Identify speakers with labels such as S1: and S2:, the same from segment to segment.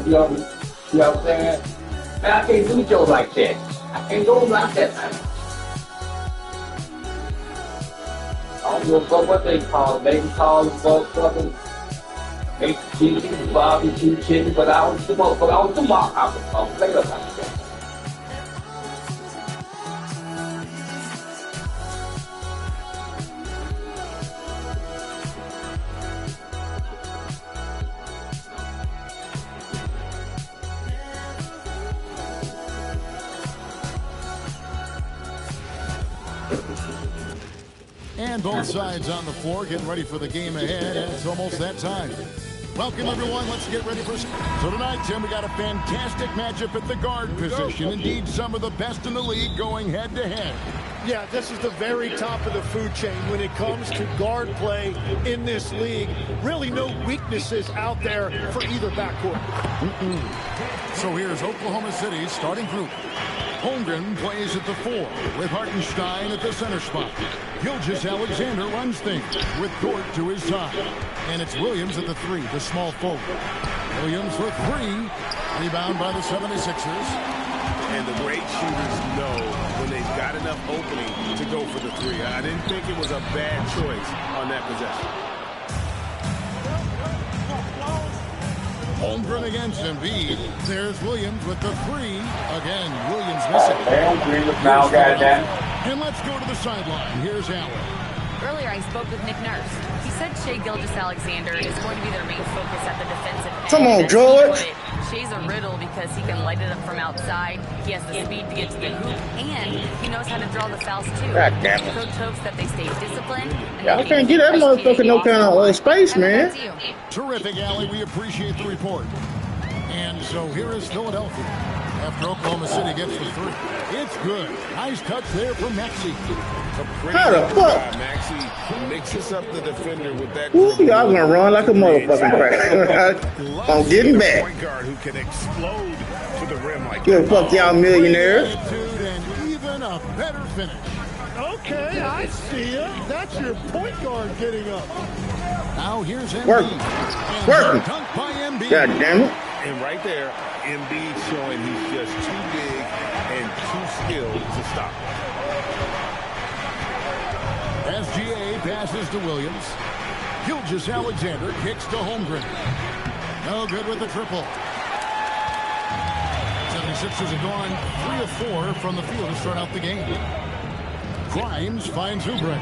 S1: You know what I'm saying? Man, I can't do Joe like that. I can't do him like that, man. I don't give a fuck what they call it. They can call it motherfucking make chicken, barbecue chicken, but I was the motherfucker. I was the mock. I was play up like that.
S2: And both sides on the floor getting ready for the game ahead, and it's almost that time. Welcome, everyone. Let's get ready for... So tonight, Tim, we got a fantastic matchup at the guard position. Indeed, some of the best in the league going head-to-head.
S3: Yeah, this is the very top of the food chain when it comes to guard play in this league. Really no weaknesses out there for either backcourt.
S2: So here's Oklahoma City's starting group. Holmgren plays at the 4 with Hartenstein at the center spot. Gilgeous-Alexander runs things with Dort to his side. And it's Williams at the 3, the small forward. Williams for 3. Rebound by the 76ers.
S4: And the great shooters know when they've got enough opening to go for the 3. I didn't think it was a bad choice on that possession.
S2: Holmgren against Embiid. There's Williams with the 3. Again, Williams missing. And let's go to the sideline. Here's Allen.
S5: Earlier, I spoke with Nick Nurse. He said Shai Gilgeous-Alexander is going to be their main focus at the defensive end.
S6: Come on, George.
S5: Shai's a riddle because he can light it up from outside. He has the speed to get to the hoop, and he knows how to draw the fouls too.
S6: God damn it.
S5: Coach hopes that they stay disciplined.
S6: Y'all can't get that motherfucker no kind of space, man.
S2: Terrific, Allie. We appreciate the report. And so here is Philadelphia. After Oklahoma City gets the 3. It's good. Nice touch there from Maxey.
S6: How the fuck?
S4: Maxey mixes up the defender with that.
S6: Ooh, y'all gonna run like a motherfucking crack. I'm getting back.
S4: Point guard who can explode to the rim like
S6: Give a fuck, y'all millionaires.
S2: And even a better finish.
S3: Okay, I see ya. That's your point guard getting up.
S2: Now here's Embiid.
S6: Working.
S2: Dunked by Embiid.
S6: God damn it.
S4: And right there, Embiid showing he's just too big and too skilled to stop.
S2: SGA passes to Williams. Gilgeous-Alexander kicks to Holmgren. No good with the triple. 76ers have gone 3 of 4 from the field to start out the game. Grimes finds Oubre.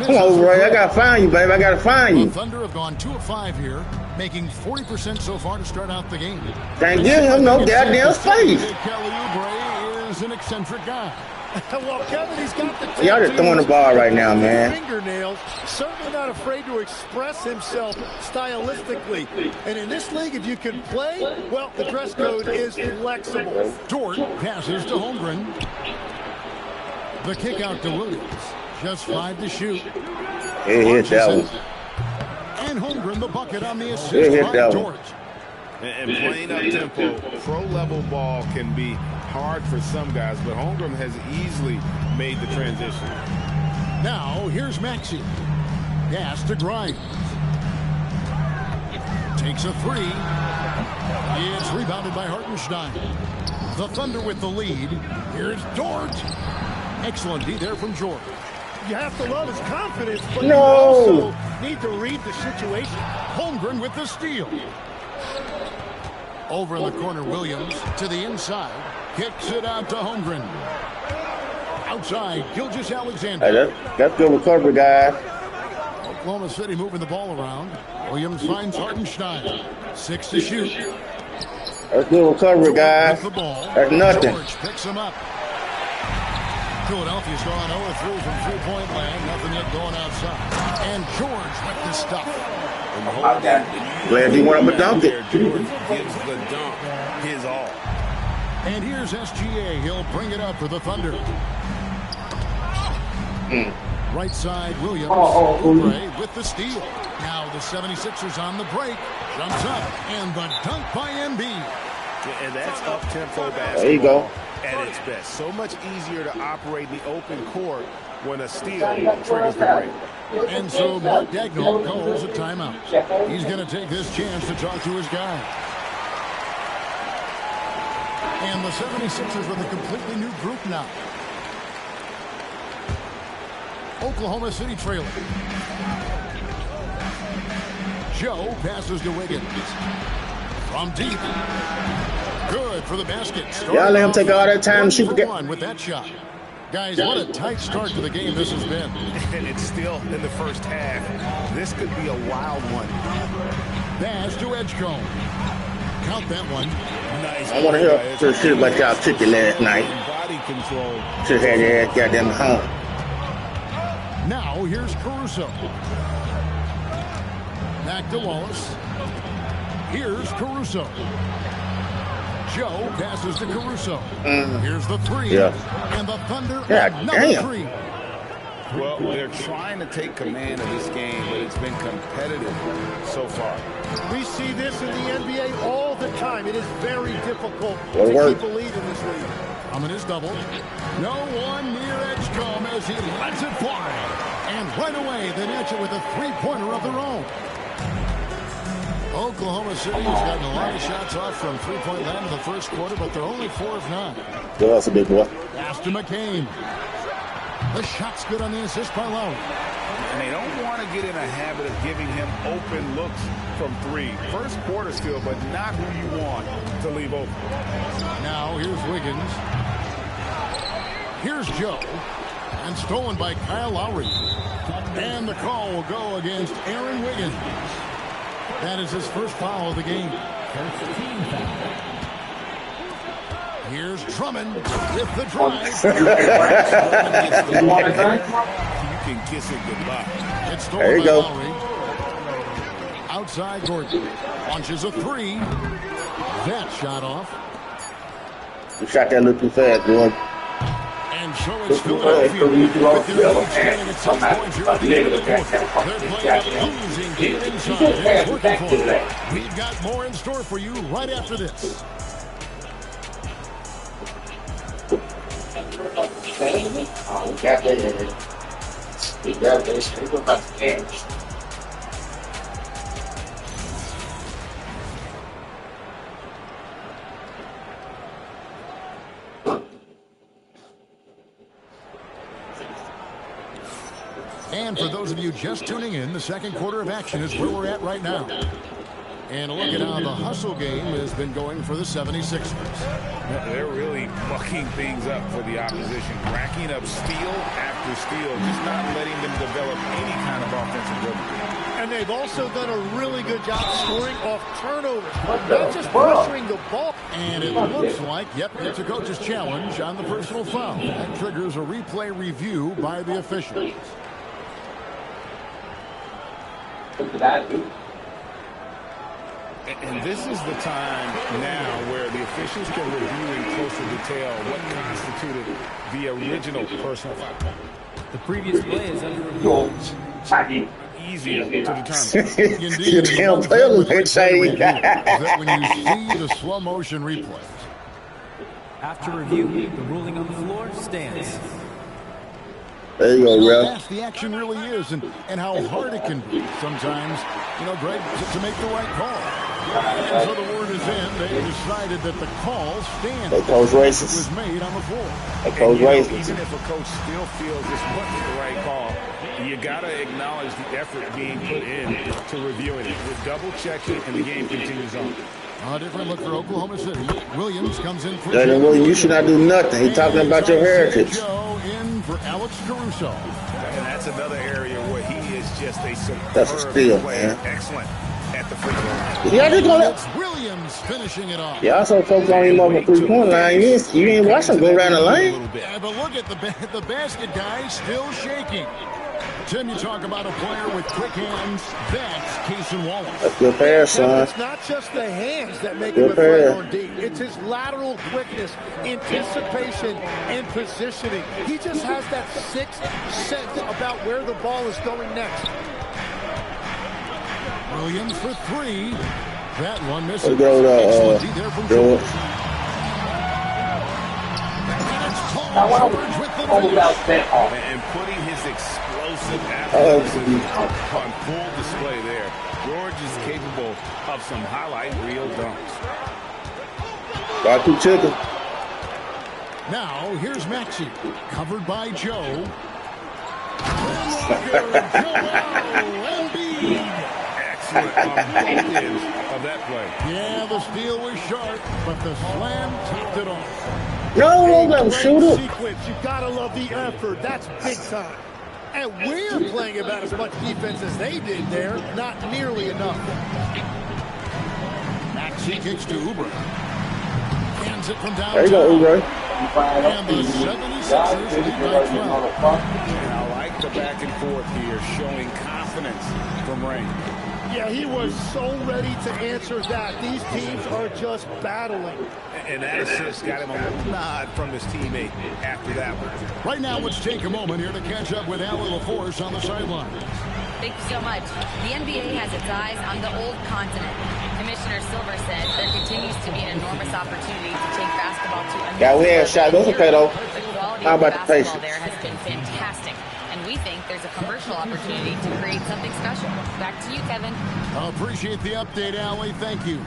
S6: Come on, Oubre. I gotta find you, baby. I gotta find you.
S2: The Thunder have gone 2 of 5 here, making 40% so far to start out the game.
S6: Can't give him no goddamn space.
S2: Kelly Oubre is an eccentric guy.
S3: Well, Kevin, he's got the
S6: Y'all just throwing the ball right now, man.
S3: Fingernails. Certainly not afraid to express himself stylistically. And in this league, if you can play, well, the dress code is flexible.
S2: Dort passes to Holmgren. The kick out to Williams. Just 5 to shoot.
S6: He hit that one.
S2: And Holmgren the bucket on the assist by Dort.
S4: And playing up tempo, pro-level ball can be hard for some guys, but Holmgren has easily made the transition.
S2: Now, here's Maxey. Pass to Grimes. Takes a 3. It's rebounded by Hartenstein. The Thunder with the lead. Here's Dort. Excellent D there from George.
S3: You have to love his confidence, but
S6: No.
S3: you also need to read the situation.
S2: Holmgren with the steal. Over in the corner, Williams to the inside. Kicks it out to Holmgren. Outside, Gilgeous-Alexander.
S6: Hey, that's good recovery, guys.
S2: Oklahoma City moving the ball around. Williams finds Hartenstein. 6 to shoot.
S6: That's good recovery, guys.
S2: With the ball.
S6: That's nothing.
S2: George picks him up. Philadelphia's gone 0 through from three-point land. Nothing yet going outside. And George with the stuff.
S6: Glad he went up and dunked it.
S4: George gives the dunk his all.
S2: And here's SGA. He'll bring it up for the Thunder. Right side, Williams. Oubre with the steal. Now the 76ers on the break. Jumps up. And the dunk by Embiid.
S4: And that's up-tempo basketball.
S6: There you go.
S4: At its best. So much easier to operate the open court when a steal triggers the break.
S2: And so Mark Daigneault calls a timeout. He's going to take this chance to talk to his guy. And the 76ers with a completely new group now. Oklahoma City trailing. Joe passes to Wiggins. From deep. Good for the basket.
S6: Y'all let him take all that time to shoot the game.
S2: One with that shot. Guys, what a tight start to the game this has been.
S4: And it's still in the first half. This could be a wild one.
S2: Pass to Edgecombe. Count that one.
S4: Nice.
S6: I want to hear some shit about y'all chicken last night.
S4: Body control.
S6: Should have had your ass goddamn home.
S2: Now here's Caruso. Back to Wallace. Here's Caruso. Joe passes to Caruso. Here's the three.
S6: Yeah.
S2: And the Thunder
S6: God
S2: another
S6: damn.
S2: three.
S4: Well, they're trying to take command of this game, but it's been competitive so far.
S3: We see this in the NBA all the time. It is very difficult
S6: Well,
S3: to
S6: work.
S3: keep a lead in this league.
S2: Coming his double. No one near Edgecombe as he lets it fly. And right away, they match it with a three-pointer of their own. Oklahoma City has gotten a lot of shots off from three-point land in the first quarter, but they're only 4 of 9.
S6: Well, that's a big boy.
S2: Pass to McCain. The shot's good on the assist by Lowry.
S4: And they don't want to get in a habit of giving him open looks from three. First quarter still, but not who you want to leave open.
S2: Now here's Wiggins. Here's Joe. And stolen by Kyle Lowry. And the call will go against Aaron Wiggins. That is his first foul of the game. Here's Drummond with the drive.
S4: You can kiss it goodbye.
S2: It's
S6: There
S2: stolen
S6: you
S2: by
S6: go.
S2: Lowry. Outside Gordon. Launches a three. That shot off.
S6: You shot that a little too fast, boy.
S2: And so it's Philadelphia. With their lead standing at 6 points here at the end of the quarter. They're playing a losing game inside. It's working for them. We've got more in store for you right after this. And for those of you just tuning in, the second quarter of action is where we're at right now. And a look at how the hustle game has been going for the 76ers.
S4: They're really mucking things up for the opposition, racking up steal after steal, just not letting them develop any kind of offensive rhythm.
S3: And they've also done a really good job scoring off turnovers, not just pressuring the ball.
S2: And it looks like, yep, it's a coach's challenge on the personal foul. That triggers a replay review by the officials.
S1: Look at that, dude.
S4: And this is the time now where the officials can review in closer detail what constituted the original personal foul.
S7: The previous play is under review.
S4: Easier to determine.
S6: You damn players ain't shady.
S2: That when you see the slow motion replays.
S7: After review, the ruling on the floor stands.
S6: There you go,
S2: How
S6: Ralph.
S2: fast the action really is and how hard it can be sometimes, you know, Greg, to make the right call. And so the word is in. They decided that the call stands.
S6: They coach racist.
S2: Was made on the floor.
S6: They coach racist.
S4: Even if a coach still feels this wasn't the right call, you got to acknowledge the effort being put in to reviewing it. With double checking, and the game continues on.
S2: A different look for Oklahoma City. Williams comes in for
S6: Jalen Williams, you should not do nothing. He's talking about your heritage.
S2: Joe in for Alex Caruso.
S4: And that's another area where he is just a superb
S6: That's a steal,
S4: player.
S6: man.
S4: Excellent at the free throw.
S6: Y'all just gonna
S2: It's Williams finishing it off.
S6: y'all so focused on him over 3-point line. You ain't watch him go around the lane.
S2: Yeah, but look at the basket guy still shaking. Tim, you talk about a player with quick hands. That's Cason Wallace.
S6: That's good pass, son.
S3: It's not just the hands that make
S6: Good
S3: him a threat
S6: pass.
S3: on D. It's his lateral quickness, anticipation, and positioning. He just has that sixth sense about where the ball is going next.
S2: Williams for three. That one misses.
S6: Let's go
S2: Excellent D there from
S6: George.
S2: And it's Paul
S1: I want
S2: George with the
S1: to
S2: finish.
S1: out that off.
S4: And putting his explosive athleticism on full display there. George is capable of some highlight reel dunks.
S6: Got two chicken.
S2: Now, here's Maxey, covered by Joe. Joel Embiid.
S4: Excellent on both ends of that play.
S2: Yeah, the steal was sharp, but the slam topped it off.
S6: No, let him
S3: Great
S6: shoot it.
S3: sequence. You gotta love the effort. That's big time. And we're playing about as much defense as they did there. Not nearly enough.
S2: Maxey kicks to Oubre. Hands it from downtown.
S6: There you go, Oubre.
S2: And the 76ers lead by 12.
S4: And I like the back and forth here, showing confidence from Rain.
S3: Yeah, he was so ready to answer that. These teams are just battling.
S4: And that assist got him a little nod from his teammate after that one.
S2: Right now, let's take a moment here to catch up with Allie LaForce on the sideline.
S5: Thank you so much. The NBA has its eyes on the old continent. Commissioner Silver said there continues to be an enormous opportunity to take basketball to a new
S6: Yeah, we had a
S5: level.
S6: shot. That's okay, though.
S5: The quality
S6: How
S5: of
S6: about the
S5: basketball
S6: patience?
S5: there has been fantastic. And we think there's a commercial opportunity to create something special. Back to you, Kevin.
S2: Appreciate the update, Allie. Thank you.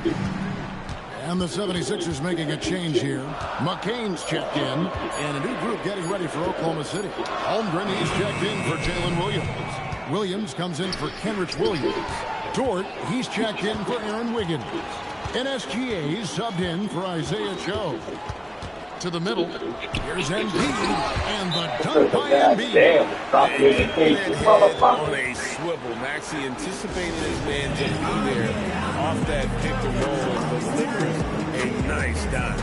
S2: And the 76ers making a change here. McCain's checked in, and a new group getting ready for Oklahoma City. Holmgren, he's checked in for Jalen Williams. Williams comes in for Kenrich Williams. Dort, he's checked in for Aaron Wiggins. And SGA's subbed in for Isaiah Joe. To the middle, here's Embiid, and the dunk by Embiid.
S1: Damn, stop
S4: Head
S1: it.
S4: on a swivel. Maxey anticipating his man to be there off that pick and roll and delivers a nice dime.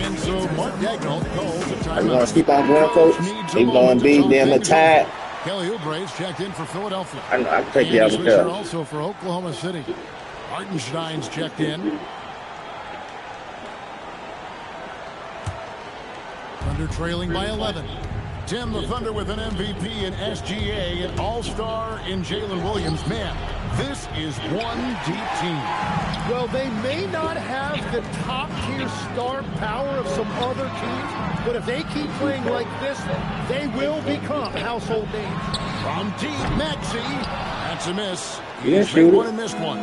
S2: And so Mark Dagnall calls a
S6: You
S2: timeout.
S6: want to keep on going, coach? Keep going, B. Damn it, tied.
S2: Kelly Oubre's checked in for Philadelphia.
S6: I know, I can take
S2: And
S6: you
S2: a
S6: out of
S2: switcher
S6: there.
S2: also for Oklahoma City. Hartenstein's checked in. Thunder trailing by 11. Tim, the Thunder with an MVP in SGA, an all-star in Jalen Williams. Man, this is one deep team.
S3: Well, they may not have the top-tier star power of some other teams, but if they keep playing like this, they will become household names.
S2: From deep, Maxey. That's a miss.
S6: He didn't
S2: He's
S6: shoot
S2: made
S6: it.
S2: one and missed one.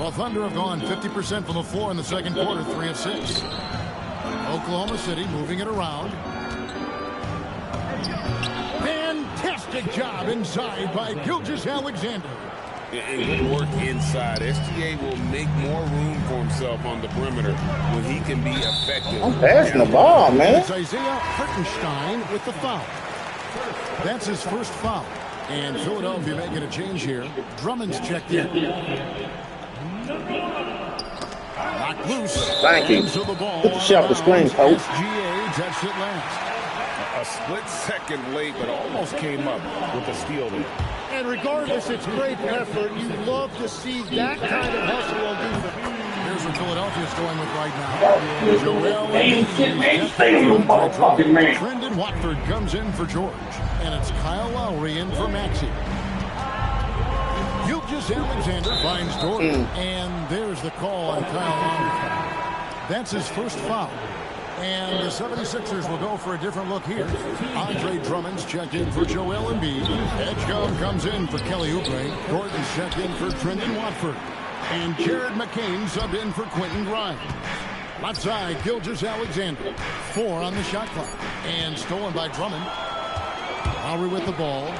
S2: Well, Thunder have gone 50% from the floor in the second quarter, 3 of 6. Oklahoma City moving it around. Fantastic job inside by Gilgeous-Alexander.
S4: And good work inside. SGA will make more room for himself on the perimeter when he can be effective.
S6: I'm passing the ball, man.
S2: It's Isaiah Hartenstein with the foul. That's his first foul. And Philadelphia making a change here. Drummond's checked in. Knocked loose.
S6: Thank you.
S2: Into the ball.
S6: Get the shot off the screen, coach.
S2: SGA touched it last.
S4: A split second late, but almost came up with a steal there.
S3: And regardless, it's great effort. You love to see that kind of hustle on defense.
S2: Here's what Philadelphia's going with right now. Joel
S1: Ain't shit, man.
S2: Embiid.
S1: Stay you motherfucking man.
S2: Brendan Watford comes in for George. And it's Kyle Lowry in for Maxey. Gilgeous-Alexander finds Jordan. And there's the call on Kyle Lowry. That's his first foul. And the 76ers will go for a different look here. Andre Drummond's checked in for Joel Embiid. Edgecombe comes in for Kelly Oubre. Gordon's checked in for Brendan Watford. And Jared McCain subbed in for Quentin Grimes. Left side, Gilgeous-Alexander. 4 on the shot clock. And stolen by Drummond. Lowry with the ball.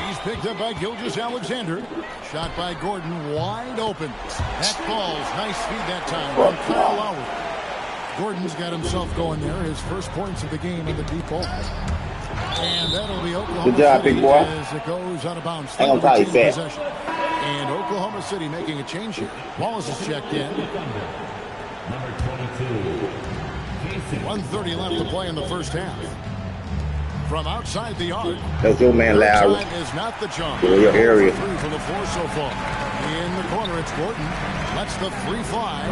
S2: He's picked up by Gilgeous-Alexander. Shot by Gordon, wide open. That falls. Nice feed that time from Kyle Lowry. Gordon's got himself going there. His first points of the game in the deep ball. And that'll be Oklahoma
S6: Good job,
S2: City
S6: big boy.
S2: as it goes out of bounds.
S6: Hang on tight, fat.
S2: Possession. And Oklahoma City making a change here. Wallace is checked in. 1:30 left to play in the first half. From outside the arc.
S6: That's your man, Lowry.
S2: Is not the jump.
S6: Your area.
S2: 3 for the 4 so far. In the corner, it's Gordon. Lets the 3 fly.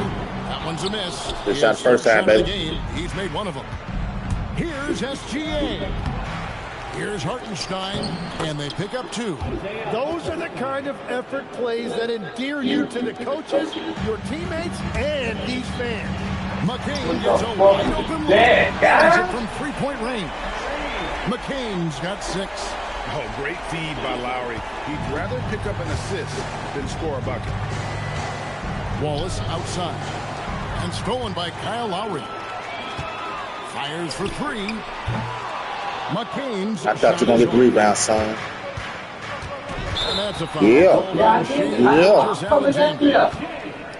S2: That one's a miss.
S6: Good shot first time, baby.
S2: He's made one of them. Here's SGA. Here's Hartenstein, and they pick up 2.
S3: Those are the kind of effort plays that endear you to the coaches, your teammates, and these fans.
S2: McCain gets a wide open look. Finds it from 3-point range. McCain's got 6.
S4: Oh, great feed by Lowry. He'd rather pick up an assist than score a bucket.
S2: Wallace outside. And stolen by Kyle Lowry. Fires for 3. McCain's
S6: I thought you were going to get the rebound, son.
S2: And that's a foul.
S6: Yeah.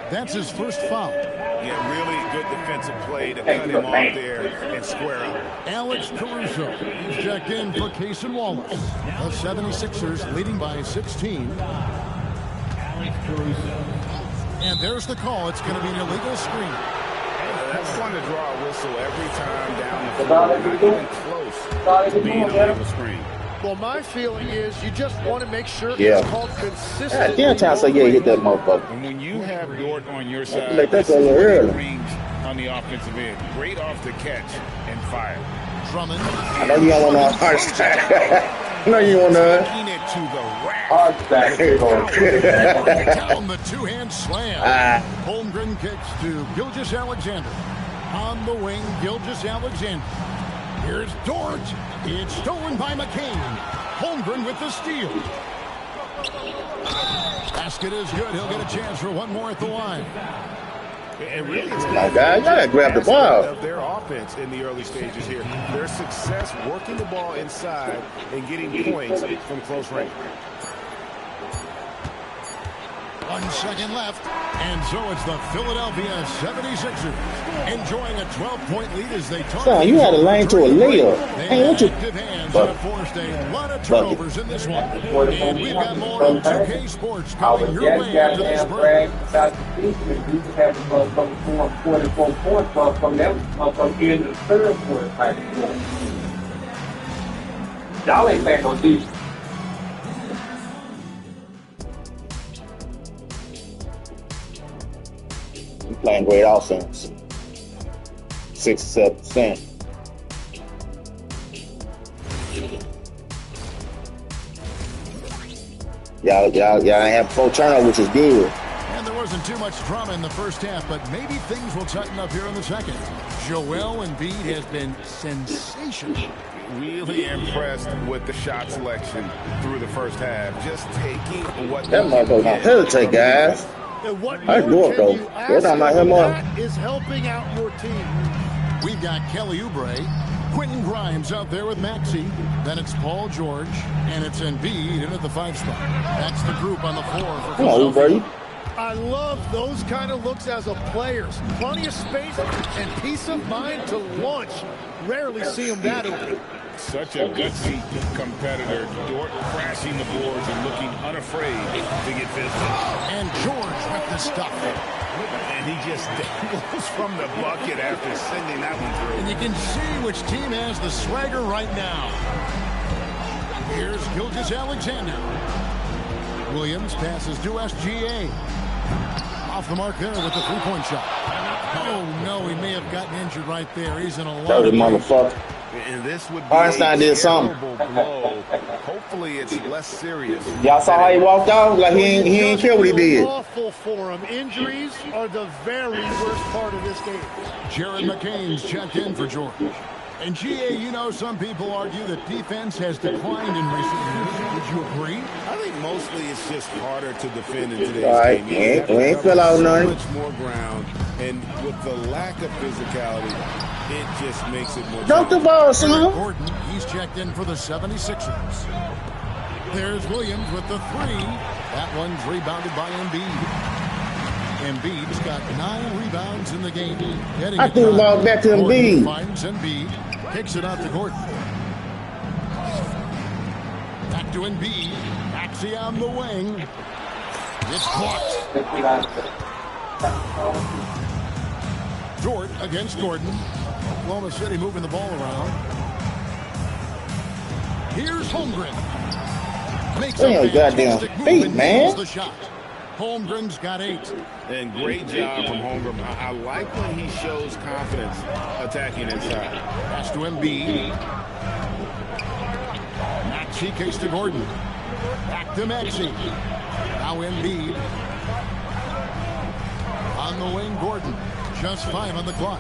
S2: That's his first foul.
S4: Yeah, really good defensive play to cut him off there and square up.
S2: Alex Caruso is checked in for Cason Wallace. The 76ers leading by 16. Alex Caruso. And there's the call. It's going to be an illegal screen.
S4: That's fun to draw a whistle every time down the floor. Not even close to being a legal screen.
S3: Well, my feeling is you just want to make sure
S6: Yeah.
S3: it's called consistent.
S6: Yeah, time say yeah, hit that motherfucker.
S4: And when you have Dort on your side,
S6: Like that's a
S4: this
S6: little
S4: is
S6: early.
S4: range on the offensive end. Great off the catch and fire.
S2: Drummond.
S6: I know you don't want no hard style. I know you want to.
S4: Taking it to the rack.
S2: Down the 2-hand slam. Holmgren kicks to Gilgeous-Alexander. On the wing, Gilgeous-Alexander. Here's Dort. It's stolen by McCain. Holmgren with the steal. Basket is good. He'll get a chance for one more at the line.
S4: And really, it's
S6: My guy, you gotta grab the ball.
S4: of their offense in the early stages here. Their success working the ball inside and getting points from close range.
S2: 1 second left, and so it's the Philadelphia 76ers enjoying a 12-point lead as they talk.
S6: Son, you had a lane to a layup. Hey, what you?
S2: Active hands and forced a lot of turnovers in this one. And we've got more on 2K Sports coming your way after this break.
S1: From them, from the end of the third quarter. Y'all ain't playing no defense.
S6: Playing great offense. 6-7%. Y'all ain't have 4 turnovers, which is good.
S2: And there wasn't too much drama in the first half, but maybe things will tighten up here in the second. Joel Embiid has been sensational.
S4: Really impressed with the shot selection through the first half. Just taking what
S6: That motherfucker don't hesitate, guys.
S3: And what
S6: That's
S3: more
S6: good,
S3: can
S6: though.
S3: you ask
S6: They're talking about him
S3: for?
S6: more.
S3: That is helping out your team.
S2: We've got Kelly Oubre, Quentin Grimes out there with Maxey. Then it's Paul George, and it's Embiid in at the 5 spot. That's the group on the floor for
S6: Come on,
S2: Philadelphia.
S6: Oubre.
S3: I love those kind of looks as a player. Plenty of space and peace of mind to launch. Rarely see him that open.
S4: Such a gutsy competitor. Dort crashing the boards and looking unafraid to get physical.
S2: And George with the stuff.
S4: And he just dangles from the bucket after sending that one through.
S2: And you can see which team has the swagger right now. Here's Gilgeous-Alexander. Williams passes to SGA. Off the mark there with the 3-point shot. Oh, no, he may have gotten injured right there. He's in a lot
S6: That was
S2: of
S6: a
S2: pain.
S6: motherfucker.
S4: And this would be
S6: Einstein did something.
S4: blow. Hopefully it's less serious.
S6: Y'all saw how he walked out? Like he ain't care what he did.
S3: Awful for him. Injuries are the very worst part of this game.
S2: Jared McCain's checked in for George. And GA, you know, some people argue that defense has declined in recent years. Would you agree?
S4: I think mostly it's just harder to defend in today's
S6: All right,
S4: game.
S6: we ain't fill out none.
S4: Much more ground, and with the lack of physicality, it just makes it more.
S6: Dunk the ball, son.
S2: Gordon, he's checked in for the 76ers. There's Williams with the three. That one's rebounded by Embiid. Embiid's got 9 rebounds in the game.
S6: I threw the ball back to Embiid.
S2: Finds Embiid, kicks it out to Gordon. Back to Embiid. Maxey on the wing. It's blocked. Dort against Gordon. Oklahoma City moving the ball around. Here's Holmgren. Makes
S6: Damn,
S2: a
S6: goddamn
S2: fantastic move
S6: feet,
S2: and
S6: man.
S2: nails the shot. Holmgren's got 8.
S4: And great job from Holmgren. I like when he shows confidence attacking inside.
S2: Pass to Embiid. Maxey kicks to Gordon. Back to Maxey. Now Embiid. On the wing, Gordon. Just 5 on the clock.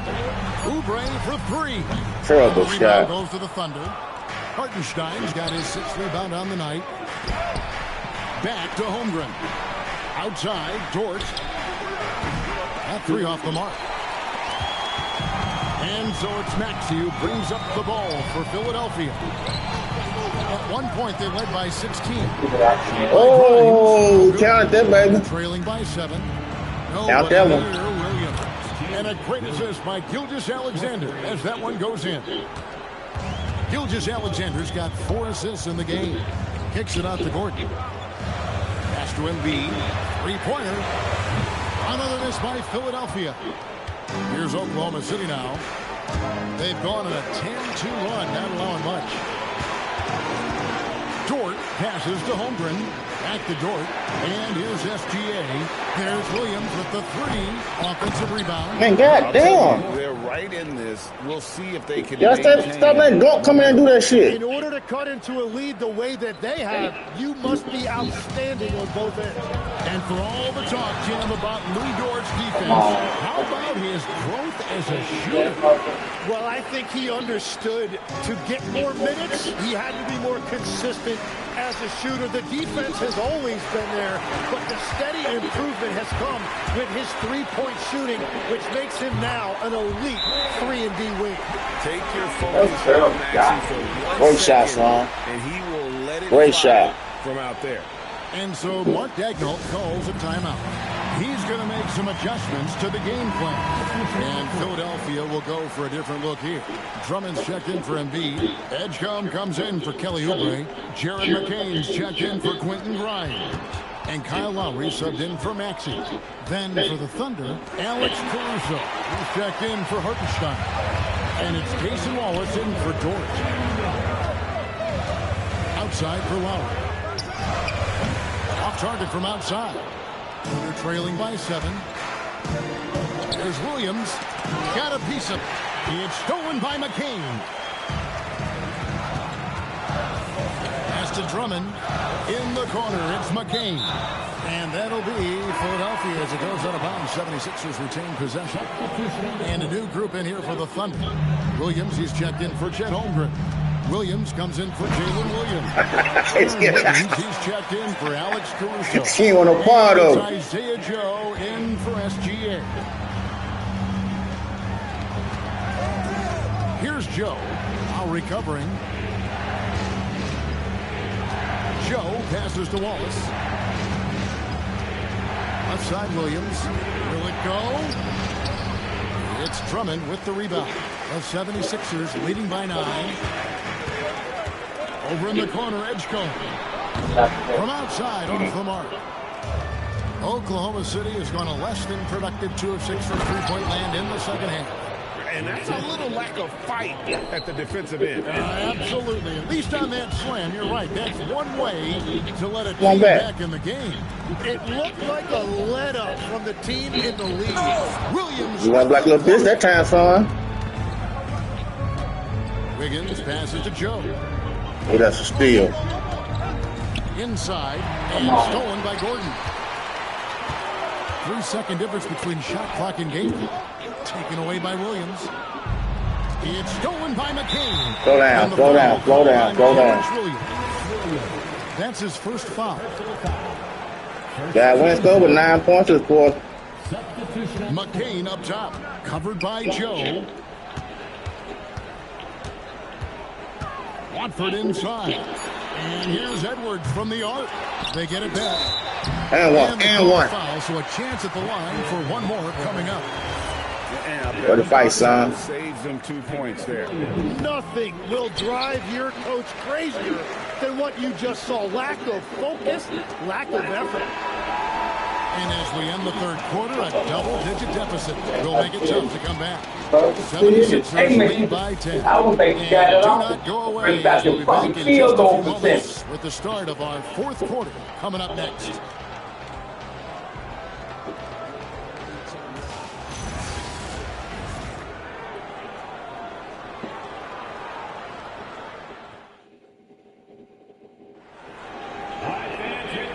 S2: Oubre for 3.
S6: Terrible
S2: The rebound
S6: shot.
S2: goes to the Thunder. Hartenstein's got his 6th rebound on the night. Back to Holmgren. Outside, Dort. That 3 off the mark. And so it's Maxey who brings up the ball for Philadelphia. At one point, they led by 16.
S6: Oh, count that, baby.
S2: Trailing by 7.
S6: Count that one.
S2: Williams. And a great assist by Gilgeous-Alexander as that one goes in. Gilgeous-Alexander's got 4 assists in the game. Kicks it out to Gordon. Pass to Embiid. 3-pointer. Another miss by Philadelphia. Here's Oklahoma City now. They've gone on a 10-2 run, not allowing much. Dort passes to Holmgren. Back to Dort. And here's SGA. There's Williams with the 3. Offensive rebound.
S6: Man, goddamn.
S4: They're right in this. We'll see if they can
S6: Y'all stop letting Gunk come in and do that shit.
S3: In order to cut into a lead the way that they have, you must be outstanding on both ends.
S2: And for all the talk, Jim, about Lou Dort's defense, how about his growth as a shooter?
S3: Well, I think he understood to get more minutes, he had to be more consistent as a shooter. The defense has always been there, but the steady improvement has come with his three-point shooting, which makes him now an elite 3-and-D wing.
S4: Take your focus on Maxey for 1
S6: Great shot,
S4: second,
S6: son.
S4: and he will let it
S6: Great
S4: fly
S6: shot.
S4: from out there.
S2: And so Mark Daigneault calls a timeout. He's going to make some adjustments to the game plan. And Philadelphia will go for a different look here. Drummond's checked in for Embiid. Edgecombe comes in for Kelly Oubre. Jared McCain's checked in for Quentin Grimes. And Kyle Lowry subbed in for Maxey. Then for the Thunder, Alex Caruso. He's checked in for Hartenstein. And it's Jason Wallace in for Dort. Outside for Lowry. Off target from outside. They're trailing by 7. There's Williams. Got a piece of it. It's stolen by McCain. Pass to Drummond. In the corner, it's McCain. And that'll be Philadelphia as it goes out of bounds. 76ers retain possession. And a new group in here for the Thunder. Williams, he's checked in for Chet Holmgren. Williams comes in for Jalen Williams. Williams, he's checked in for Alex Caruso.
S6: She ain't want no part of it.
S2: Isaiah Joe in for SGA. Here's Joe, now recovering. Joe passes to Wallace. Left side Williams. Will it go? It's Drummond with the rebound. The 76ers leading by 9. Over in the corner, Edgecombe. From outside, off the mark. Oklahoma City has gone a less than productive 2 of 6 from three-point land in the second half.
S4: And that's a little lack of fight at the defensive end.
S2: Absolutely. At least on that slam, you're right. That's one way to let a
S6: One
S2: team
S6: back.
S2: back in the game.
S3: It looked like a let-up from the team in the lead.
S2: Williams.
S6: You want black little bitch that time, son.
S2: Wiggins passes to Joe.
S6: Oh, that's a steal.
S2: Inside and stolen by Gordon. 3-second difference between shot clock and game clock. Taken away by Williams. It's stolen by McCain.
S6: Slow down,
S2: And the
S6: slow down,
S2: foul
S6: slow down, slow
S2: by
S6: down.
S2: Alex Williams. That's his first foul.
S6: Yeah, Winslow with 9 points this quarter.
S2: McCain up top, covered by Joe. Watford inside. And here's Edwards from the arc. They get it back.
S6: And one, and one.
S2: Foul, so a chance at the line for one more coming up.
S6: What a fight, son.
S4: Saves them 2 points there.
S3: Nothing will drive your coach crazier than what you just saw. Lack of focus, lack of effort.
S2: And as we end the third quarter, a double-digit deficit will make it tough to come back.
S1: 76
S2: lead by 10.
S1: I will make
S2: And
S1: that
S2: do
S1: up.
S2: not go away.
S1: Bring back
S2: We'll
S1: your
S2: be back
S1: fucking
S2: in
S1: field
S2: just a
S1: goal
S2: few
S1: percentage.
S2: moments with the start of our fourth quarter coming up next.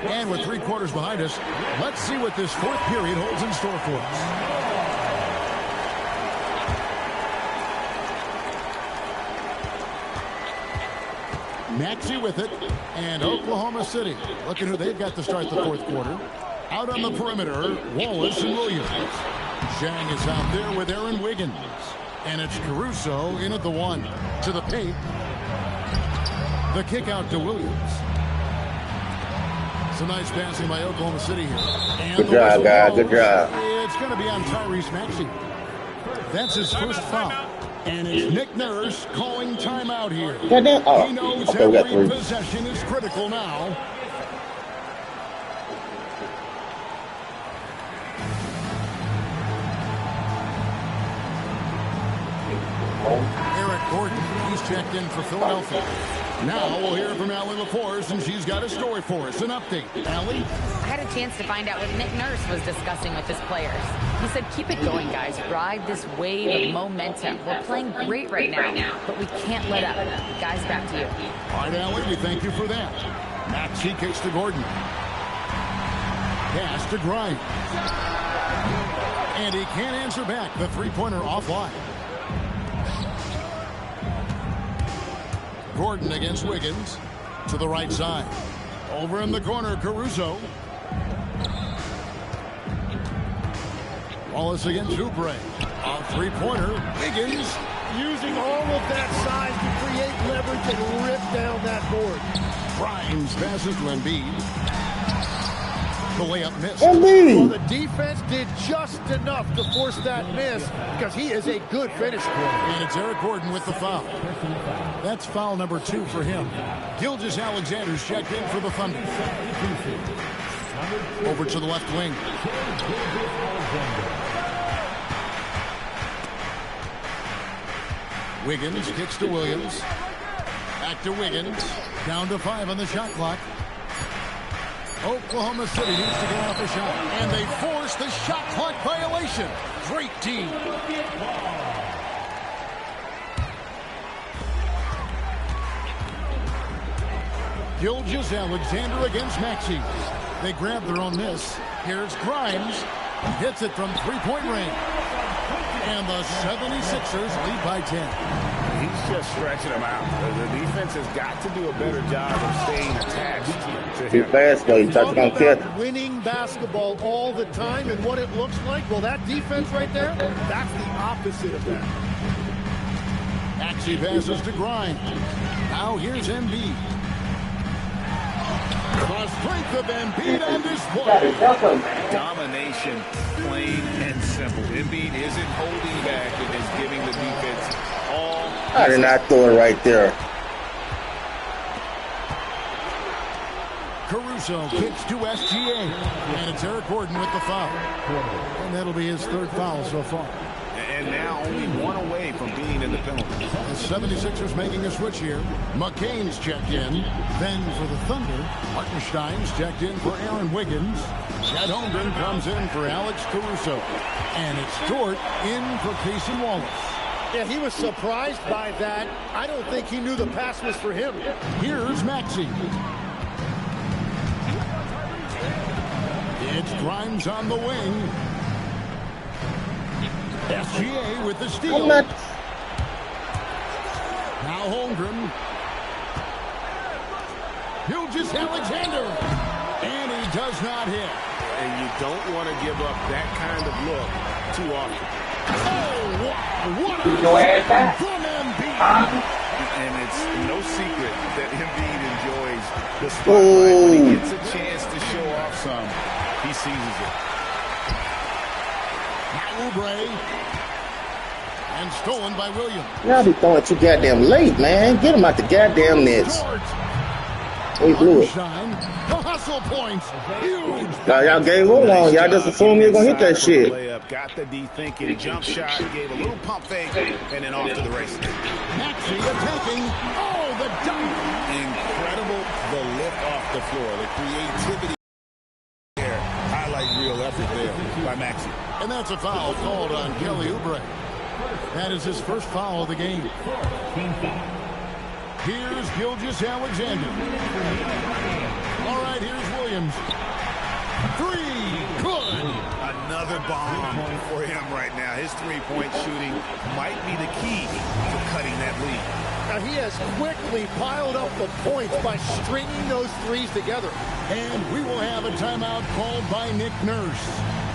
S2: And with 3 quarters behind us, let's see what this fourth period holds in store for us. Maxey with it, and Oklahoma City looking who they've got to start the fourth quarter. Out on the perimeter, Wallace and Williams. Zhang is out there with Aaron Wiggins. And it's Caruso in at the 1. To the paint. The kick out to Williams. Some nice passing by Oklahoma City here. And
S6: Good job, guys. Good job.
S2: It's going to be on Tyrese Maxey. That's his first foul. And it's Nick Nurse calling timeout here.
S6: Oh,
S2: He knows
S6: okay, we got
S2: every
S6: 3.
S2: possession is critical now. Eric Gordon, he's checked in for Philadelphia. Now we'll hear from Allie LaForce, and she's got a story for us. An update. Allie?
S5: I had a chance to find out what Nick Nurse was discussing with his players. He said, keep it going, guys. Ride this wave of momentum. We're playing great right now, but we can't let up. Guys, back to you.
S2: All right, Allie, we thank you for that. Maxey kicks to Gordon. Pass to Grimes. And he can't answer back. The three-pointer offline. Gordon against Wiggins to the right side. Over in the corner, Caruso. Wallace against Oubre. A three-pointer, Wiggins.
S3: Using all of that size to create leverage and rip down that board.
S2: Grimes passes to Embiid. The layup missed.
S3: Well, the defense did just enough to force that miss because he is a good finisher.
S2: And it's Eric Gordon with the foul. That's foul number 2 for him. Gilgeous-Alexander's checked in for the Thunder. Over to the left wing. Wiggins kicks to Williams. Back to Wiggins. Down to 5 on the shot clock. Oklahoma City needs to get off a shot. And they force the shot clock violation. Great team. Gilgeous-Alexander against Maxey. They grab their own miss. Here's Grimes. Hits it from three-point range. And the 76ers lead by 10.
S4: He's just stretching them out. The defense has got to do a better job of staying attached to
S6: Too
S4: him.
S6: fast, though. You touch it on catch.
S3: Winning basketball all the time and what it looks like, well, that defense right there, that's the opposite of that.
S2: Maxey passes to Grimes. Now here's Embiid. The strength of Embiid on display.
S4: Domination, plain and simple. Embiid isn't holding back and is giving the defense all.
S6: I did not throw it right there.
S2: Caruso kicks to SGA. And it's Eric Gordon with the foul. And that'll be his third foul so far.
S4: And now only one away from being in the penalty.
S2: The 76ers making a switch here. McCain's checked in. Then for the Thunder, Hartenstein's checked in for Aaron Wiggins. Chet Holmgren comes in for Alex Caruso. And it's Dort in for Casey Wallace.
S3: Yeah, he was surprised by that. I don't think he knew the pass was for him.
S2: Here's Maxey. It's Grimes on the wing. SGA with the steal. Now Holmgren. Gilgeous Alexander. And he does not hit.
S4: And you don't want to give up that kind of look too often.
S2: Oh, wow. What a
S1: Go ahead back.
S2: from Embiid.
S4: And it's no secret that Embiid enjoys the spotlight. When he gets a chance to show off some, he seizes it.
S2: Now Oubre. And stolen by Williams.
S6: Y'all be throwing it too goddamn late, man. Get him out the goddamn nets.
S2: George.
S6: He blew it.
S2: Shine. The hustle points. Huge.
S6: Y'all gave up on. Y'all just assumed you were gonna hit that shit.
S4: Layup, got the D thinking, jump shot, gave a little pump fake, and then off to the races.
S2: Maxey attacking. Oh, the dunk.
S4: Incredible, the lift off the floor, the creativity there. Highlight real effort there by Maxey.
S2: And that's a foul called on Kelly Oubre. That is his first foul of the game. Here's Gilgeous Alexander. All right, here's Williams. Three. Good.
S4: Another bomb for him right now. His three-point shooting might be the key to cutting that lead.
S3: Now he has quickly piled up the points by stringing those threes together.
S2: And we will have a timeout called by Nick Nurse.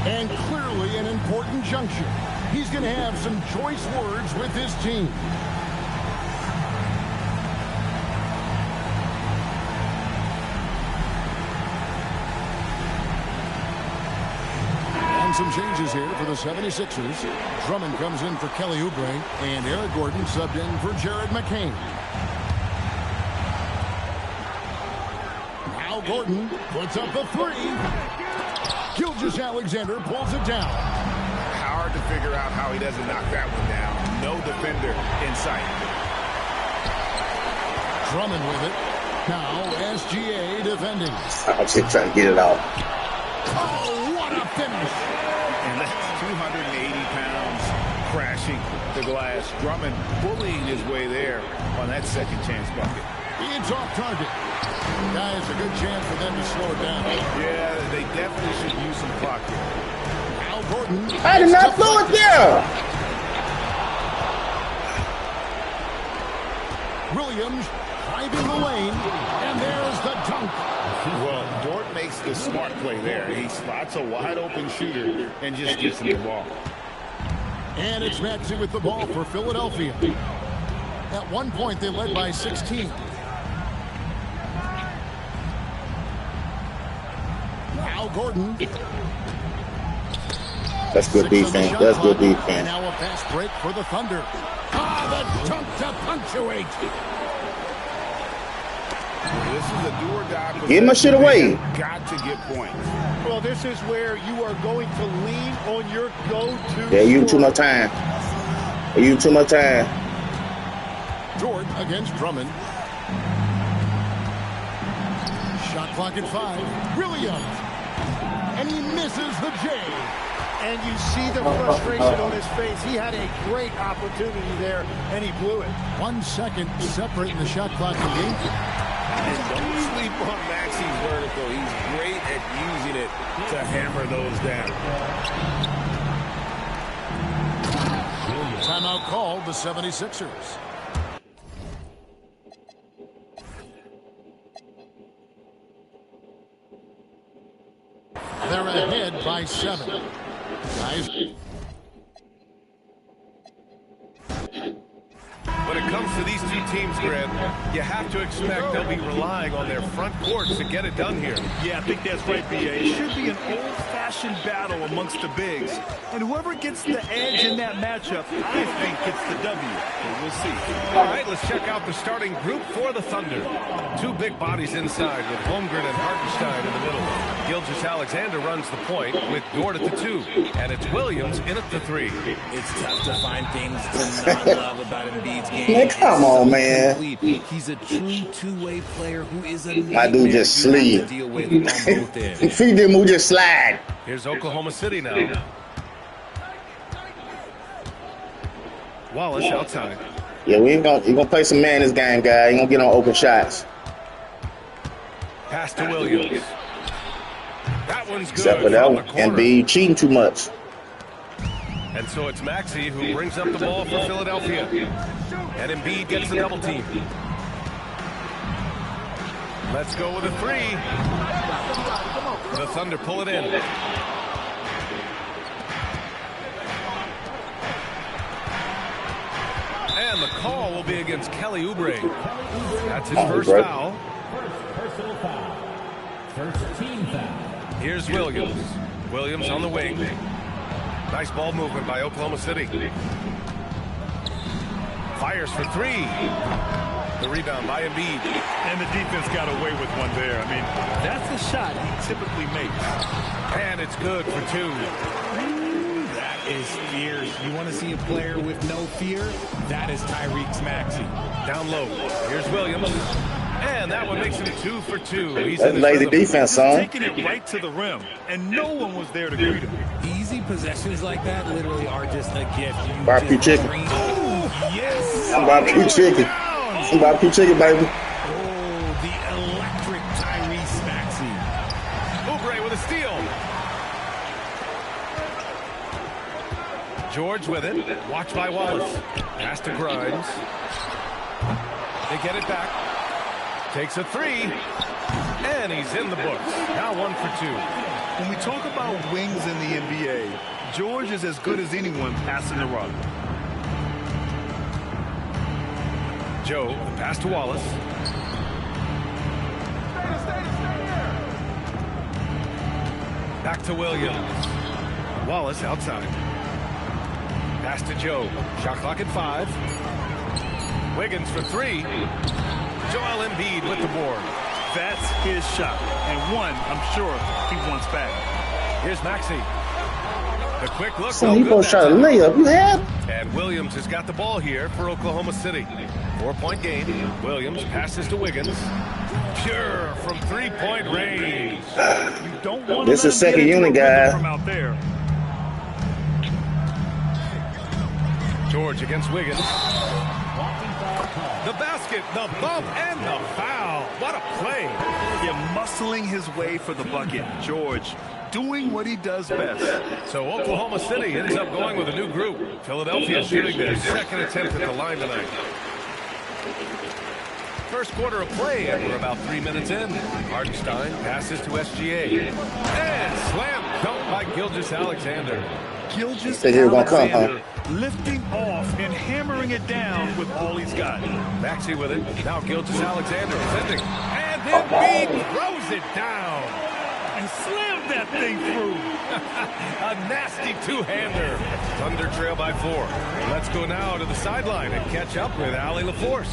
S2: And clearly an important juncture. He's going to have some choice words with his team. And some changes here for the 76ers. Drummond comes in for Kelly Oubre, and Eric Gordon subbed in for Jared McCain. Now Gordon puts up the three. Gilgeous Alexander pulls it down.
S4: Hard to figure out how he doesn't knock that one down. No defender in sight.
S2: Drummond with it. Now SGA defending.
S6: I'm just trying to get it out.
S2: Oh, what a finish.
S4: And that's 280 pounds crashing the glass. Drummond bullying his way there on that second chance bucket.
S2: It's off target. Guys, a good chance for them to slow it down.
S4: Yeah, they definitely should use some clock here.
S2: Now Gordon.
S6: I did not throw it there.
S2: Williams driving the lane, and there's the dunk.
S4: Well, Dort makes the smart play there. He spots a wide open shooter and just gets him the ball.
S2: And it's Maxey with the ball for Philadelphia. At one point, they led by 16. Now Gordon.
S6: That's good defense. That's good
S2: And
S6: defense.
S2: now a fast break for the Thunder. Ah, the dunk to punctuate.
S4: This is a do-or-die.
S6: Give my shit away.
S4: Got to get points.
S3: Well, this is where you are going to lean on your go-to.
S6: Yeah, you too much time. You too much time.
S2: Dort against Drummond. Shot clock at 5. Williams. And he misses the J.
S3: And you see the frustration on his face. He had a great opportunity there, and he blew it.
S2: 1 second separating the shot clock in game.
S4: And don't sleep on Maxey's vertical. He's great at using it to hammer those down.
S2: Timeout called the 76ers. They're ahead by 7. Guys.
S8: When it comes to these two teams, Grant, you have to expect they'll be relying on their front courts to get it done here.
S9: Yeah, I think that's right, B.A. It should be an old-fashioned battle amongst the bigs. And whoever gets the edge in that matchup, I think gets the W. But we'll see.
S8: All right, let's check out the starting group for the Thunder. Two big bodies inside with Holmgren and Hartenstein in the middle. Gilgeous Alexander runs the point with Dort at the 2. And it's Williams in at the 3.
S7: It's tough to find things to not love about Embiid's game.
S6: Man, come on, man.
S7: He's a true two-way player who is a
S6: My dude just sleep.
S7: deal with on both ends.
S6: Feed them who just slide.
S8: Here's Oklahoma City now. Wallace outside.
S6: Yeah, you gonna play some man this game, guy. You gonna get on open shots.
S8: Pass to Williams. That one's good.
S6: Except for that
S8: from
S6: one.
S8: the corner.
S6: Embiid cheating too much.
S8: And so it's Maxey who brings up the ball for Philadelphia. And Embiid gets the double team. Let's go with a three. The Thunder pull it in. And the call will be against Kelly Oubre. That's his first foul.
S7: First team foul.
S8: Here's Williams. Williams on the wing. Nice ball movement by Oklahoma City. Fires for three. The rebound by Embiid.
S9: And the defense got away with one there. I mean, that's a shot he typically makes.
S8: And it's good for two.
S10: That is fierce. You want to see a player with no fear? That is Tyrese Maxey.
S8: Down low. Here's Williams. And that one makes him 2 for 2. He's
S6: That's lazy defense, son.
S9: Taking it right to the rim, and no one was there to greet him.
S10: Easy possessions like that literally are just a gift.
S6: Barbecue chicken.
S10: Oh, yes.
S6: Some barbecue chicken. Some barbecue chicken, baby.
S10: Oh, the electric Tyrese Maxey.
S8: Oubre with a steal. George with it. Watched by Wallace. Pass to Grimes. They get it back. Takes a three. And he's in the books. Now 1 for 2.
S9: When we talk about wings in the NBA, George is as good as anyone passing the rock.
S8: Joe, the pass to Wallace. Back to Williams. Wallace outside. Pass to Joe. Shot clock at 5. Wiggins for 3. Joel Embiid with the board.
S9: That's his shot, and one I'm sure he wants back.
S8: Here's Maxey. The quick look.
S6: So he supposed to try to lay up. You have?
S8: And Williams has got the ball here for Oklahoma City. 4-point game. Williams passes to Wiggins. Pure from 3-point range.
S9: You don't want
S6: This is second unit, guy.
S9: From out there.
S8: George against Wiggins. The basket, the bump, and the foul. What a play.
S9: Yeah, muscling his way for the bucket. George doing what he does best.
S8: So Oklahoma City ends up going with a new group. Philadelphia shooting their second attempt at the line tonight. First quarter of play, and we're about 3 minutes in. Hartenstein passes to SGA. And slam dunk by Gilgeous-Alexander.
S9: Gilgeous-Alexander lifting off and hammering it down with all he's got.
S8: Maxey with it. Now Gilgeous-Alexander defending. And Embiid throws it down.
S9: And slammed that thing through.
S8: A nasty two-hander. Thunder trail by 4. Let's go now to the sideline and catch up with Allie LaForce.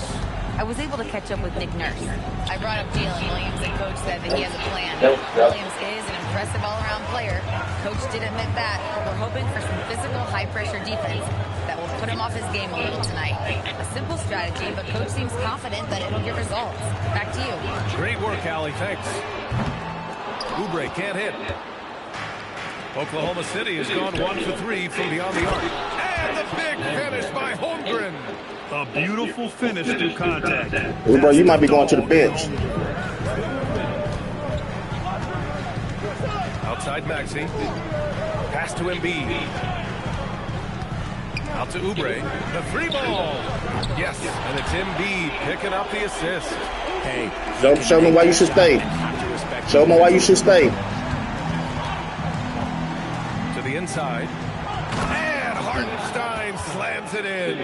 S5: I was able to catch up with Nick Nurse. I brought up Jalen Williams, and Coach said that he has a plan. Williams is an impressive all-around player. Coach did admit that, but we're hoping for some physical, high-pressure defense that will put him off his game a little tonight. A simple strategy, but Coach seems confident that it'll get results. Back to you.
S8: Great work, Allie. Thanks. Oubre can't hit. Oklahoma City has gone 1 for 3 from beyond the arc. And the big finish by Holmgren.
S9: A beautiful finish through contact.
S6: Hey, bro, you might be going to the bench.
S8: Outside Maxey. Pass to Embiid. Out to Oubre. The 3-ball. Yes, and it's Embiid picking up the assist.
S10: Hey,
S6: Show me why you should stay. Show me why you should stay.
S8: To the inside. And Hartenstein slams it in.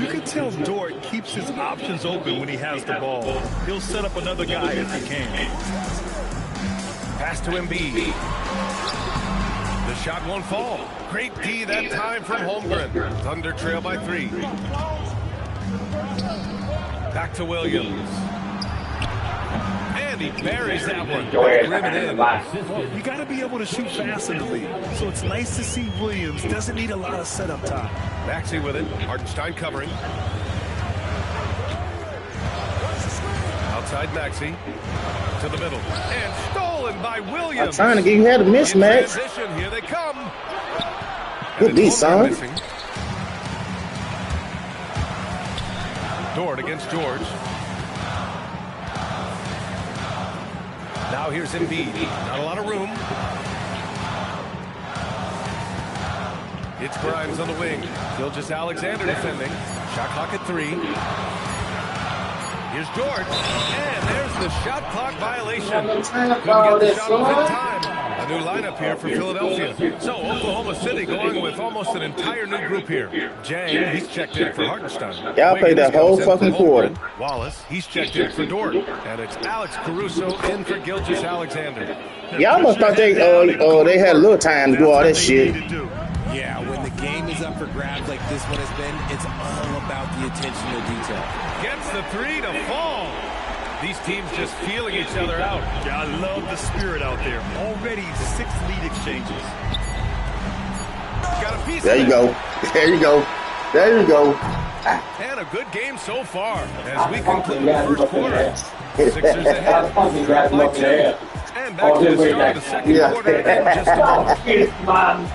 S9: You can tell Dort keeps his options open when he has the ball. He'll set up another guy if he can.
S8: Pass to Embiid. The shot won't fall. Great D that time from Holmgren. Thunder trail by 3. Back to Williams. And he buries that one. Rim it in.
S9: You got to be able to shoot fast in the league. So it's nice to see Williams doesn't need a lot of setup time.
S8: Maxey with it. Hartenstein covering. Outside Maxey. To the middle. And stolen by Williams.
S6: I'm trying to get you had a mismatch.
S8: Transition, here they come.
S6: Good D, son.
S8: Dort against George. Now here's Embiid. Not a lot of room. It's Grimes on the wing. Gilgeous-Alexander defending. Shot clock at 3. Here's Dort. And there's the shot clock violation. Couldn't get the shot off in time. A new lineup here for Philadelphia. So Oklahoma City going with almost an entire new group here. Jang, he's checked in for Hartenstein.
S6: Y'all played that whole fucking quarter.
S8: Wallace, he's checked in for Dort. And it's Alex Caruso in for Gilgeous-Alexander.
S6: Y'all must thought they had a little time to do all that shit.
S10: Yeah, when the game is up for grabs like this one has been, it's all about the attention to detail.
S8: Gets the 3 to fall. These teams just feeling each other out.
S9: Yeah, I love the spirit out there. Already 6 lead exchanges.
S8: Got a piece
S6: there you go. There you go. There you go.
S8: And a good game so far as we conclude the first quarter. Sixers ahead. And back to the start of the second quarter in just a moment.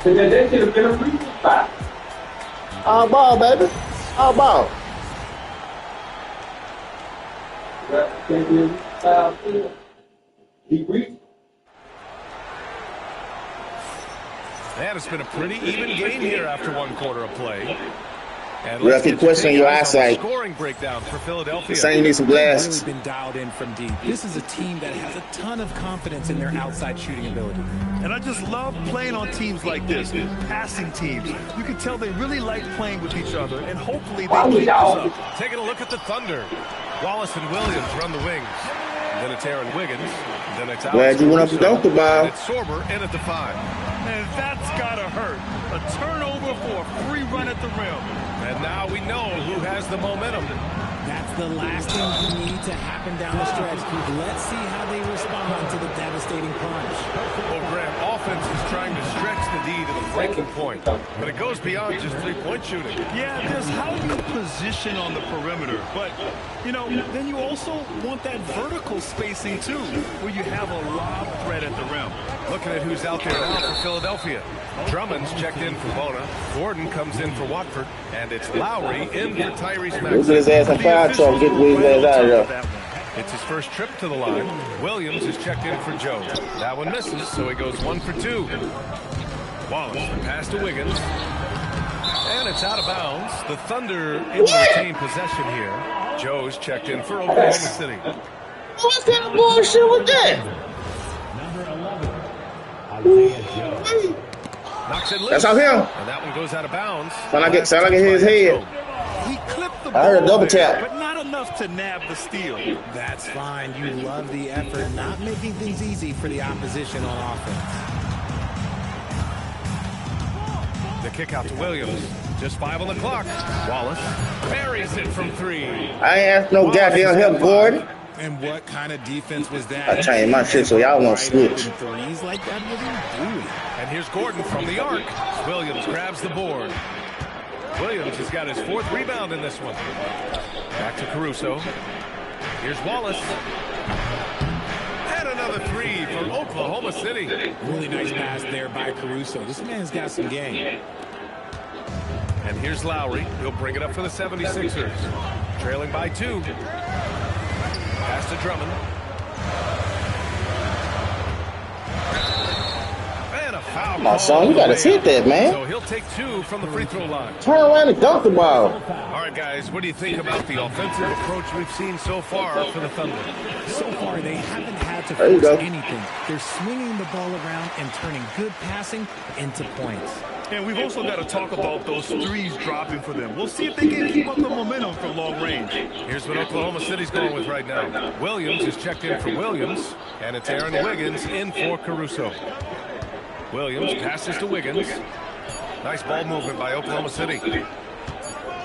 S1: They should have been a reason spot.
S6: All ball, baby. All ball.
S8: Man, it's been a pretty even game here after 1 quarter of play. And
S6: let's keep questioning your eyesight.
S8: Scoring breakdown for Philadelphia.
S6: Saying you need some glasses.
S10: Really been dialed in from deep. This is a team that has a ton of confidence in their outside shooting ability.
S9: And I just love playing on teams like this, passing teams. You can tell they really like playing with each other, and hopefully they keep this up.
S8: Taking a look at the Thunder. Wallace and Williams run the wings. Then it's Aaron Wiggins. Then it's Alex
S6: Glad you went up to dunk the ball.
S8: It's Sorber in at the 5.
S9: And that's gotta hurt. A turnover for a free run at the rim.
S8: And now we know who has the momentum.
S10: That's the last thing you need to happen down the stretch. Let's see how they respond to the devastating punch.
S8: Well, Graham, offense is trying to stretch the D to the breaking point. But it goes beyond just three-point shooting.
S9: Yeah, there's how you position on the perimeter. But, you know, then you also want that vertical spacing, too, where you have a lob threat at the rim.
S8: Looking at who's out there now for Philadelphia. Drummond's checked in for Bona. Gordon comes in for Watford. And it's Lowry in for Tyrese Maxey.
S6: Look at his ass in foul trouble. Get his ass out of there.
S8: It's his first trip to the line. Williams is checked in for Joe. That one misses, so he goes 1 for 2. Wallace, the pass to Wiggins. And it's out of bounds. The Thunder in the retained possession here. Joe's checked in for Oklahoma City.
S6: What kind of bullshit was that?
S8: Knocks it loose.
S6: That's on him.
S8: And that one goes out of bounds.
S6: Sound like it hit his head.
S9: He clipped the
S6: I heard a double
S9: ball,
S6: tap.
S9: but not enough to nab the steal.
S10: That's fine. You love the effort, not making things easy for the opposition on offense.
S8: The kick out to Williams. Just 5 on the clock. Wallace buries it from 3.
S6: I ain't asked no goddamn help, Gordon.
S10: And what kind of defense was that?
S6: I changed my shit so y'all won't switch.
S10: Threes like that, what are you doing?
S8: And here's Gordon from the arc. Williams grabs the board. Williams has got his 4th rebound in this one. Back to Caruso. Here's Wallace. And another 3 for Oklahoma City.
S10: Really nice pass there by Caruso. This man's got some game.
S8: And here's Lowry. He'll bring it up for the 76ers. Trailing by 2. Pass to Drummond. And a foul.
S6: Come on, son. You got to hit that, man.
S8: So he'll take 2 from the free throw line.
S6: Turn around and dunk the ball.
S8: All right, guys. What do you think about the offensive approach we've seen so far for the Thunder?
S10: So far, they haven't had to force anything. They're swinging the ball around and turning good passing into points.
S9: And we've also got to talk about those threes dropping for them. We'll see if they can keep up the momentum for long range.
S8: Here's what Oklahoma City's going with right now. Williams is checked in for Williams, and it's Aaron Wiggins in for Caruso. Williams passes to Wiggins. Nice ball movement by Oklahoma City.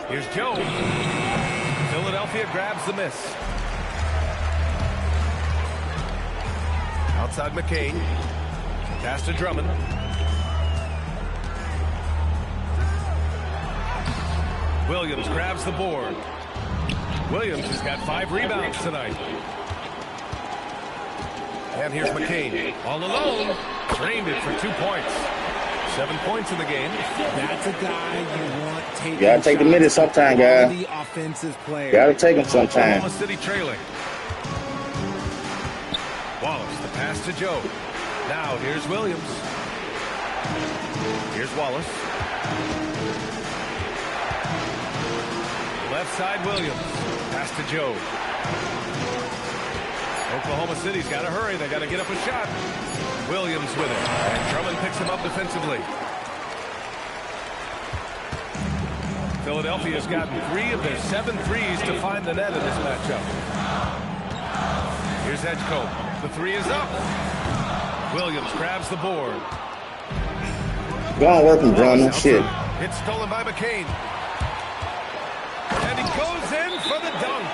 S8: Here's Joe. Philadelphia grabs the miss. Outside McCain. Pass to Drummond. Williams grabs the board. Williams has got 5 rebounds tonight. And here's McCain. All alone. Drained it for 2 points. 7 points in the game.
S10: That's a guy you want taking.
S6: You gotta take the minutes sometime, guys.
S10: The offensive player.
S6: Gotta take him sometime.
S8: Oklahoma City trailing. Wallace, the pass to Joe. Now here's Williams. Here's Wallace. Left side Williams. Pass to Joe. Oklahoma City's got to hurry. They got to get up a shot. Williams with it. And Drummond picks him up defensively. Philadelphia's gotten 3 of their 7 threes to find the net in this matchup. Here's Edgecombe. The 3 is up. Williams grabs the board.
S6: Go on, work him, Drummond. Shit.
S8: It's stolen by McCain. And he goes in for the dunk.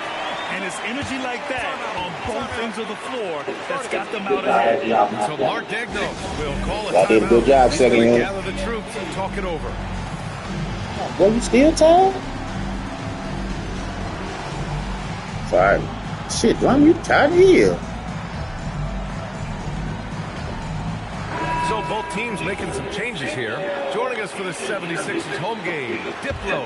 S9: And it's energy like that on both ends of the floor that's got them out ahead.
S8: So Mark Daigneault will call a
S6: Y'all did a good job,
S8: timeout.
S6: second unit.
S8: Gather the troops and talk it over.
S6: Boy, you still tired? Sorry. Shit, Drummond, you tired of here.
S8: So both teams making some changes here. Joining us for the 76ers home game, Diplo.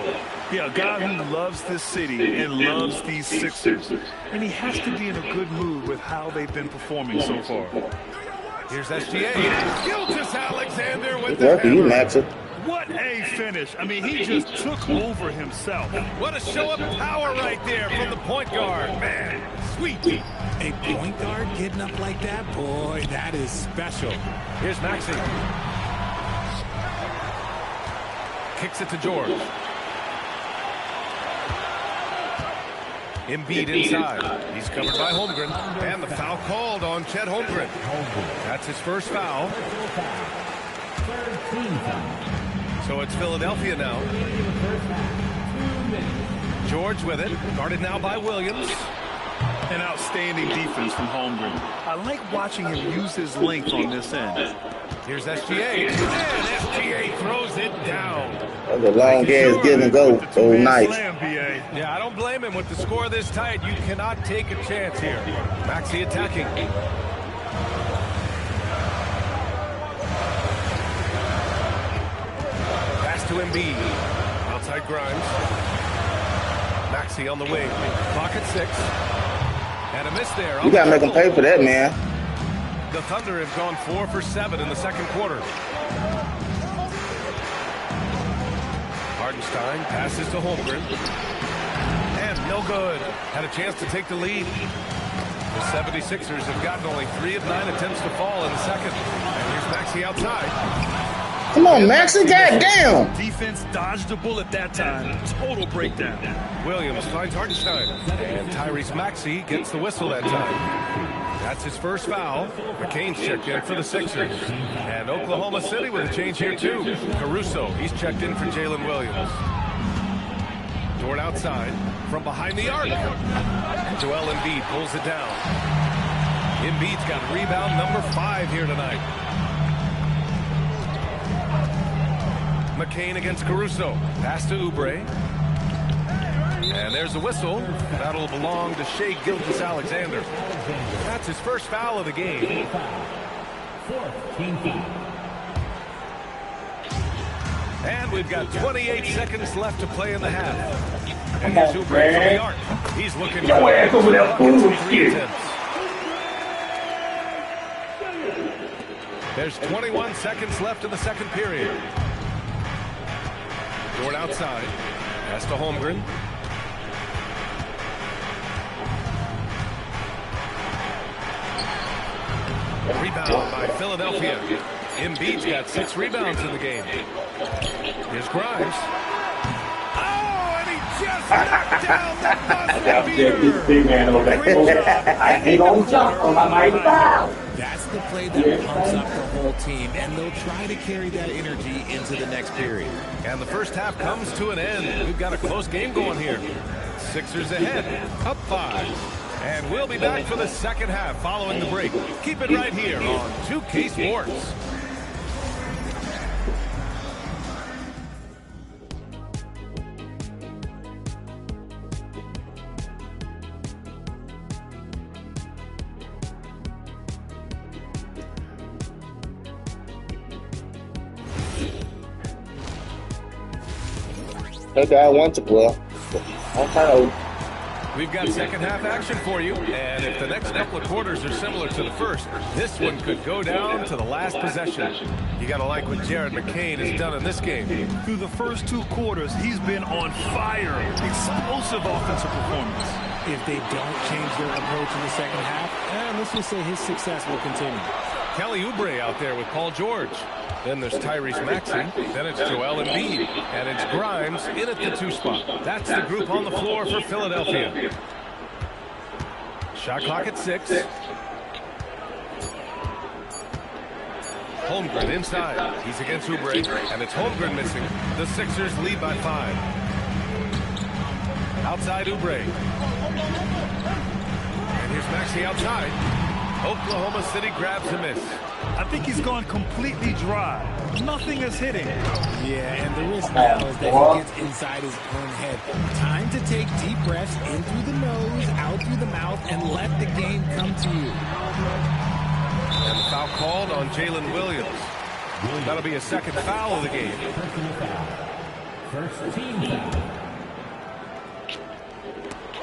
S9: Yeah, a guy who loves this city and loves these Sixers. And he has to be in a good mood with how they've been performing so far.
S8: Here's SGA. Gilgeous-Alexander with
S6: Good work for you, Maxie.
S9: What a finish. I mean, he just took over himself.
S8: What a show of power right there from the point guard. Man, sweet.
S10: A point guard getting up like that? Boy, that is special.
S8: Here's Maxey. Kicks it to George. Embiid inside. He's covered by Holmgren. And the foul called on Chet Holmgren. That's his first foul. So it's Philadelphia now. George with it. Guarded now by Williams.
S9: An outstanding defense from Holmgren. I like watching him use his length on this end.
S8: Here's SGA. And SGA throws it down.
S6: That was a long ass give and go. So nice.
S8: Yeah, I don't blame him. With the score this tight, you cannot take a chance here. Maxey attacking. Pass to Embiid. Outside Grimes. Maxey on the wing. Clock at 6. And a miss there.
S6: You gotta make them pay for that, man.
S8: The Thunder have gone 4 for 7 in the second quarter. Hartenstein passes to Holmgren. And no good. Had a chance to take the lead. The 76ers have gotten only 3 of 9 attempts to fall in the second. And here's Maxey outside.
S6: Come on, Maxey, goddamn.
S9: Defense dodged a bullet that time. Total breakdown.
S8: Williams finds Hartenstein. And Tyrese Maxey gets the whistle that time. That's his first foul. McCain's checked in for the Sixers. And Oklahoma City with a change here, too. Caruso, he's checked in for Jalen Williams. Dort outside from behind the arc. Joel Embiid pulls it down. Embiid's got rebound number 5 here tonight. McCain against Caruso. Pass to Oubre. And there's a whistle. That'll belong to Shai Gilgeous-Alexander. That's his first foul of the game. And we've got 28 seconds left to play in the half. And here's Oubre from the arc. He's looking for There's 21 seconds left in the second period. Dort outside. Pass to Holmgren. Rebound by Philadelphia. Embiid's got 6 rebounds in the game. Here's Grimes. Oh, and he just knocked down the
S10: That's the play that pumps up the whole team, and they'll try to carry that energy into the next period.
S8: And the first half comes to an end. We've got a close game going here. Sixers ahead, up 5. And we'll be back for the second half following the break. Keep it right here on 2K Sports.
S6: That guy wants to play. I'm kind of
S8: We've got second half action for you, and if the next couple of quarters are similar to the first, this one could go down to the last possession. You got to like what Jared McCain has done in this game.
S9: Through the first 2 quarters, he's been on fire. Explosive offensive performance.
S10: If they don't change their approach in the second half, let's just say his success will continue.
S8: Kelly Oubre out there with Paul George. Then there's Tyrese Maxey. Then it's Joel Embiid. And it's Grimes in at the 2 spot. That's the group on the floor for Philadelphia. Shot clock at 6. Holmgren inside. He's against Oubre. And it's Holmgren missing. The Sixers lead by 5. Outside Oubre. And here's Maxey outside. Oklahoma City grabs a miss.
S9: I think he's gone completely dry. Nothing is hitting.
S10: Yeah, and the risk now is that he gets inside his own head. Time to take deep breaths in through the nose, out through the mouth, and let the game come to you.
S8: And the foul called on Jalen Williams. That'll be a second foul of the game.
S11: First team foul.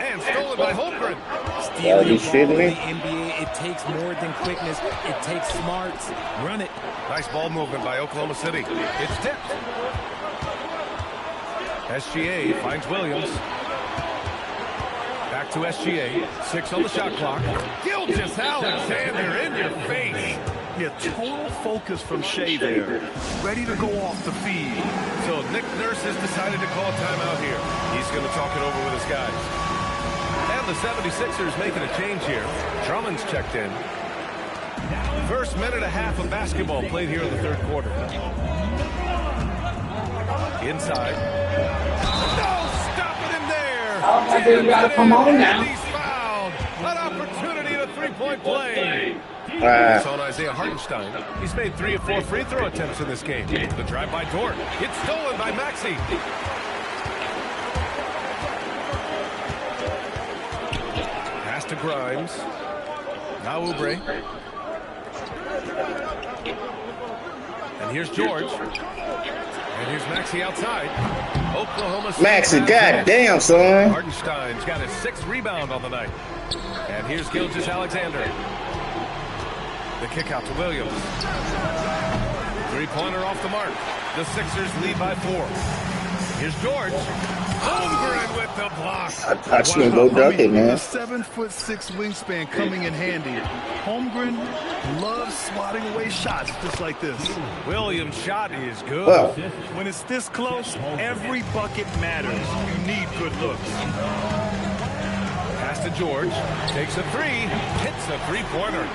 S8: And stolen by Holmgren.
S10: Stealing the ball in the NBA, it takes more than quickness. It takes smarts. Run it.
S8: Nice ball movement by Oklahoma City. It's tipped. SGA finds Williams. Back to SGA. 6 on the shot clock. Gilgeous-Alexander in your face.
S9: Yeah, total focus from Shea there. Ready to go off the feed.
S8: So Nick Nurse has decided to call a timeout here. He's going to talk it over with his guys. And the 76ers making a change here. Drummond's checked in. First minute and a half of basketball played here in the third quarter. Inside. No, stopping him there.
S1: Oh, my dude, gotta come on now.
S8: He's fouled. An opportunity to 3-point play. It's on Isaiah Hartenstein. He's made 3 of 4 free throw attempts in this game. The drive by Dort. It's stolen by Maxey. Pass to Grimes. Now Oubre. And here's George. And here's Maxey outside. Oklahoma City.
S6: Maxey, goddamn, son.
S8: Hartenstein's got his 6th rebound on the night. And here's Gilgeous-Alexander. The kick out to Williams. 3-pointer off the mark. The Sixers lead by 4. Here's George. Holmgren with the block.
S6: I touched him, go duck it, man.
S9: A 7'6" wingspan coming in handy. Holmgren loves swatting away shots just like this.
S8: Williams' shot is good.
S6: Well,
S9: when it's this close, every bucket matters. You need good looks.
S8: Pass to George. Takes a 3. Hits a 3-pointer.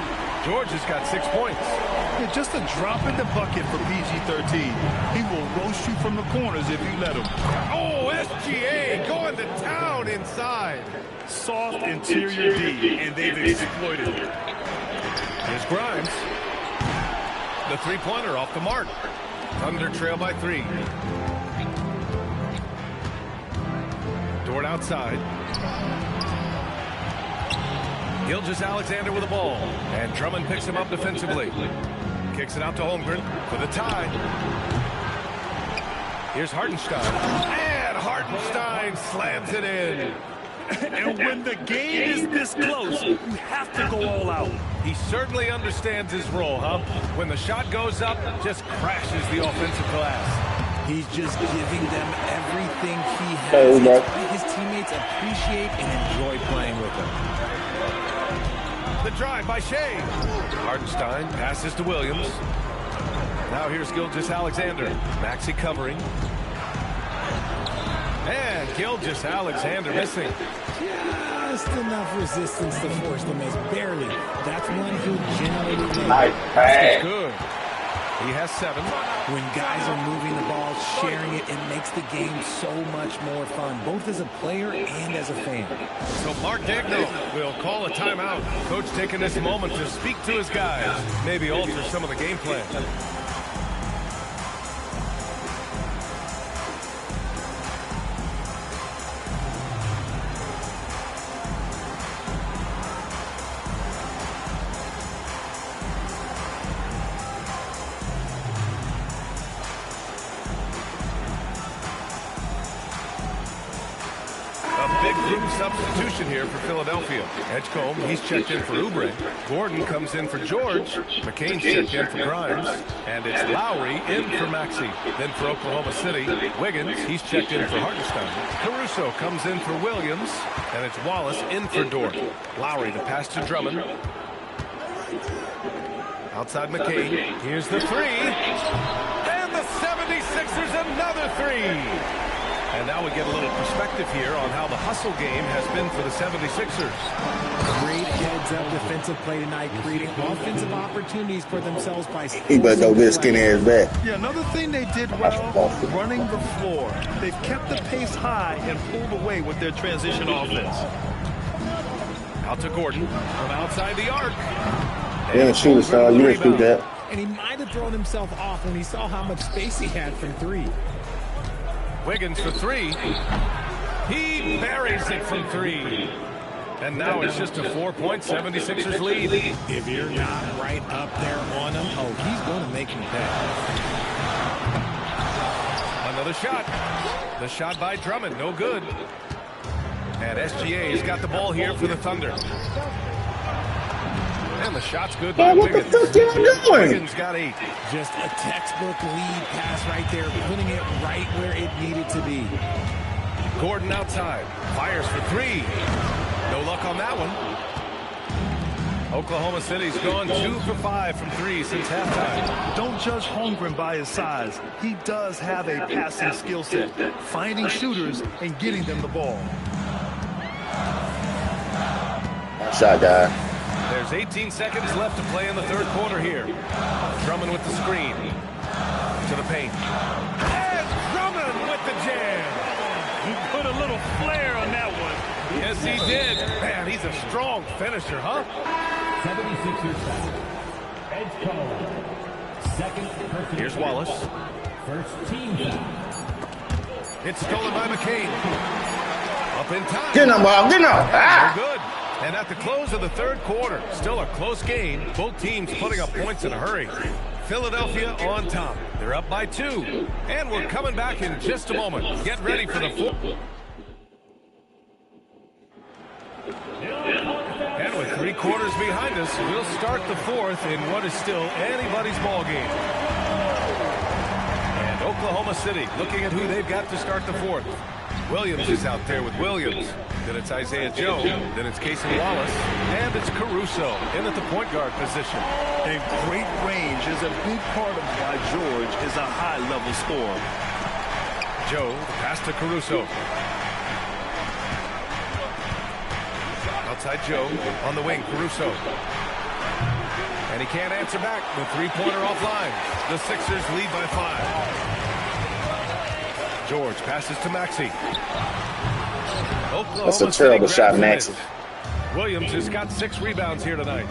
S8: George has got 6 points.
S9: Yeah, just a drop in the bucket for PG-13. He will roast you from the corners if you let him.
S8: Oh, SGA going to town inside.
S9: Soft interior D, and they've exploited it.
S8: Here's Grimes. The 3-pointer off the mark. Thunder trail by 3. Dort outside. Gilgeous-Alexander with the ball. And Drummond picks him up defensively. Kicks it out to Holmgren for the tie. Here's Hartenstein. And Hartenstein slams it in.
S9: And when the game is this close, you have to go all out.
S8: He certainly understands his role, huh? When the shot goes up, just crashes the offensive glass.
S10: He's just giving them everything he has. It's why his teammates appreciate and enjoy playing with him.
S8: The drive by Shea. Hartenstein passes to Williams. Now here's Gilgeous-Alexander. Maxey covering. And Gilgeous-Alexander missing.
S10: Just enough resistance to force the miss. Barely. That's one he'll generally make.
S1: Nice pass.
S8: Good. He has 7.
S10: When guys are moving the ball, sharing it, it makes the game so much more fun, both as a player and as a fan.
S8: So Mark Daigneault will call a timeout. Coach taking this moment to speak to his guys, maybe alter some of the game plan. group substitution here for Philadelphia. Edgecombe, he's checked in for Oubre. Gordon comes in for George. McCain's checked in for Grimes. And it's Lowry in for Maxey. Then for Oklahoma City, Wiggins, he's checked in for Hartenstein. Caruso comes in for Williams. And it's Wallace in for Dort. Lowry, the pass to Drummond. Outside McCain. Here's the three. And the 76ers another three. And now we get a little perspective here on how the hustle game has been for the 76ers.
S10: Great heads-up defensive play tonight, creating offensive opportunities for themselves by...
S6: He better go get skinny ass back.
S9: Yeah, another thing they did well, running the floor. They've kept the pace high and pulled away with their transition offense.
S8: Out to Gordon from outside the arc.
S6: He didn't shoot it, son. You didn't shoot that.
S10: And he might have thrown himself off when he saw how much space he had from three.
S8: Wiggins for three. He buries it from three. And now it's just a 4-point 76ers lead.
S10: If you're not right up there on him, oh, he's going to make him pay.
S8: Another shot. The shot by Drummond, no good. And SGA's got the ball here for the Thunder. And the shot's good by
S6: What the
S8: Wiggins.
S6: fuck you doing?
S8: Wiggins got 8.
S10: Just a textbook lead pass right there, putting it right where it needed to be.
S8: Gordon outside. Fires for three. No luck on that one. Oklahoma City's gone 2 for 5 from three since halftime.
S9: Don't judge Holmgren by his size. He does have a passing skill set, finding shooters and getting them the ball.
S6: Shot guy.
S8: There's 18 seconds left to play in the third quarter here. Drummond with the screen. To the paint. And Drummond with the jam.
S9: He put a little flair on that one.
S8: Yes, he did. Man, he's a strong finisher, huh?
S11: 76ers foul. Edgecombe. Second personal.
S8: Here's Wallace.
S11: First team foul.
S8: It's stolen by McCain. Up in time.
S6: Get him, Bob. Get him. Ah!
S8: No good. And at the close of the third quarter, still a close game. Both teams putting up points in a hurry. Philadelphia on top. They're up by 2. And we're coming back in just a moment. Get ready for the fourth. And with 3 quarters behind us, we'll start the fourth in what is still anybody's ball game. And Oklahoma City looking at who they've got to start the fourth. Williams is out there with Williams. Then it's Isaiah Joe. Then it's Casey Wallace. And it's Caruso in at the point guard position.
S9: And great range is a big part of why George is a high-level scorer.
S8: Joe, the pass to Caruso. Outside Joe, on the wing, Caruso. And he can't answer back. The three-pointer offline. The Sixers lead by 5. George passes to Maxey.
S6: That's a terrible shot, Maxey.
S8: Williams has got 6 rebounds here tonight.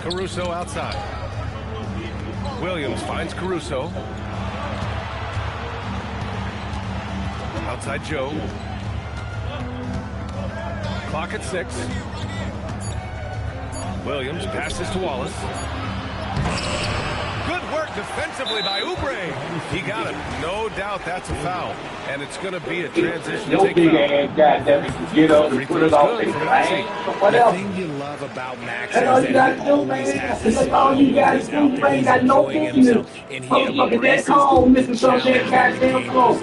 S8: Caruso outside. Williams finds Caruso. Outside Joe. Clock at 6. Williams passes to Wallace. Good work defensively by Oubre. He got it. No doubt that's a foul. And it's going to be a transition
S1: No big ass guy that we can get up and put it off his man. What
S10: The
S1: else?
S10: thing you love about Max
S1: That's all
S10: is
S1: you
S10: that
S1: gotta
S10: he
S1: do,
S10: always
S1: man.
S10: has this
S1: That's all you gotta do, man. Got no business. Motherfucker, that's called Mr. Sunshine goddamn close.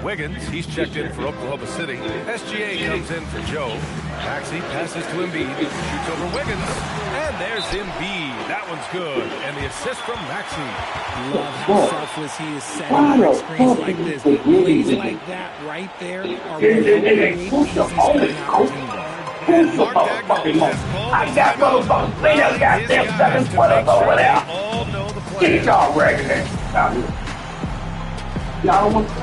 S8: Wiggins, he's checked in for Oklahoma City. SGA comes in for Joe. Maxey passes to Embiid. Shoots over Wiggins. And there's Embiid. That one's good. And the assist from Maxey.
S10: Love how selfless he is setting up screens like this. Plays like that right there are really
S1: Who's the only coach? Who's the motherfucking most? I got motherfuckers play that goddamn 7-footers over there.
S8: All know the play.
S1: Get y'all regular out here. Y'all want to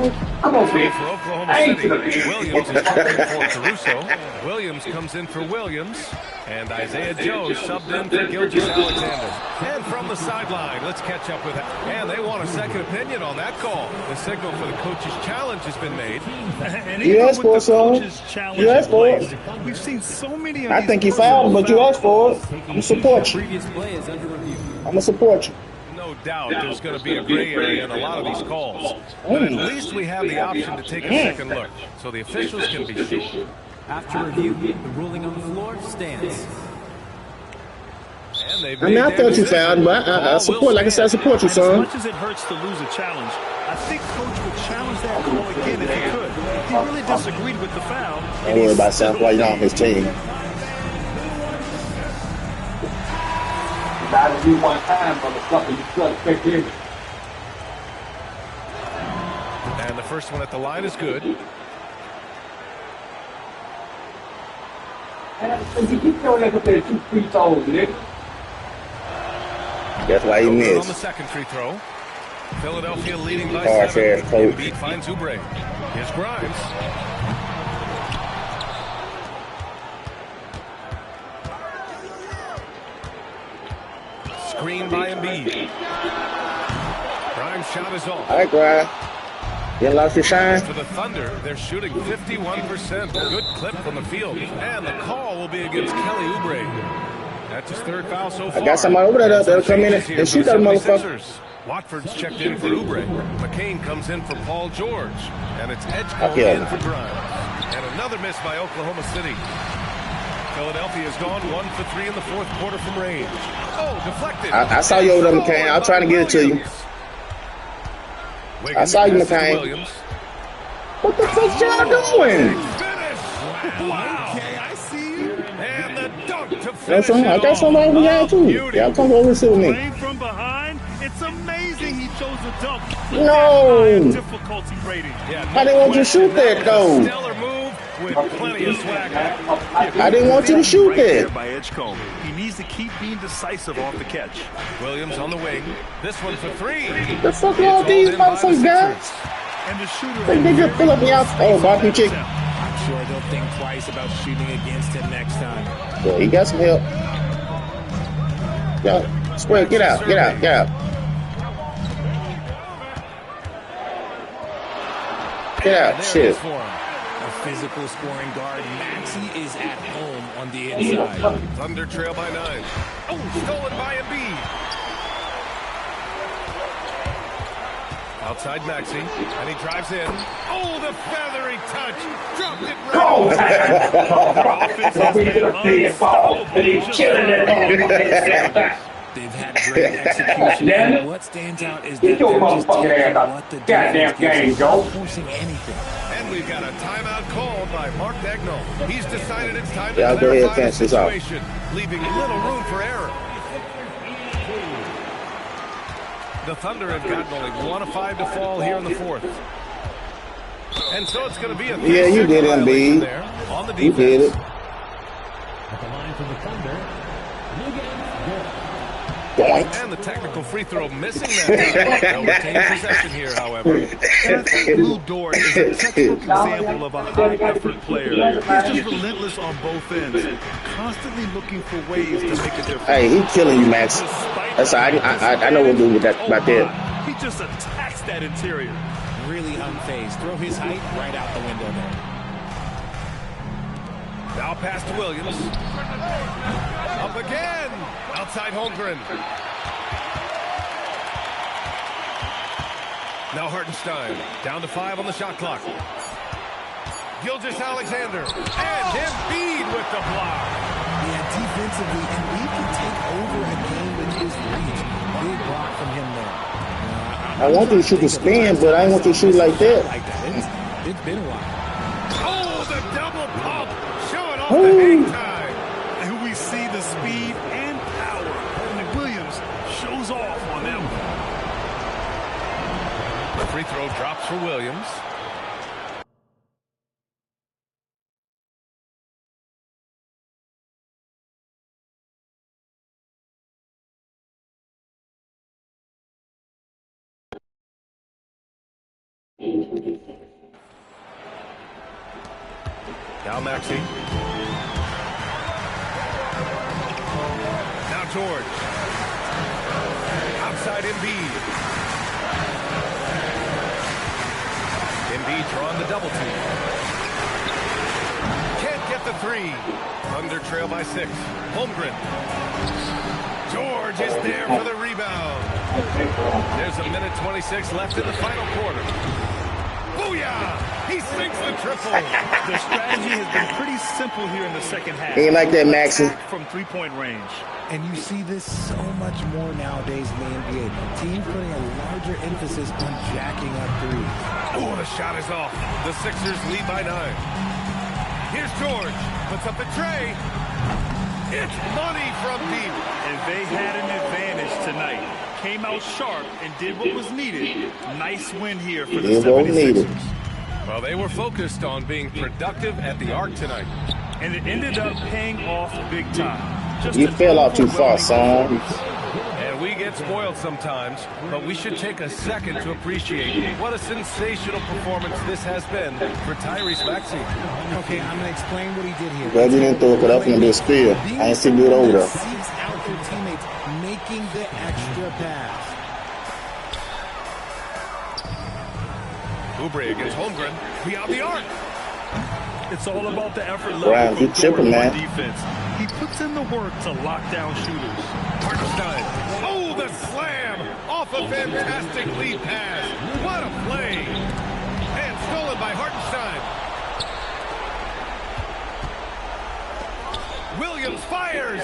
S1: come on,
S8: For
S1: bitch.
S8: Oklahoma
S1: I ain't
S8: City,
S1: gonna be.
S8: Williams is coming in for Caruso. Williams comes in for Williams. And Isaiah Joe subbed in for Gilgeous Alexander. And from the sideline, let's catch up with it. And they want a second opinion on that call. The signal for the coach's challenge has been made.
S9: And
S6: You
S9: even
S6: asked
S9: with
S6: for
S9: the
S6: it, son.
S9: coach's challenge
S6: You asked
S9: in
S6: for
S9: place,
S6: it.
S9: we've seen so many of
S6: I
S9: these
S6: think he
S9: personal
S6: fouled, but you
S9: fouls.
S6: asked for it. I'm going to support you.
S7: Previous play is under review.
S6: I'm going to support you.
S8: No doubt there's going to be a gray area in a lot of these calls. But at least we have the option to take a second look. So the officials can be sure.
S7: After review, the ruling on the floor stands.
S6: I mean, I thought you fouled, but I support, like I said, I support you, son.
S9: As much as it hurts to lose a challenge, I think Coach would challenge that call again if he could. He really disagreed with the foul.
S6: Don't worry about South while you're on his team.
S1: Gotta do one time, motherfucker. You suck, pick in.
S8: And the first one at the line is good.
S1: You keep throwing that up there 2 free throws, nigga.
S6: That's why he missed.
S8: On the second free throw. Philadelphia leading by
S6: Harsh
S8: 7.
S6: ass coach.
S8: Embiid finds Oubre. Here's Grimes. Screen by Embiid. Grimes' shot is off.
S6: All right, Grimes. You lost your shine?
S8: For the Thunder, they're shooting 51%. Good clip from the field. And the call will be against Kelly Oubre. That's his 3rd foul so far.
S6: I got somebody over there that'll come in and shoot that motherfucker.
S8: Watford's checked in for Oubre. McCain comes in for Paul George. And it's Edgecombe
S6: Okay.
S8: in for Grimes. And another miss by Oklahoma City. Philadelphia has gone 1 for 3 in the 4th quarter from range. Oh, deflected.
S6: I saw you over there, McCain. I'm trying to get it to you. I saw you, McCain. What the fuck y'all doing?
S8: Wow. Okay, I see you. And the dunk to
S6: That's I got somebody over there too. Y'all come over and sit with me.
S9: From behind, it's amazing he chose a dunk.
S6: No.
S9: Difficulty rating.
S6: I didn't want you to shoot that though.
S8: Stellar move with plenty of swagger.
S6: I didn't want you to shoot that.
S9: By Edgecombe. He needs to keep being decisive off the catch.
S8: Williams on the wing. This one for 3.
S6: The fuck are all these motherfuckers, guys?
S9: And the shooter.
S6: They just pull up the outside. Oh, Bobby Chick.
S10: I'm sure they'll think twice about shooting against him next time.
S6: Yeah, he got some help. Yeah, square, get out, get out, get out. Get out, shit.
S10: A physical scoring guard, Maxey is at home on the inside.
S8: Thunder trail by 9. Oh, stolen by Embiid. Outside Maxey, and he drives in. Oh, the feathery touch. Dropped it right.
S10: They've had great execution. And what stands out is that they're just taking what the defense gives them, forcing anything.
S8: And we've got a timeout called by Mark Dagnall. He's decided it's time to
S6: Yeah, go ahead,
S8: clarify the
S6: finish this off.
S8: situation, leaving little room for error. The Thunder have gotten only 1 of 5 to fall here in the 4th. And so it's going to be a
S6: Yeah, you did, Embiid.
S8: there on the defense.
S6: You did it.
S11: At the line for the Thunder,
S6: Doink.
S8: And the technical free throw missing that time. They'll retain possession here, however.
S9: Lou Dort is a textbook example of a high-effort player. He's just relentless on both ends, constantly looking for ways to make a difference.
S6: Hey, he killing you, Max. That's I know what to do with that about that.
S9: He just attacks that interior.
S10: Really unfazed. Throw his height right out the window there.
S8: Now pass to Williams. Up again. Outside Holmgren. Now Hartenstein. Down to 5 on the shot clock. Gilgeous-Alexander. And Embiid with the block.
S10: Yeah, defensively, Embiid can take over a game with his reach. Big block from him there.
S6: I want you to shoot the spin, but I don't want you to shoot like that.
S10: Like that. It's been a while.
S8: Oh, the double pump. Showing off the hang time.
S9: And we see the speed and power. And Williams shows off on that one.
S8: The free throw drops for Williams. Now Maxey. Now George. Outside Embiid. Embiid drawing the double team. Can't get the 3. Thunder trail by 6. Holmgren. George is there for the rebound. There's a minute 26 left in the final quarter. Booyah! He sinks the triple.
S9: The strategy has been pretty simple here in the second half.
S6: Ain't like that, Maxie.
S9: From three-point range.
S10: And you see this so much more nowadays in the NBA. Teams putting a larger emphasis on jacking up threes.
S8: Oh, the shot is off. The Sixers lead by 9. Here's George. Puts up the tray. It's money from deep.
S9: And they had an advantage tonight. Came out sharp and did what was needed. Nice win here for the 76ers.
S8: Well, they were focused on being productive at the arc tonight.
S9: And it ended up paying off big time.
S6: You fell off too far, son.
S8: And we get spoiled sometimes, but we should take a second to appreciate what a sensational performance this has been for Tyrese Maxey.
S10: Okay, I'm going to explain what he did here.
S6: Glad you didn't throw it, because that's going to be a spill. I ain't seen you do it over there.
S10: Seeks out their teammates, making the extra pass.
S8: Oubre against Holmgren. Beyond the arc.
S9: It's all about the effort level
S6: Brian,
S9: from
S6: good chipping, man.
S9: defense. He puts in the work to lock down shooters.
S8: Hartenstein. Oh, the slam! Off a fantastic lead pass. What a play! And stolen by Hartenstein. Williams fires.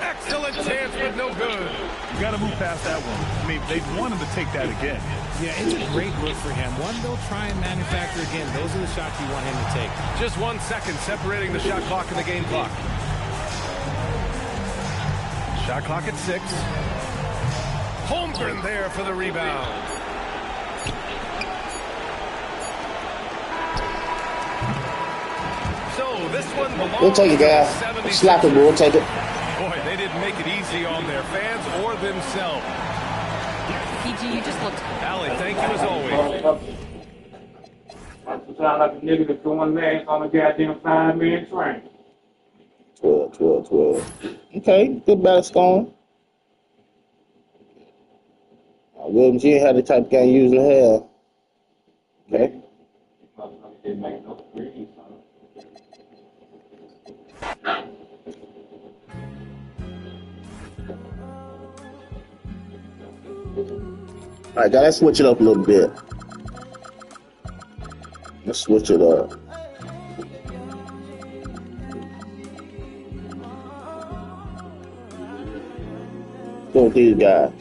S8: Excellent chance, but no good.
S9: You got to move past that one. I mean, they'd want him to take that again.
S10: Yeah, it's a great look for him. One they'll try and manufacture again. Those are the shots you want him to take.
S8: Just 1 second separating the shot clock and the game clock. Shot clock at 6. Holmgren there for the rebound. So this one belongs
S6: We'll take it, guys. Slap it, bro. We'll take it.
S8: Boy, they didn't make it easy on their fans or themselves.
S5: PG, you just looked.
S8: Allie, thank you as always.
S1: You sound like a nigga that's doing math on a goddamn 5-man train.
S6: 12. Okay, good battle scoring. Williams, you ain't had the type of guy you usually have. Okay.
S1: Didn't make no threes,
S6: All right, guys, let's switch it up a little bit. Let's switch it up. Go with these guys.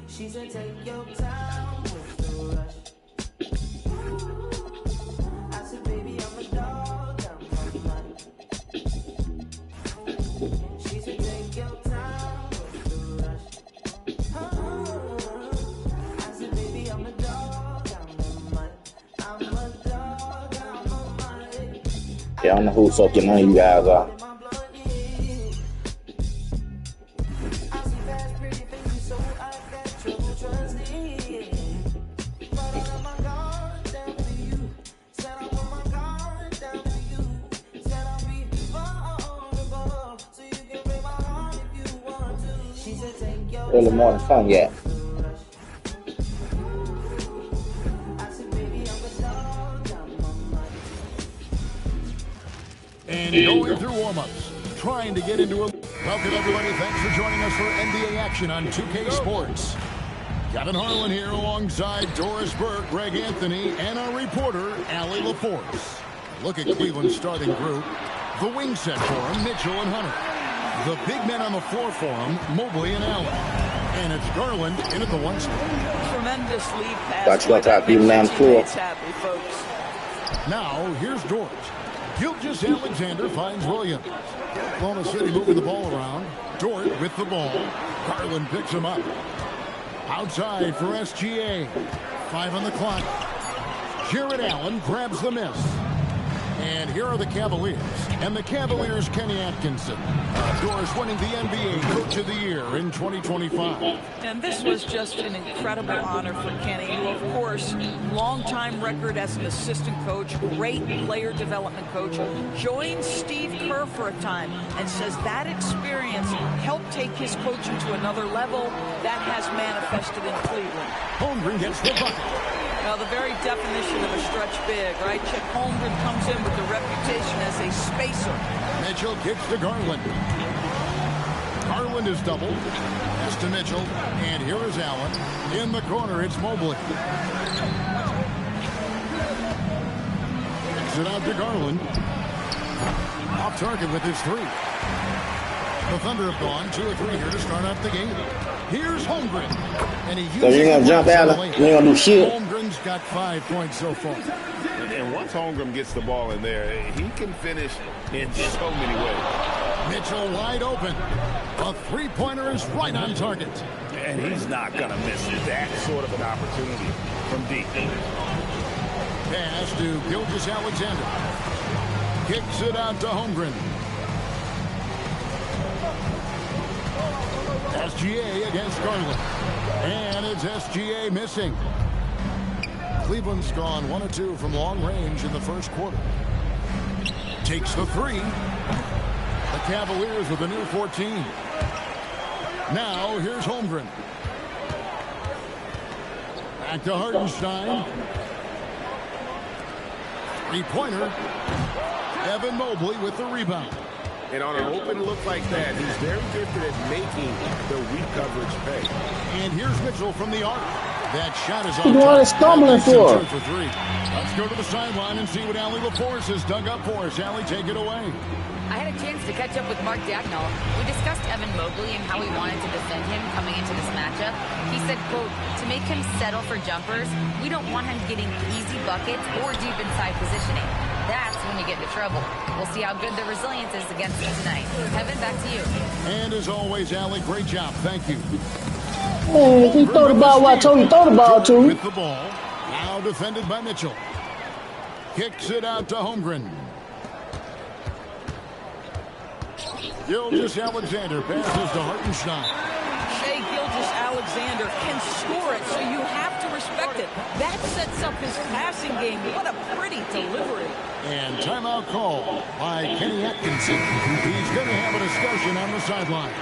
S12: She said, take your time with the rush. I said, baby, I'm a dog, I'm a man. She said, take your time with the rush. I said, baby, I'm a dog, I'm a man. I'm a dog, I'm a man.
S6: Yeah, I don't know who fucking none of you guys are. Early morning fun, yeah.
S2: And going through warm-ups, trying to get into a... Welcome, everybody. Thanks for joining us for NBA action on 2K Sports. Kevin Harlan here alongside Doris Burke, Greg Anthony, and our reporter, Allie LaForce. Look at Cleveland's starting group. The wing set for him, Mitchell and Hunter. The big men on the floor for him, Mobley and Allen. And it's Garland in at the 1 spot.
S13: Tremendous lead pass.
S6: Watch what I do on the floor.
S13: Happy, folks.
S2: Now, here's George. Gilgeous Alexander finds Williams. Oklahoma City moving the ball around. Dort with the ball. Garland picks him up. Outside for SGA. 5 on the clock. Jared Allen grabs the miss. And here are the Cavaliers. And the Cavaliers, Kenny Atkinson. Doris winning the NBA Coach of the Year in 2025.
S13: And this was just an incredible honor for Kenny, who, of course, longtime record as an assistant coach, great player development coach, joined Steve Kerr for a time and says that experience helped take his coaching to another level. That has manifested in Cleveland.
S2: Holmgren gets the bucket.
S13: Now, the very definition of a stretch big, right? Chet Holmgren comes in with the reputation as a spacer.
S2: Mitchell gets to Garland. Garland is doubled. Pass to Mitchell, and here is Allen. In the corner, it's Mobley. Kicks it out to Garland. Off target with his three. The Thunder have gone 2 or 3 here to start out the game. Here's Holmgren. And he uses
S6: So you ain't gonna jump out? You ain't gonna do shit?
S2: Holmgren's got 5 points so far.
S4: And once Holmgren gets the ball in there, he can finish in so many ways.
S2: Mitchell wide open. A three-pointer is right on target.
S4: And he's not going to miss that sort of an opportunity from deep.
S2: Pass to Gilgeous-Alexander. Kicks it out to Holmgren. SGA against Garland. And it's SGA missing. Cleveland's gone 1 of 2 from long range in the first quarter. Takes the three. The Cavaliers with a new 14. Now here's Holmgren. Back to Hartenstein. Three-pointer. Evan Mobley with the rebound.
S4: And on an open look like that, he's very gifted at making the weak coverage pay.
S2: And here's Mitchell from the arc. That shot is
S6: What are you stumbling for?
S2: 2 for 3. Let's go to the sideline and see what Allie LaForce has dug up for us. Allie, take it away.
S5: I had a chance to catch up with Mark Dagnall. We discussed Evan Mobley and how we wanted to defend him coming into this matchup. He said, quote, to make him settle for jumpers, we don't want him getting easy buckets or deep inside positioning. That's when you get into trouble. We'll see how good the resilience is against him tonight. Kevin, back to you.
S2: And as always, Allie, great job. Thank you.
S6: Hey, he throw the ball where I told him to throw the ball to.
S2: With the ball, now defended by Mitchell. Kicks it out to Holmgren. Gilgeous-Alexander passes to Hartenstein.
S13: Shai Gilgeous-Alexander can score it, so you have to respect it. That sets up his passing game. What a pretty delivery.
S2: And timeout call by Kenny Atkinson. He's going to have a discussion on the sideline.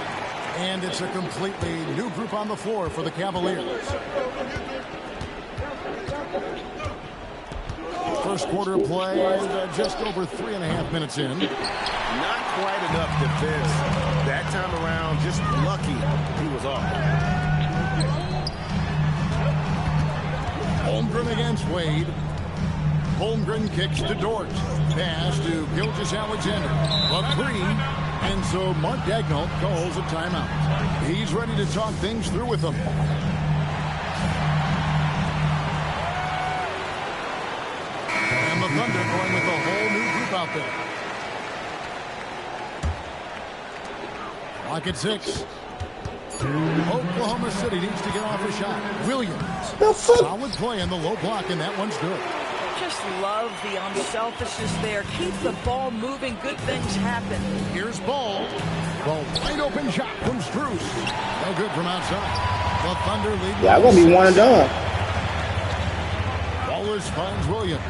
S2: And it's a completely new group on the floor for the Cavaliers. First quarter play, and just over 3.5 minutes in.
S4: Not quite enough defense that time around. Just lucky he was off.
S2: Holmgren against Wade. Holmgren kicks to Dort. Pass to Gilgeous-Alexander. A three. And so Mark Dagnall calls a timeout. He's ready to talk things through with them. And the Thunder going with a whole new group out there. Clock at 6. Oklahoma City needs to get off a shot. Williams. Solid play in the low block, and that one's good.
S13: Just love the unselfishness there. Keep the ball moving. Good things happen.
S2: Here's Ball. Ball wide open shot from Strus. No good from outside. The Thunder lead.
S6: Yeah, I'm going to be one and done.
S2: Wallace finds Williams.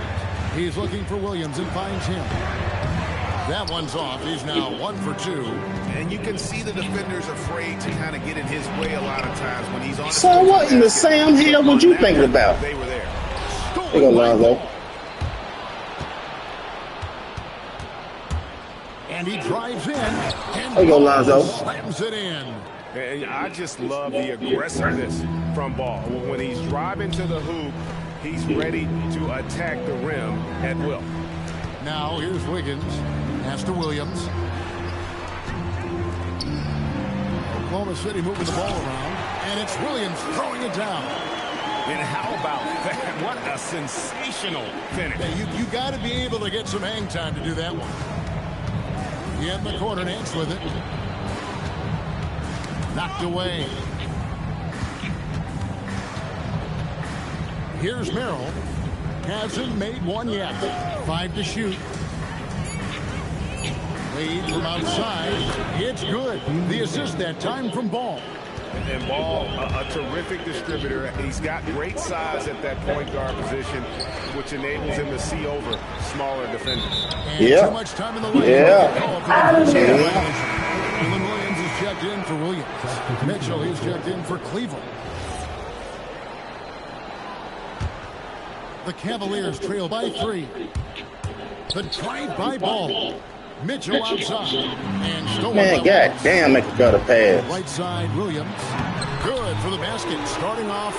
S2: He's looking for Williams and finds him. That one's off. He's now 1 for 2.
S4: And you can see the defender's afraid to kind of get in his way a lot of times when he's on.
S6: So what in the Sam hell was you thinking about?
S4: They were there.
S6: There go Lonzo.
S2: And he drives in. And
S6: there go Lonzo.
S2: Slams it in.
S4: And I just love the aggressiveness from Ball. When he's driving to the hoop, he's ready to attack the rim at will.
S2: Now here's Wiggins. Pass to Williams. Oklahoma City moving the ball around. And it's Williams throwing it down.
S4: And how about that? What a sensational finish.
S2: Yeah, you got to be able to get some hang time to do that one. He in the corner, Nance with it. Knocked away. Here's Merrill. Hasn't made one yet. 5 to shoot. Lead from outside. It's good. The assist that time from Ball.
S4: And Ball, a terrific distributor. He's got great size at that point guard position, which enables him to see over smaller defenders.
S2: And too much time in the lane. Jalen Williams is checked in for Williams. Mitchell is checked in for Cleveland. The Cavaliers trail by 3. The drive by Ball. Mitchell outside. And stolen.
S6: Man, god damn, make a better pass.
S2: Right side, Williams. Good for the basket. Starting off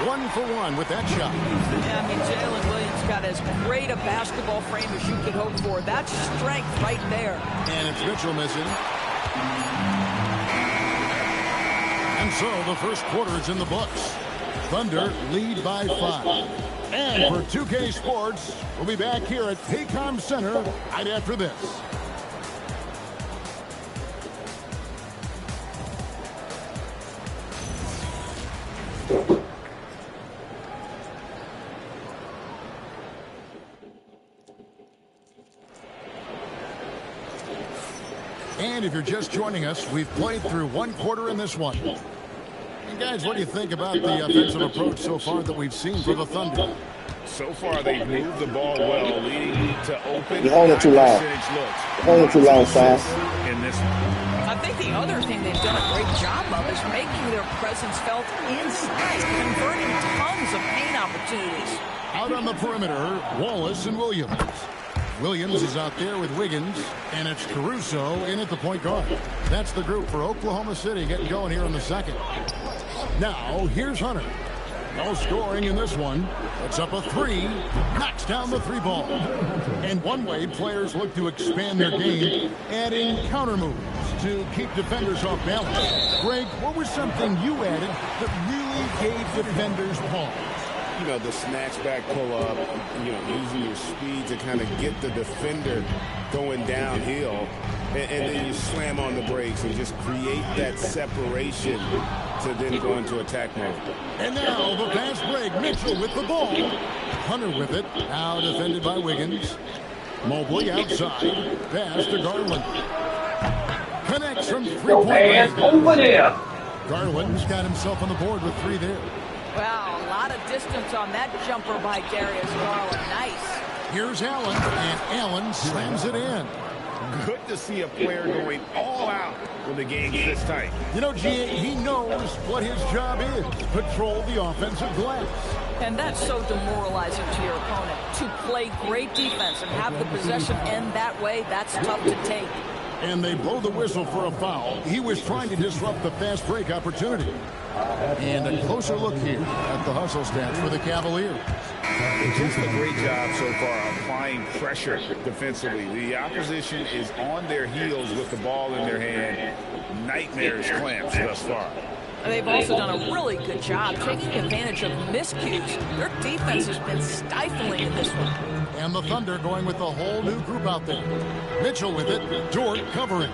S2: 1 for 1 with that shot.
S13: Yeah, I mean, Jalen Williams got as great a basketball frame as you could hope for. That's strength right there.
S2: And it's Mitchell missing. And so the first quarter is in the books. Thunder lead by 5. And for 2K Sports, we'll be back here at Paycom Center right after this. And if you're just joining us, we've played through 1 quarter in this one. And guys, what do you think about the offensive approach so far that we've seen for the Thunder?
S4: So far, they've moved the ball well, leading to open.
S6: You're holding too long. You're holding too long, Sam.
S4: In this one.
S13: I think the other thing they've done a great job of is making their presence felt inside, converting tons of paint opportunities.
S2: Out on the perimeter, Wallace and Williams. Williams is out there with Wiggins, and it's Caruso in at the point guard. That's the group for Oklahoma City getting going here in the second. Now, here's Hunter. No scoring in this one. It's up a 3. Knocks down the 3 ball. And one way players look to expand their game, adding counter moves to keep defenders off balance. Greg, what was something you added that really gave defenders pause?
S4: You know, the snatch back pull up, you know, using your speed to kind of get the defender going downhill, and then you slam on the brakes and just create that separation to then go into attack mode.
S2: And now the fast break. Mitchell with the ball. Hunter with it. Now defended by Wiggins. Mobley outside. Pass to Garland. Connects from 3-point range.
S1: Over there.
S2: Garland's got himself on the board with 3 there.
S13: Wow, a lot of distance on that jumper by Darius Garland. Nice.
S2: Here's Allen, and Allen slams it in.
S4: Good to see a player going all out when the game gets tight.
S2: You know, G.A., he knows what his job is. Patrol the offensive glass.
S13: And that's so demoralizing to your opponent. To play great defense and have the possession end that way, that's tough to take.
S2: And they blow the whistle for a foul. He was trying to disrupt the fast break opportunity. And a closer look here at the hustle stats for the Cavaliers.
S4: Just a great job so far applying pressure defensively. The opposition is on their heels with the ball in their hand. Nightmarish clamps thus far.
S13: They've also done a really good job taking advantage of miscues. Their defense has been stifling in this one.
S2: And the Thunder going with a whole new group out there. Mitchell with it. Dort covering.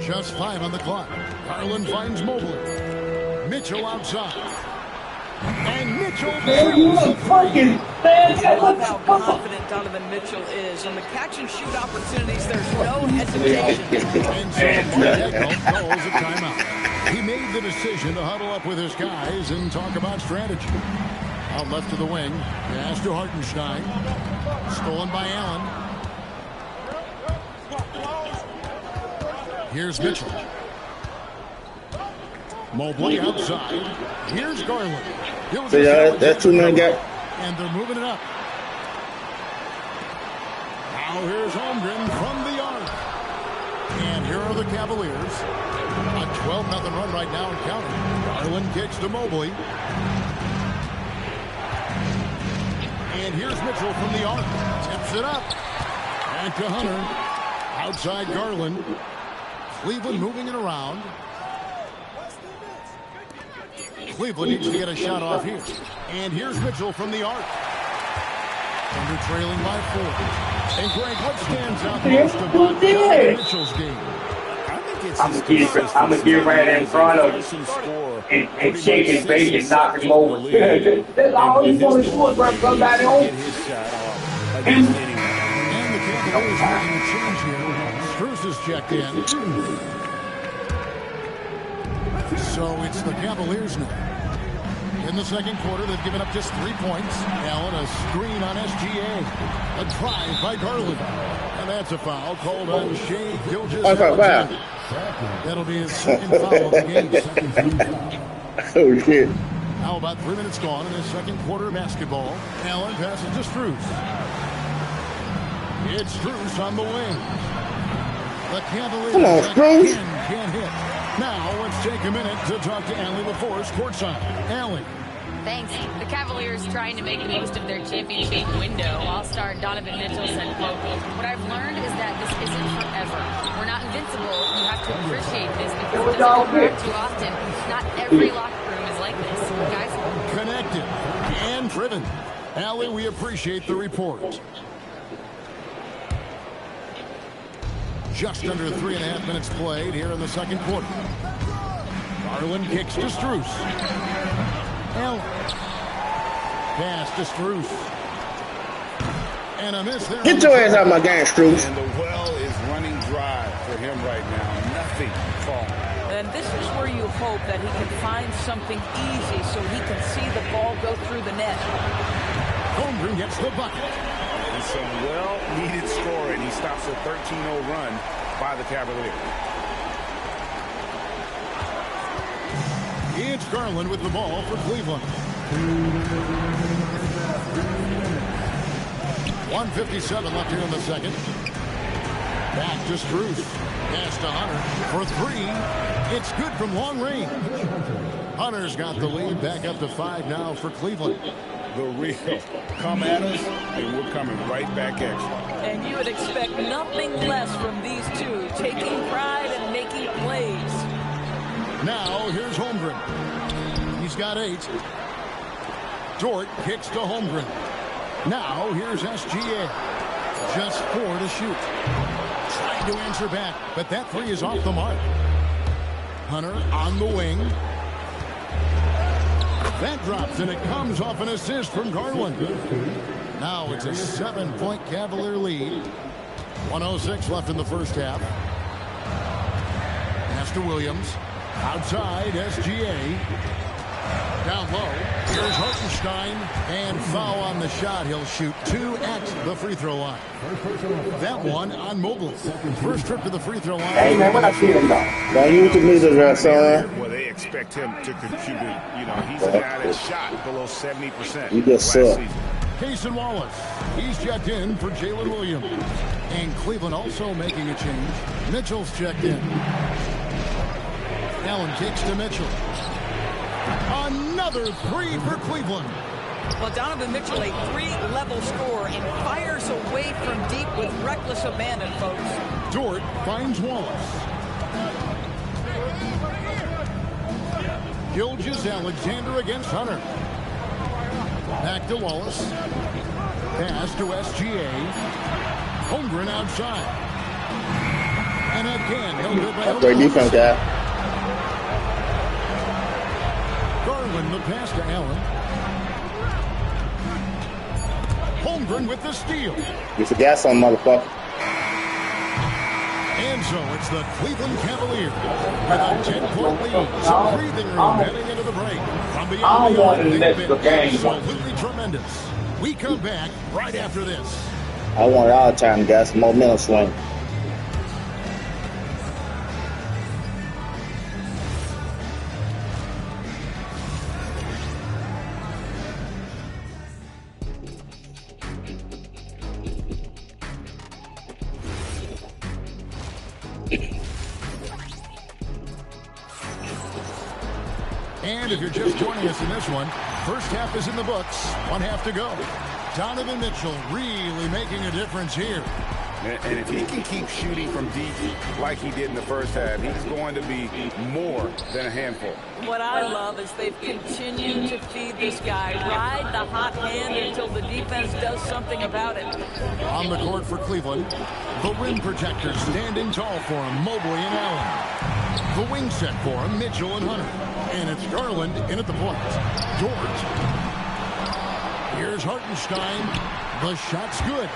S2: Just 5 on the clock. Garland finds Mobley. Mitchell outside. And Mitchell.
S1: Man, you look fucking bad.
S13: I love how confident Donovan Mitchell is. On the catch and shoot opportunities, there's no hesitation.
S2: And so Mark calls a timeout. He made the decision to huddle up with his guys and talk about strategy. Out left to the wing. Pass to Hartenstein. Stolen by Allen. Here's Mitchell. Mobley outside. Here's Garland.
S6: So that's 2-9 gap.
S2: And they're moving it up. Now here's Holmgren from the arc. And here are the Cavaliers. A 12-0 run right now and counting. Garland kicks to Mobley. And here's Mitchell from the arc. Tips it up. And to Hunter. Outside Garland. Cleveland moving it around. Cleveland needs to get a shot off here. And here's Mitchell from the arc. Thunder trailing by 4. And Greg, what stands out most about Mitchell's game?
S1: I'm going to get right in front of him and shake his baby and knock him over. That's all he's going to do is run somebody home.
S2: And the Cavaliers making a change here. Strus is checked in. So it's the Cavaliers now. In the second quarter, they've given up just 3 points. Allen, a screen on SGA. A drive by Garland. And that's a foul called on Shai Gilgeous-Alexander. That'll be his second foul of the game.
S6: Oh, shit.
S2: Now about 3 minutes gone in the second quarter of basketball. Allen passes to Strus. It's Strus on the wing. The Cavaliers
S6: Come on, Strus.
S2: can't hit. Now let's take a minute to talk to Allie LaForce courtside. Allie.
S5: Thanks. The Cavaliers trying to make the most of their championship window. All-star Donovan Mitchell said, quote, "What I've learned is that this isn't forever. We're not invincible. You have to appreciate this because it doesn't occur too often. Not every locker room is like this. Guys?"
S2: Connected and driven. Allie, we appreciate the report. Just under 3.5 minutes played here in the second quarter. Garland kicks to Strus. Allen. Pass to Strus. And a miss there.
S6: Get your ass out of my game, Strus.
S4: And the well is running dry for him right now. Nothing falling.
S13: And this is where you hope that he can find something easy so he can see the ball go through the net.
S2: Holmgren gets the bucket.
S4: And some well-needed scoring. He stops a 13-0 run by the Cavaliers.
S2: It's Garland with the ball for Cleveland. 1:57 left here in the second. Back to Strus. Pass to Hunter for three. It's good from long range. Hunter's got the lead back up to 5 now for Cleveland.
S4: The real. Come at us, and we're coming right back at you.
S13: And you would expect nothing less from these two, taking pride and making plays.
S2: Now, here's Holmgren. He's got 8. Dort kicks to Holmgren. Now, here's SGA. Just 4 to shoot. Trying to answer back, but that 3 is off the mark. Hunter on the wing. That drops, and it comes off an assist from Garland. Now it's a 7-point Cavalier lead. 1:06 left in the first half. Pass to Williams. Outside, SGA. Down low. Here's Hartenstein. And foul on the shot. He'll shoot 2 at the free throw line. That one on Mobley. First trip to the free throw line.
S6: Hey, man, what I see him though? Don't use the middle there, son.
S4: Well, they expect him to contribute. You know, he's a guy that shot below 70%.
S6: You just suck.
S2: Cason Wallace. He's checked in for Jalen Williams. And Cleveland also making a change. Mitchell's checked in. Allen kicks to Mitchell. Another 3 for Cleveland.
S13: Well, Donovan Mitchell, a 3-level scorer, and fires away from deep with reckless abandon, folks.
S2: Dort finds Wallace. Gilgeous-Alexander against Hunter. Back to Wallace. Pass to SGA. Holmgren outside. And again, he'll go by.
S6: Great defense, guy.
S2: Garland the pass to Allen. Holmgren with the steal.
S6: You forgot something, motherfucker.
S2: And so it's the Cleveland Cavaliers with a 10-point lead. Some breathing room heading into the break. From beyond the arc, they've been absolutely tremendous. We come back right after this.
S6: I want all the time, guys. Momentum swing.
S2: And if you're just joining us in this one, first half is in the books. 1 half to go. Donovan Mitchell really making a difference here.
S4: And if he can keep shooting from deep like he did in the first half, he's going to be more than a handful.
S13: What I love is they've continued to feed this guy, ride the hot hand until the defense does something about it.
S2: On the court for Cleveland, the rim protectors standing tall for him, Mobley and Allen. The wing set for him, Mitchell and Hunter. And it's Garland in at the point. Dort. Here's Hartenstein. The shot's good.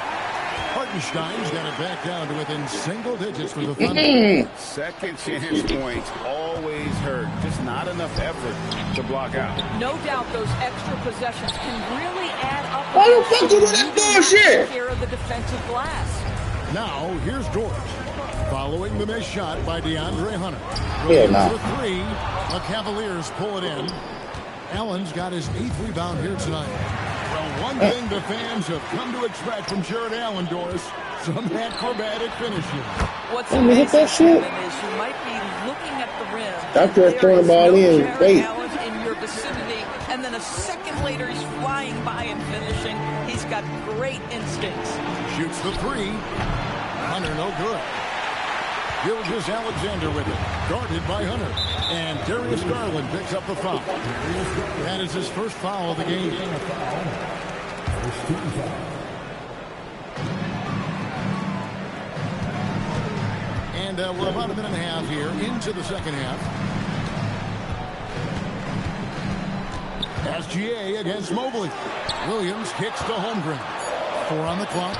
S2: Hartenstein's got it back down to within single digits for the Thunder.
S4: Second chance points always hurt. Just not enough effort to block out.
S13: No doubt those extra possessions can really add up.
S6: Why the fuck you do that bullshit?
S13: Care of the defensive glass.
S2: Now, here's Dort. Following the missed shot by DeAndre Hunter.
S6: Yeah, nah.
S2: For 3. The Cavaliers pull it in. Allen's got his 8th rebound here tonight. Well, one thing the fans have come to expect from Jared Allen, Doris, some acrobatic finishing.
S13: What's
S6: Let me hit that shit.
S13: is you might be looking at the rim.
S6: Doctor is throwing the ball in.
S13: Jared
S6: Wait.
S13: Allen in your vicinity, and then a second later he's flying by and finishing. He's got great instincts.
S2: Shoots the three. Hunter, no good. Gilgeous Alexander with it. Guarded by Hunter. And Darius Garland picks up the foul. That is his first foul of the game. And we're about a minute and a half here into the second half. SGA against Mobley. Williams kicks to Holmgren. 4 on the clock.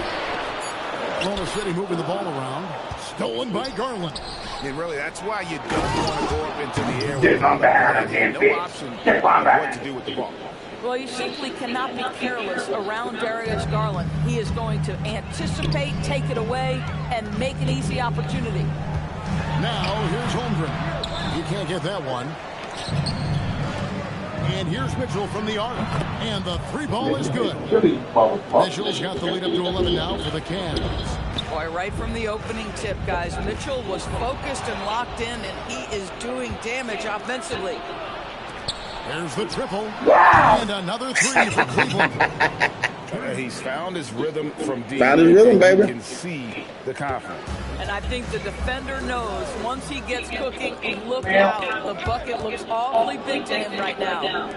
S2: Oklahoma City moving the ball around. Stolen by Garland.
S4: And really, that's why you don't want to go up into the air with no option what to do with the ball.
S13: Well, you simply cannot be careless around Darius Garland. He is going to anticipate, take it away, and make an easy opportunity.
S2: Now, here's Holmgren. He can't get that one. And here's Mitchell from the arc. And the three ball is good. Mitchell's got the lead up to 11 now for the Cavs.
S13: Boy, right from the opening tip, guys, Mitchell was focused and locked in, and he is doing damage offensively.
S2: There's the triple. And another three for Cleveland.
S4: He's found his rhythm from deep.
S6: Found his rhythm, baby.
S4: You can see the confidence.
S13: And I think the defender knows once he gets cooking, look out. The bucket looks awfully big to him right now.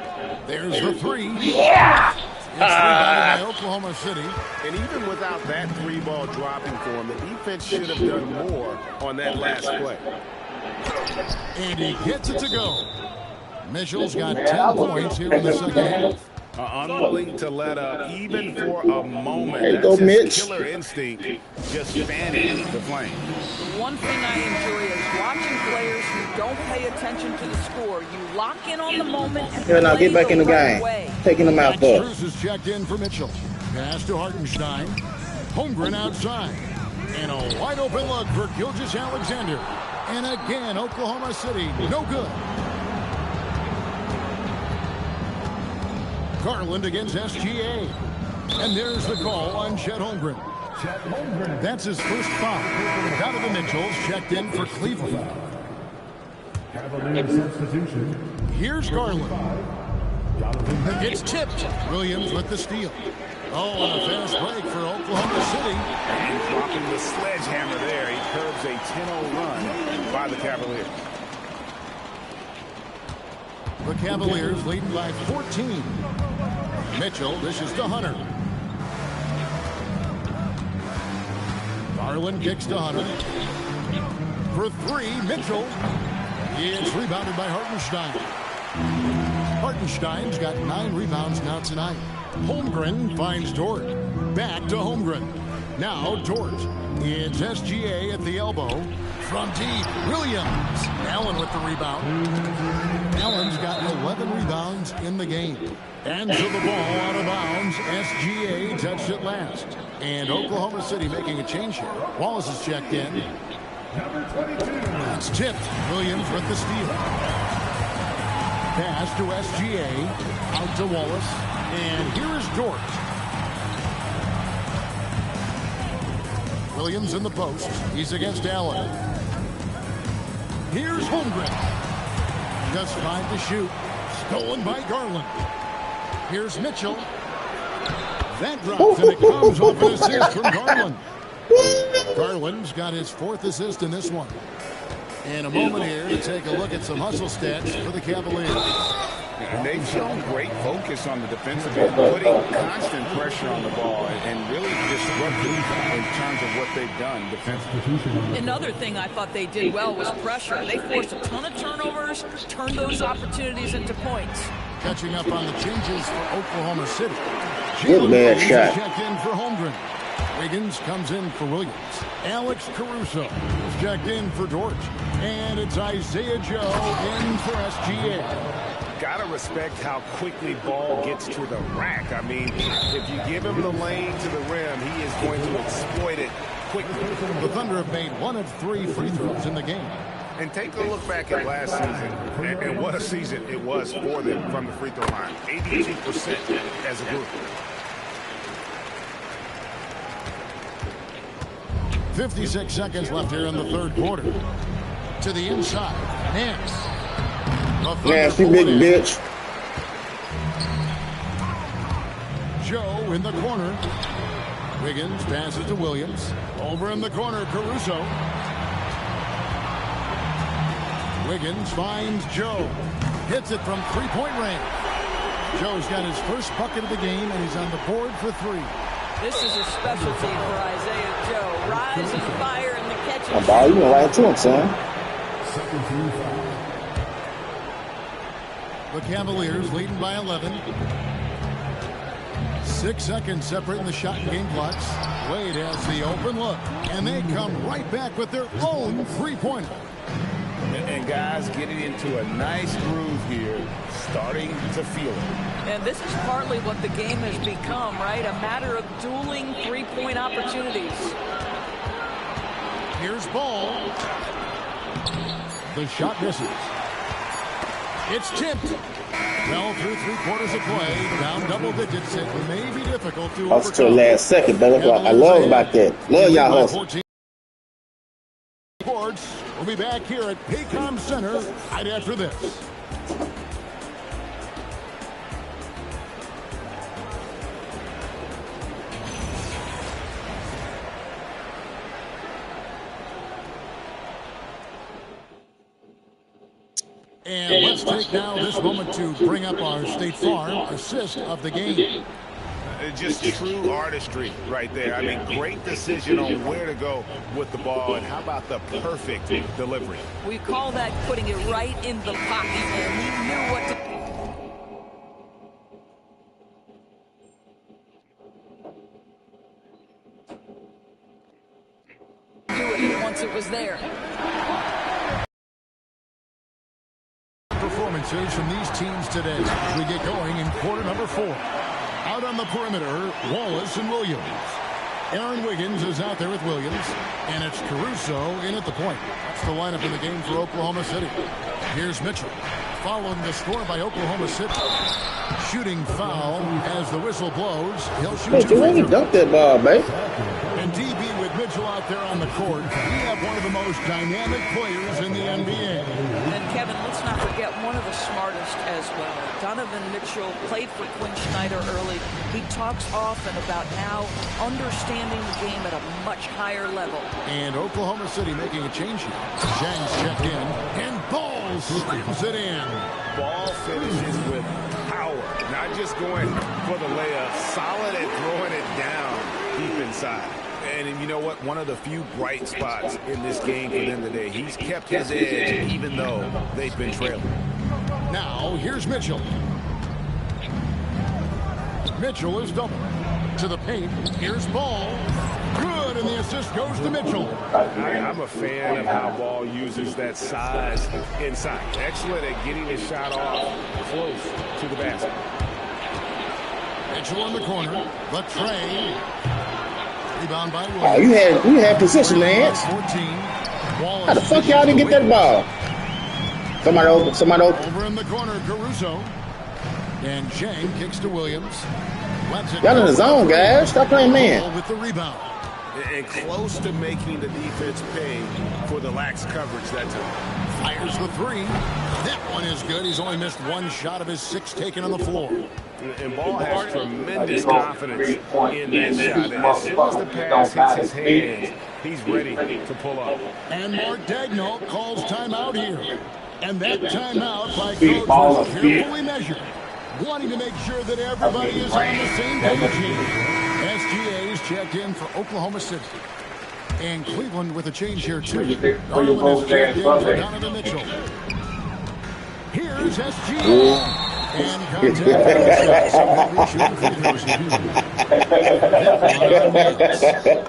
S2: There's the three. Yeah! It's rebounded by Oklahoma City.
S4: And even without that three ball dropping for him, the defense should have done more on that last play.
S2: And he gets it to go. Mitchell's got 10 points here in the second half.
S4: Unwilling to let up even for a moment.
S6: There you go, Mitch.
S4: Killer instinct, just fanning the flame.
S13: One thing I enjoy is watching players who don't pay attention to the score. You lock in on the moment and
S6: Here, now get back in the game. Taking them out for.
S2: Cruz is checked in for Mitchell. Pass to Hartenstein. Holmgren outside. And a wide open look for Gilgeous Alexander. And again, Oklahoma City, no good. Garland against SGA. And there's the call on Chet Holmgren. That's his first foul. Donovan Mitchell's checked in for Cleveland. Here's Garland. It's tipped. Williams with the steal. Oh, and a fast break for Oklahoma City.
S4: And dropping the sledgehammer there. He curbs a 10-0 run by the Cavaliers.
S2: The Cavaliers leading by 14. Mitchell dishes to Hunter. Garland kicks to Hunter. For three, Mitchell. It's rebounded by Hartenstein. Hartenstein's got 9 rebounds now tonight. Holmgren finds Dort. Back to Holmgren. Now Dort. It's SGA at the elbow. From deep, Williams. Allen with the rebound. Allen's got 11 rebounds in the game. And so the ball out of bounds. SGA touched it last. And Oklahoma City making a change here. Wallace is checked in. It's tipped. Williams with the steal. Pass to SGA. Out to Wallace. And here is Dort. Williams in the post. He's against Allen. Here's Holmgren. Just 5 to shoot. Stolen by Garland. Here's Mitchell. That drops, and it comes off an assist from Garland. Garland's got his 4th assist in this one. In a moment here to take a look at some hustle stats for the Cavaliers.
S4: And they've shown great focus on the defensive end, putting constant pressure on the ball and really disruptive in terms of what they've done defensively.
S13: Another thing I thought they did well was pressure. They forced a ton of turnovers, turned those opportunities into points.
S2: Catching up on the changes for Oklahoma City.
S6: Good man shot.
S2: Checked in for Holmgren. Wiggins comes in for Williams. Alex Caruso is checked in for Dort. And it's Isaiah Joe in for SGA.
S4: Gotta respect how quickly ball gets to the rack. I mean, if you give him the lane to the rim, he is going to exploit it quickly.
S2: The Thunder have made 1 of 3 free throws in the game.
S4: And take a look back at last season, and what a season it was for them from the free throw line. 82% as a group.
S2: 56 seconds left here in the third quarter. To the inside. Nance.
S6: Nasty big bitch.
S2: Joe in the corner. Wiggins passes to Williams. Over in the corner, Caruso. Wiggins finds Joe. Hits it from three-point range. Joe's got his first bucket of the game, and he's on the board for three.
S13: This is a specialty for Isaiah Joe. Rise and fire in the catch and
S6: Ball, you went right to him, son.
S2: The Cavaliers leading by 11. 6 seconds separating the shot and game clocks. Wade has the open look, and they come right back with their own three-pointer.
S4: And guys getting into a nice groove here, starting to feel it.
S13: And this is partly what the game has become, right? A matter of dueling three-point opportunities.
S2: Here's Ball. The shot misses. It's tipped. Well, through 3/4 of play, down double digits, it may be difficult to
S6: That's to the last second, but I love about that. Love y'all hustle.
S2: Sports. We'll be back here at Paycom Center right after this. And let's take now this moment to bring up our State Farm assist of the game.
S4: Just true artistry right there. I mean, great decision on where to go with the ball, and how about the perfect delivery?
S13: We call that putting it right in the pocket, and he knew what to do it once it was there.
S2: Performances from these teams today as we get going in quarter number 4. Out on the perimeter, Wallace and Williams. Aaron Wiggins is out there with Williams, and it's Caruso in at the point. That's the lineup in the game for Oklahoma City. Here's Mitchell, following the score by Oklahoma City. Shooting foul as the whistle blows. He'll shoot.
S6: Hey, you ain't dunked that ball, babe.
S2: And DB with Mitchell out there on the court, we have one of the most dynamic players in the NBA.
S13: And Kevin, let's not forget one of the smartest as well. Donovan Mitchell played for Quinn Snyder early. He talks often about now understanding the game at a much higher level.
S2: And Oklahoma City making a change here. Jang's checked in, and Ball slams it in.
S4: Ball finishes with power, not just going for the layup, solid at throwing it down deep inside. And you know what? One of the few bright spots in this game for them today. He's kept his edge even though they've been trailing.
S2: Now, here's Mitchell. Mitchell is double. To the paint. Here's Ball. Good, and the assist goes to Mitchell.
S4: I'm a fan of how Ball uses that size inside. Excellent at getting his shot off close to the basket.
S2: Mitchell in the corner. The tray. Rebound by Williams.
S6: Oh, you had position, Lance. How the fuck y'all didn't get that ball? Somebody open. Somebody open.
S2: Over in the corner, Caruso. And Jang kicks to Williams.
S6: Y'all in the zone, guys. Stop playing man.
S2: With the rebound.
S4: And close to making the defense pay for the lax coverage that time.
S2: Fires the three. That one is good. He's only missed one shot of his 6 taken on the floor.
S4: And Ball has tremendous confidence in that shot. And as soon as the pass hits his hands, he's ready to pull up.
S2: And Mark Daigneault calls timeout here. And that timeout by coach was carefully measured, wanting to make sure that everybody is on the same page here. SGA's checked in for Oklahoma City. And Cleveland with a change here, too. Garland is checked in for Donovan Mitchell. Here's SGA. And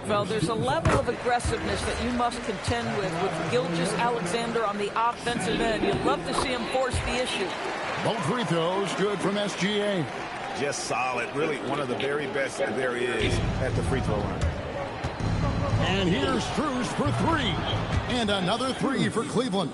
S13: well, there's a level of aggressiveness that you must contend with Gilgeous-Alexander on the offensive end. You'd love to see him force the issue.
S2: Both free throws good from SGA.
S4: Just solid. Really one of the very best there is at the free throw line.
S2: And here's Strus for three. And another three for Cleveland.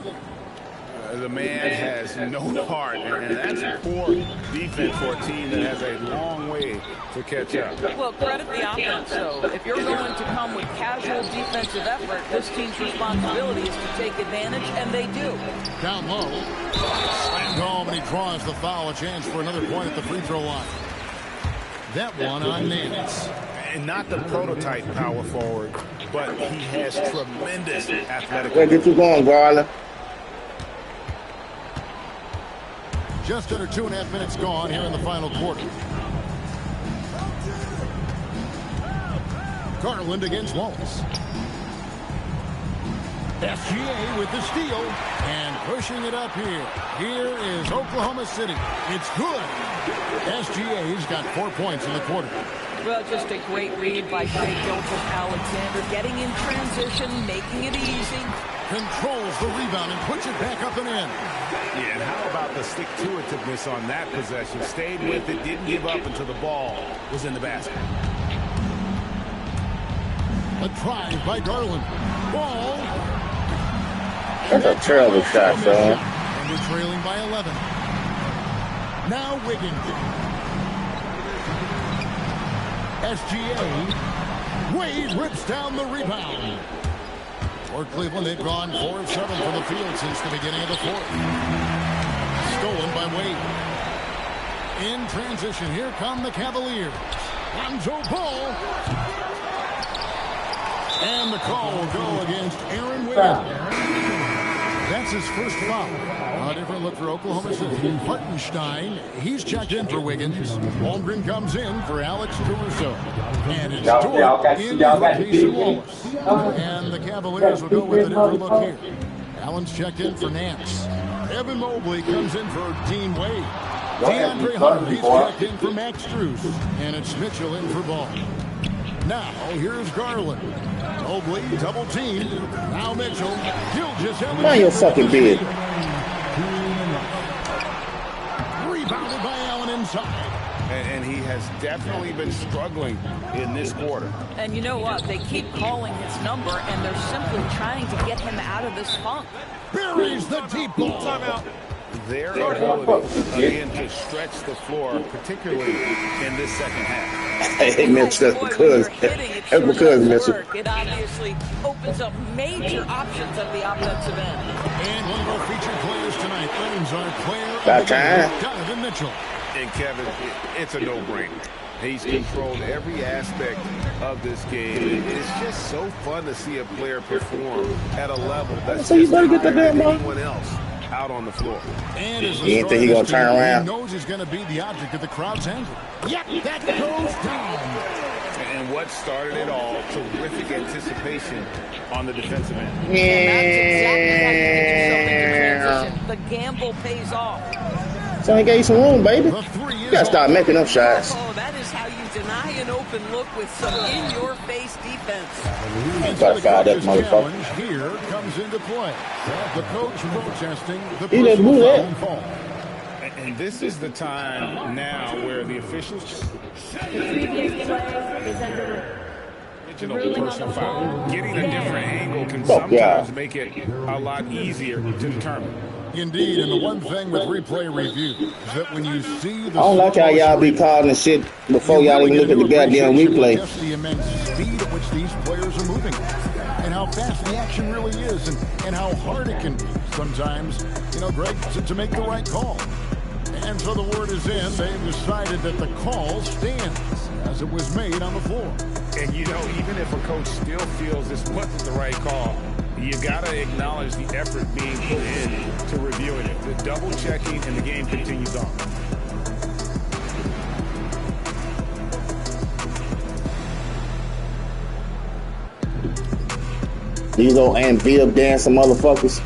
S4: The man has no heart, and that's poor defense for a team that has a long way to catch up.
S13: Well, credit the offense, though. If you're going to come with casual defensive effort, this team's responsibility is to take advantage, and they do.
S2: Down low. Slammed home, and he draws the foul. A chance for another point at the free throw line. That one on Nance.
S4: And not the prototype power forward, but he has tremendous athletic.
S6: Where get you going, Garland?
S2: Just under 2.5 minutes gone here in the final quarter. Garland against Wallace. SGA with the steal and pushing it up here. Here is Oklahoma City. It's good. SGA's got 4 points in the quarter.
S13: Well, just a great read by Shai Gilgeous-Alexander, getting in transition, making it easy.
S2: Controls the rebound and puts it back up and in.
S4: Yeah, and how about the stick-to-itiveness on that possession? Stayed with it, didn't give up until the ball was in the basket.
S2: A drive by Garland. Ball.
S6: That's a terrible shot, son.
S2: And we're trailing by 11. Now Wiggins. SGA. Wade rips down the rebound. For Cleveland, they've gone 4 of 7 from the field since the beginning of the fourth. Stolen by Wade. In transition, here come the Cavaliers. Lonzo Ball. And the call will go against Aaron Wiggins. That's his first foul. A different look for Oklahoma City. Hartenstein, he's checked in for Wiggins. Holmgren comes in for Alex Caruso. And it's Dort in for Jason Wallace. And the Cavaliers will go with a different look here. Allen's checked in for Nance. Evan Mobley comes in for Dean Wade. DeAndre Hunter, he's checked in for Max Strus. And it's Mitchell in for Ball. Now, here's Garland. Mobley, double team. Now Mitchell. Gilgeous-Alexander.
S6: Mind your fucking bed.
S2: Rebounded by Allen inside.
S4: And he has definitely been struggling in this quarter.
S13: And you know what? They keep calling his number, and they're simply trying to get him out of this funk.
S2: Buries the deep ball.
S8: Timeout.
S4: Their ability, again, to stretch the floor, particularly in this second half.
S6: Hey, Mitch, that's because Mitchell.
S13: It obviously opens up major options at the offensive end.
S2: And one of our featured players tonight earns our player
S6: About time.
S2: Donovan Mitchell.
S4: And Kevin, it's a no-brainer. He's controlled every aspect of this game. It's just so fun to see a player perform at a level that's
S6: So you better get that damn ball.
S4: anyone else out on the floor.
S2: And as
S6: You ain't think he gonna turn around?
S2: He knows he's going to be the object of the crowd's anger. Yep, that goes down.
S4: And what started it all, terrific anticipation on the defensive end.
S13: And that's exactly how you get yourself into transition. The gamble pays off.
S6: So he gave you some room, baby. You gotta start making them shots.
S13: Oh, that is how you deny an open look with some in-your-face defense.
S2: And
S6: Gotta
S2: the
S6: fire that
S2: coach's
S6: motherfucker.
S2: challenge here comes into play. The coach protesting the
S6: He didn't
S2: personal
S6: do that.
S2: foul call.
S4: And this is the time now where the officials original personal foul. Getting a different angle can sometimes make it a lot easier to determine.
S2: Indeed, and the one thing with replay review is that when you see the
S6: I don't like how y'all be calling shit before y'all even look at the goddamn replay.
S2: Just the immense speed at which these players are moving, and how fast the action really is, and how hard it can be sometimes, Greg, to make the right call. And so the word is in. They've decided that the call stands as it was made on the floor.
S4: And even if a coach still feels this wasn't the right call, you got to acknowledge the effort being put in to reviewing it. The double checking and the game continues on.
S6: These old Anvil dancing motherfuckers.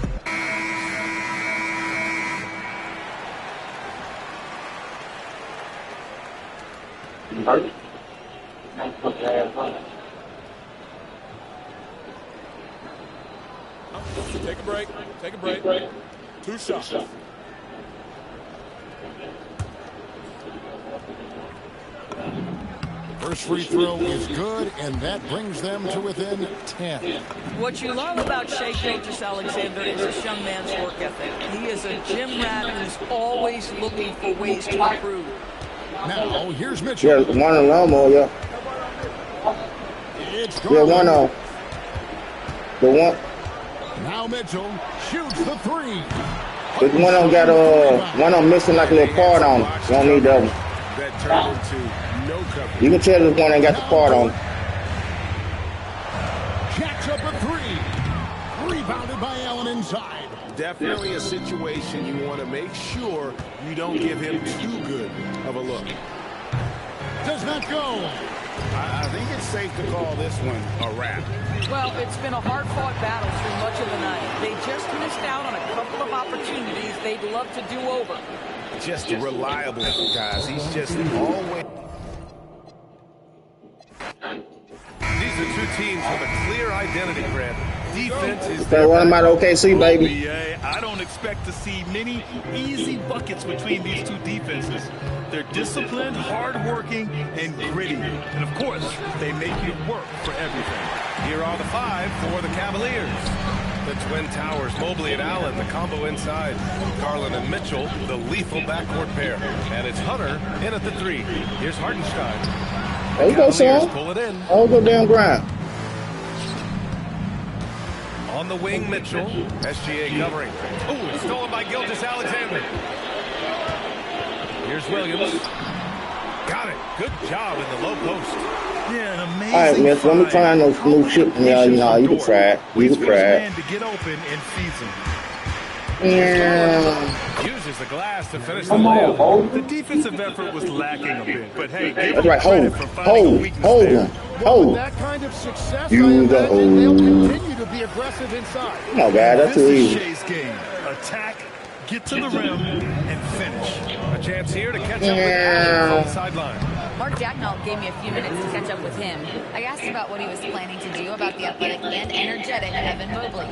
S8: Take a break. Take a break. 2 shots.
S2: First free throw is good, and that brings them to within 10.
S13: What you love about Shai Gilgeous-Alexander is this young man's work ethic. He is a gym rat who's always looking for ways to improve.
S2: Now, here's Mitchell.
S6: Yeah, one on Lomo, yeah.
S2: It's
S6: yeah, one on. The one.
S2: Now Mitchell shoots the three.
S6: But one on got one on missing like a little part on it. You don't need that one.
S4: That turned into no coverage.
S6: You can tell this one ain't got the part on it.
S2: Jacks up a three. Rebounded by Allen inside.
S4: Definitely a situation you want to make sure you don't give him too good of a look.
S2: Does not go.
S4: I think it's safe to call this one a wrap.
S13: Well, it's been a hard-fought battle through much of the night. They just missed out on a couple of opportunities they'd love to do over.
S4: Just reliable, guys. He's just always...
S8: These are two teams with a clear identity, Grant. Defense is...
S6: Okay, what about OKC, baby?
S9: I don't expect to see many easy buckets between these two defenses. They're disciplined, hard-working, and gritty. And, of course, they make you work for everything.
S8: Here are the five for the Cavaliers. The Twin Towers, Mobley and Allen, the combo inside. Garland and Mitchell, the lethal backcourt pair. And it's Hunter in at the three. Here's Hartenstein.
S6: There you go, son.
S8: Pull it in.
S6: All go down ground.
S8: On the wing, Mitchell. SGA covering. Oh, stolen by Gilgeous-Alexander. Here's Williams. Got it. Good job in the low post.
S9: Yeah, an amazing.
S6: All right, miss. Let me try those new shit. Yeah, you know, you can try it. You can try it.
S9: To get open and feeds him.
S6: Yeah.
S8: Uses the glass to finish the layup.
S9: The defensive effort was lacking a bit, but hey, give
S6: that's right.
S9: him credit for finding a weakness there.
S3: Well, with that kind of success, I
S6: You
S3: imagine
S6: the
S3: they'll continue to be aggressive inside.
S6: No, guy, that's too easy.
S9: This is Shai's game. Attack, get to the rim, and finish.
S8: A chance here to catch up with Allen from the sideline.
S5: Mark Dagnall gave me a few minutes to catch up with him. I asked about what he was planning to do about the athletic and energetic Evan Mobley.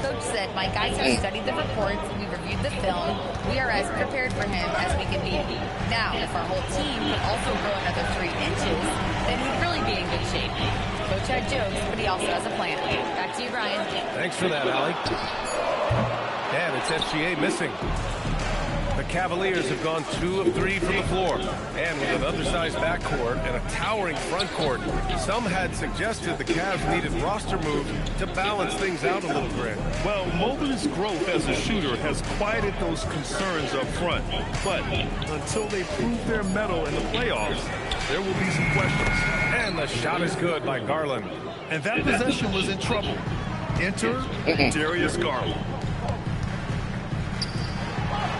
S5: Coach said, my guys have studied the reports, we reviewed the film, we are as prepared for him as we can be. Now, if our whole team could also grow another 3 inches, then we'd really be in good shape. Coach had jokes, but he also has a plan. Back to you, Brian.
S8: Thanks for that, Allie. And it's SGA missing. The Cavaliers have gone 2 of 3 from the floor. And with an undersized backcourt and a towering frontcourt, some had suggested the Cavs needed roster moves to balance things out a little, Grant.
S9: Well, Mobley's growth as a shooter has quieted those concerns up front. But until they prove their mettle in the playoffs, there will be some questions.
S8: And the shot is good by Garland.
S9: And that possession was in trouble. Enter Darius Garland.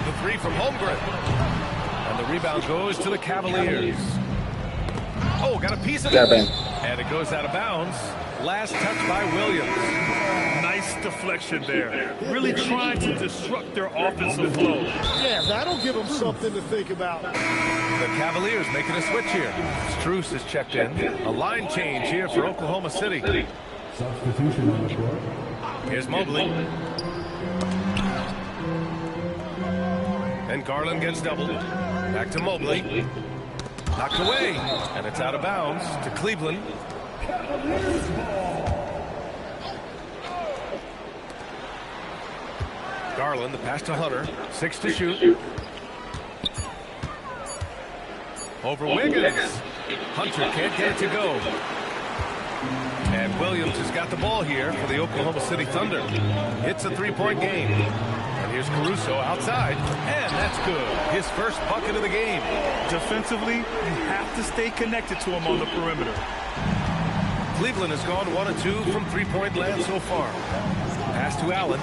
S8: The three from Holmgren. And the rebound goes to the Cavaliers. Oh, got a piece of it. And it goes out of bounds. Last touch by Williams.
S9: Nice deflection there. Really trying to disrupt their offensive flow.
S3: Yeah, that'll give them something to think about.
S8: The Cavaliers making a switch here. Strus is checked in. A line change here for Oklahoma City.
S11: Substitution on the court.
S8: Here's Mobley. And Garland gets doubled. Back to Mobley. Knocked away. And it's out of bounds to Cleveland. Garland, the pass to Hunter. 6 to shoot. Over Wiggins. Hunter can't get it to go. And Williams has got the ball here for the Oklahoma City Thunder. It's a 3-point game. And here's Caruso outside. And that's good. His first bucket of the game.
S9: Defensively, you have to stay connected to him on the perimeter.
S8: Cleveland has gone 1 of 2 from 3-point land so far. Pass to Allen.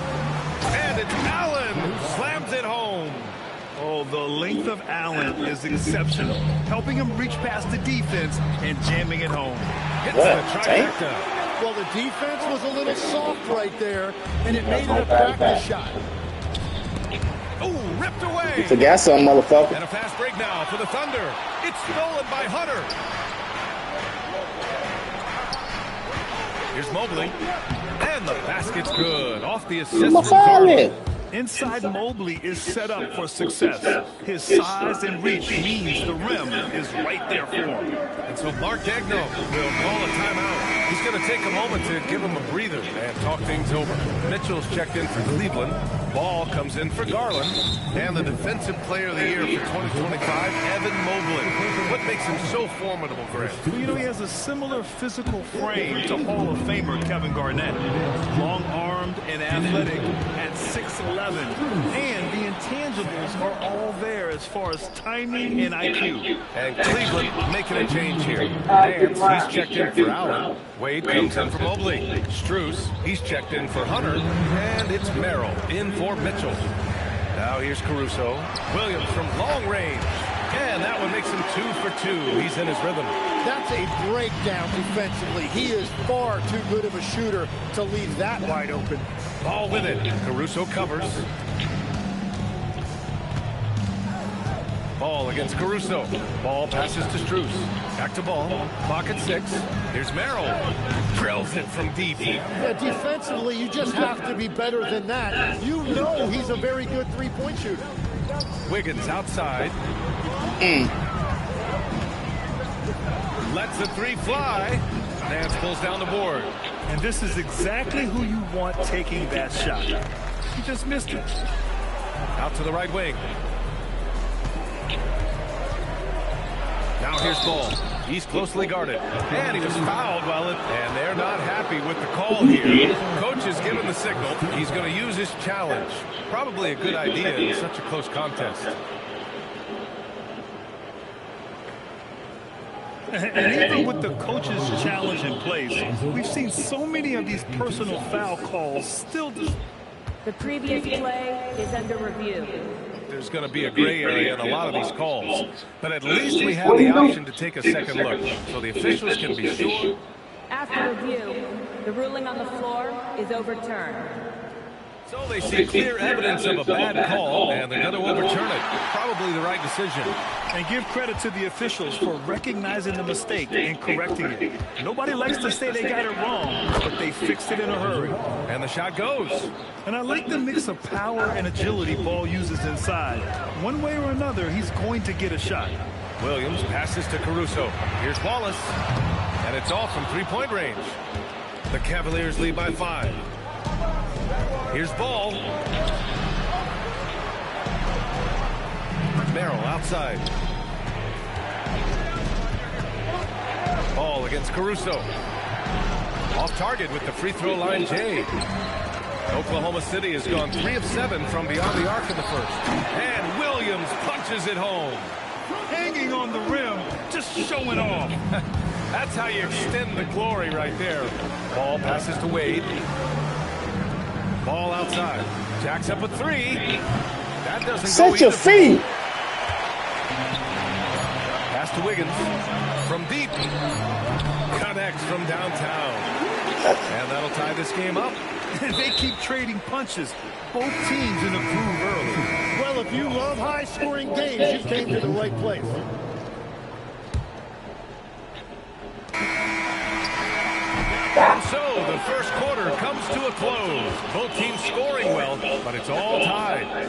S8: And it's Allen who slams it home.
S9: Oh, the length of Allen is exceptional, helping him reach past the defense and jamming it home.
S8: Hits the trifecta.
S3: Well, the defense was a little soft right there, and it made it a practice shot.
S8: Oh, ripped away.
S6: Forgot something, motherfucker.
S8: And a fast break now for the Thunder. It's stolen by Hunter. Here's Mobley. And the basket's good. Off the assist from Garland.
S9: Inside Mobley is set up for success. His size and reach means the rim is right there for him.
S8: And so Mark Daigneault will call a timeout. He's going to take a moment to give him a breather and talk things over. Mitchell's checked in for Cleveland. Ball comes in for Garland. And the Defensive Player of the Year for 2025, Evan Mobley. What makes him so formidable, Grant?
S9: Well, you know, he has a similar physical frame to Hall of Famer Kevin Garnett. Long-armed and athletic at 6'11". And the intangibles are all there as far as timing and IQ.
S8: And Cleveland making a change here. Nance, he's checked in for Allen. Wade comes in for Mobley. Strus, he's checked in for Hunter. And it's Merrill in for Mitchell. Now here's Caruso. Williams from long range. And that one makes him 2 for 2. He's in his rhythm.
S3: That's a breakdown defensively. He is far too good of a shooter to leave that wide open.
S8: Ball with it. Caruso covers. Ball against Caruso. Ball passes to Strus. Back to Ball. Clock at 6. Here's Merrill. Drills it from deep.
S3: Yeah, defensively, you just have to be better than that. You know he's a very good three-point shooter.
S8: Wiggins outside. Lets the three fly. Nance pulls down the board.
S9: And this is exactly who you want taking that shot. He just missed it.
S8: Out to the right wing. Now here's Ball. He's closely guarded. And he was fouled while and they're not happy with the call here. Coach has given the signal. He's going to use his challenge. Probably a good idea in such a close contest.
S9: And even with the coach's challenge in place, we've seen so many of these personal foul calls still.
S14: The previous play is under review.
S8: There's going to be a gray area in a lot of these calls, but at least we have the option to take a second look, so the officials can be sure.
S14: After review, the ruling on the floor is overturned.
S8: So they see clear evidence of a bad call, and they're going to overturn it. Probably the right decision.
S9: And give credit to the officials for recognizing the mistake and correcting it. Nobody likes to say they got it wrong, but they fixed it in a hurry.
S8: And the shot goes.
S9: And I like the mix of power and agility Ball uses inside. One way or another, he's going to get a shot.
S8: Williams passes to Caruso. Here's Wallace. And it's off from three-point range. The Cavaliers lead by 5. Here's Ball. Merrill outside. Ball against Caruso. Off target with the free throw line, Jay. Oklahoma City has gone 3 of 7 from beyond the arc in the first. And Williams punches it home.
S9: Hanging on the rim, just showing off.
S8: That's how you extend the glory right there. Ball passes to Wade. Ball outside. Jacks up a 3. That doesn't go.
S6: Set your feet.
S8: Pass to Wiggins. From deep. Connects from downtown. And that'll tie this game up.
S9: They keep trading punches. Both teams in a groove early.
S3: Well, if you love high-scoring games, you came to the right place.
S8: And so the first quarter comes to a close. Both teams scoring well, but it's all tied.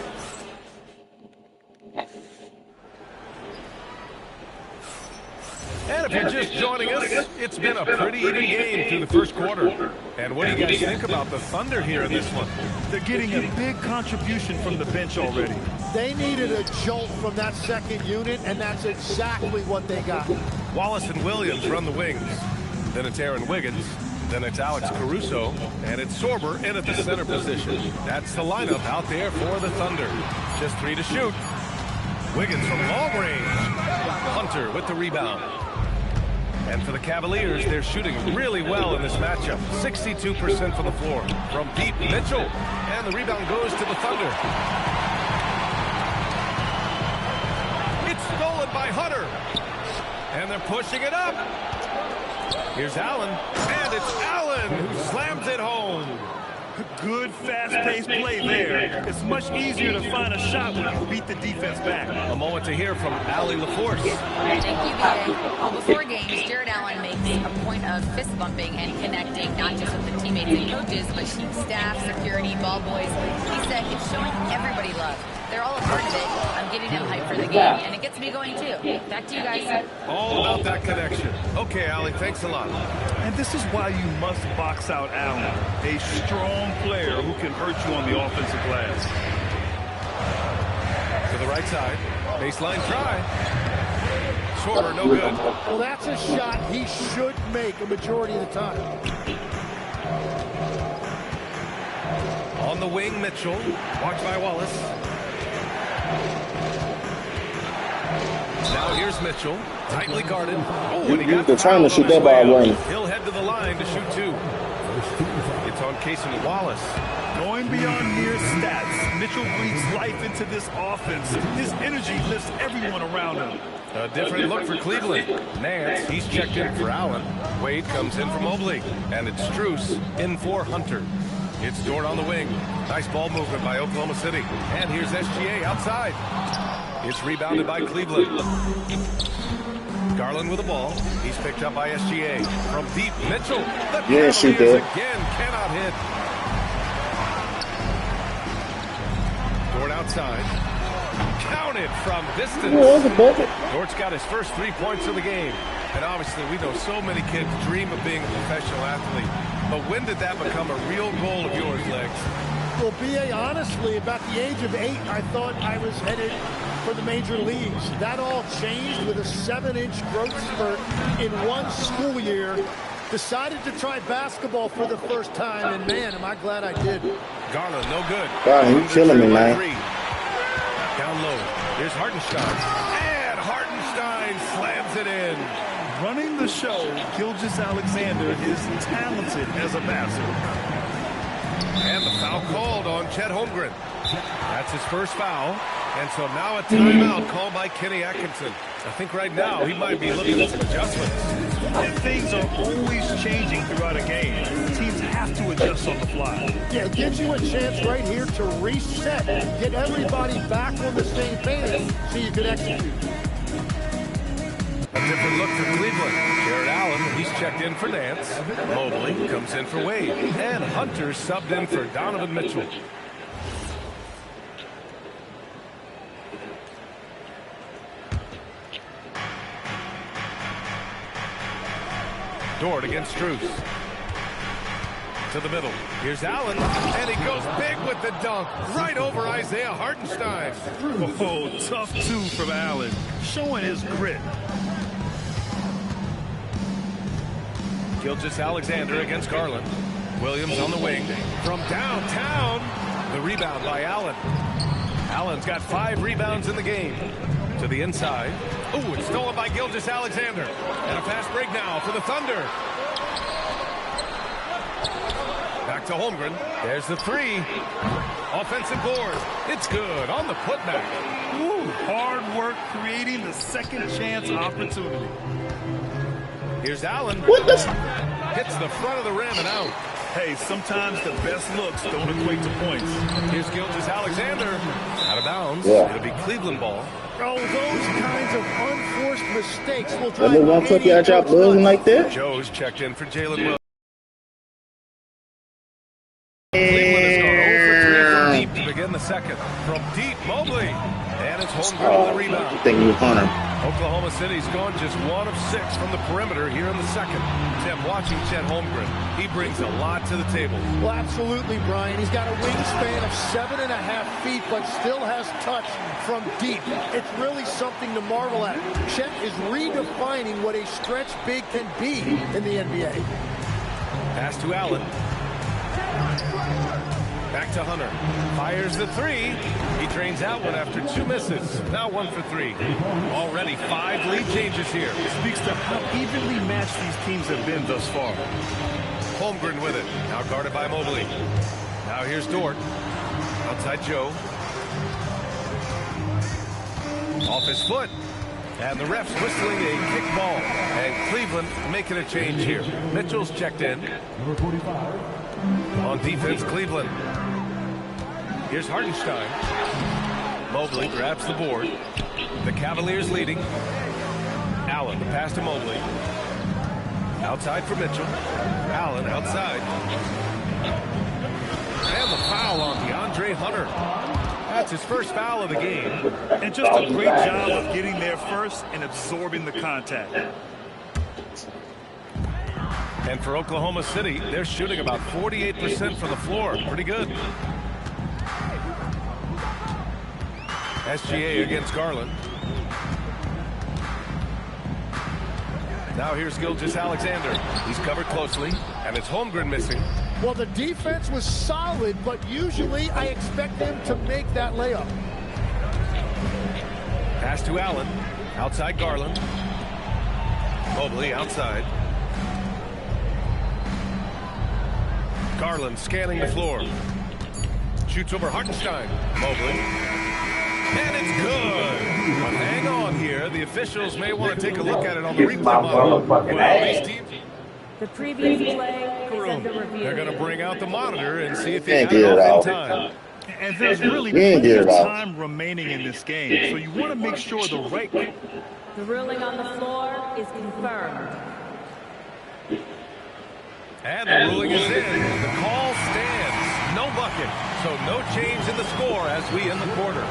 S8: And if you're just joining us, it's been a pretty even game through the first quarter. And what do you guys think about the Thunder here in this one?
S9: They're getting a big contribution from the bench already.
S3: They needed a jolt from that second unit, and that's exactly what they got.
S8: Wallace and Williams run the wings. Then it's Aaron Wiggins. Then it's Alex Caruso. And it's Sorber in at the center position. That's the lineup out there for the Thunder. Just 3 to shoot. Wiggins from long range. Hunter with the rebound. And for the Cavaliers, they're shooting really well in this matchup. 62% from the floor. From deep, Mitchell. And the rebound goes to the Thunder. It's stolen by Hunter. And they're pushing it up. Here's Allen. And it's Allen who slams it home.
S9: Good, fast-paced play there. It's much easier to find a shot when you beat the defense back.
S8: A moment to hear from Allie LaForce.
S5: Thank you, BA. Well, before games, Jared Allen makes a point of fist bumping and connecting, not just with the teammates and coaches, but team staff, security, ball boys. He said it's showing everybody love. They're all a part of it. I'm getting them hyped for the game, and it gets me going too. Back to you guys.
S8: All about that connection. Okay, Allie, thanks a lot.
S9: And this is why you must box out Allen, a strong player who can hurt you on the offensive glass.
S8: To the right side. Baseline try. Shorter, no good.
S3: Well, that's a shot he should make a majority of the time.
S8: On the wing, Mitchell. Watched by Wallace. Now here's Mitchell. Tightly guarded. Oh, and he got
S6: They're trying to shoot that ball running.
S8: He'll head to the line to shoot two. It's on Cason Wallace.
S9: Going beyond mere stats, Mitchell breathes life into this offense. His energy lifts everyone around him.
S8: A different look for Cleveland. Nance, he's checked in for Allen. Wade comes in for Mobley. And it's Strus in for Hunter. It's Dort on the wing. Nice ball movement by Oklahoma City. And here's SGA outside. It's rebounded by Cleveland. Garland with the ball. He's picked up by SGA. From deep, Mitchell. The Cavaliers again cannot hit. Dort outside. Counted from distance. Dort's got his first 3 points of the game. And obviously we know so many kids dream of being a professional athlete. But when did that become a real goal of yours, Legs?
S3: Well, B.A., honestly, about the age of 8, I thought I was headed for the major leagues. That all changed with a 7-inch growth spurt in one school year. Decided to try basketball for the first time, and man, am I glad I did.
S8: Garland, no good.
S6: God, he's killing me, man.
S8: Down low. Here's Hartenstein. And Hartenstein slams it in.
S9: Running the show, Gilgeous-Alexander is talented as a passer.
S8: And the foul called on Chet Holmgren. That's his first foul. And so now a timeout called by Kenny Atkinson. I think right now he might be looking at some adjustments.
S9: And things are always changing throughout a game. Teams have to adjust on the fly.
S3: Yeah, it gives you a chance right here to reset, get everybody back on the same page so you can execute.
S8: A different look for Cleveland. Jared Allen, he's checked in for Nance. Mobley comes in for Wade. And Hunter subbed in for Donovan Mitchell. Dort against Strus. To the middle. Here's Allen. And he goes big with the dunk. Right over Isaiah Hartenstein.
S9: Oh, tough two from Allen. Showing his grit.
S8: Gilgeous-Alexander against Garland. Williams on the wing. From downtown. The rebound by Allen. Allen's got 5 rebounds in the game. To the inside. Ooh, it's stolen by Gilgeous-Alexander. And a fast break now for the Thunder. Back to Holmgren. There's the 3. Offensive board. It's good on the putback.
S9: Ooh, hard work creating the second chance opportunity.
S8: Here's Allen.
S6: What the?
S8: Hits the front of the rim and out.
S9: Hey, sometimes the best looks don't equate to points.
S8: Here's Gilgeous-Alexander. Out of bounds.
S6: Yeah.
S8: It'll be Cleveland ball.
S3: Oh, those kinds of unforced mistakes will
S6: Let me one flip y'all drop buzzing like that.
S8: Joe's checked in for Jalen Williams. Cleveland has gone 0 for 3 from deep to begin the second. From deep, Mobley. And it's Holmgren on the rebound.
S6: I think you Hunter.
S8: Oklahoma City's gone just 1 of 6 from the perimeter here in the second. Tim, watching Chet Holmgren, he brings a lot to the table.
S3: Well, absolutely, Brian. He's got a wingspan of 7.5 feet, but still has touch from deep. It's really something to marvel at. Chet is redefining what a stretch big can be in the NBA.
S8: Pass to Allen. Back to Hunter. Fires the 3. He drains out one after 2 misses. Now 1 for 3. Already 5 lead changes here.
S9: It speaks to how evenly matched these teams have been thus far.
S8: Holmgren with it. Now guarded by Mobley. Now here's Dort. Outside Joe. Off his foot. And the ref's whistling a kick ball. And Cleveland making a change here. Mitchell's checked in.
S11: Number 45.
S8: On defense, Cleveland. Here's Hartenstein. Mobley grabs the board. The Cavaliers leading. Allen, the pass to Mobley. Outside for Mitchell. Allen outside. And the foul on DeAndre Hunter. That's his first foul of the game.
S9: And just a great job of getting there first and absorbing the contact.
S8: And for Oklahoma City, they're shooting about 48% from the floor. Pretty good. SGA against Garland. Now here's Gilgeous-Alexander. He's covered closely, and it's Holmgren missing.
S3: Well, the defense was solid, but usually I expect them to make that layup.
S8: Pass to Allen. Outside Garland. Mobley outside. Garland scanning the floor. Shoots over Hartenstein. Mobley. And it's good. But hang on here. The officials may want to take a look at it on the replay monitor. Well, these teams...
S14: The previous play is under review.
S8: They're going to bring out the monitor and see if he got it off in time.
S9: And there's really plenty of time remaining in this game, so you want to make sure the right...
S14: The ruling on the floor is confirmed.
S8: And the ruling is in. The call stands. No bucket. So no change in the score as we end the quarter.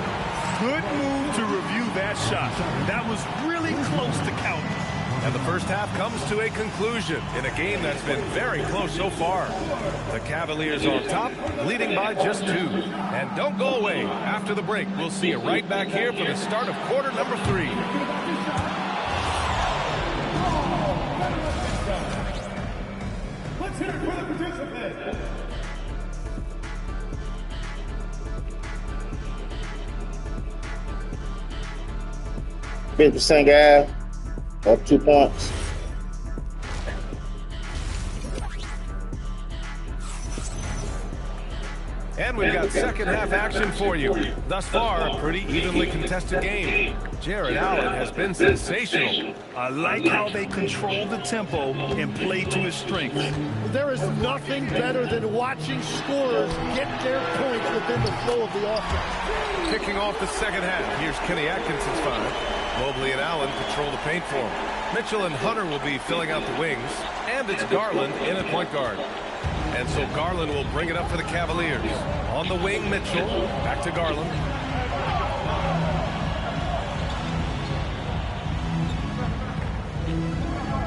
S9: Good move to review that shot. That was really close to counting.
S8: And the first half comes to a conclusion in a game that's been very close so far. The Cavaliers on top, leading by just 2. And don't go away. After the break, we'll see you right back here for the start of quarter number 3.
S2: Let's hear it for the participants.
S6: 50% guy, up 2 points.
S8: And we've got second half action for you. Thus far, a pretty evenly contested game. Jarrett Allen has been sensational.
S9: I like how they control the tempo and play to his strengths.
S3: There is nothing better than watching scorers get their points within the flow of the offense.
S8: Kicking off the second half, here's Kenny Atkinson's 5. Mobley and Allen control the paint for him. Mitchell and Hunter will be filling out the wings. And it's Garland in at point guard. And so Garland will bring it up for the Cavaliers. On the wing, Mitchell. Back to Garland.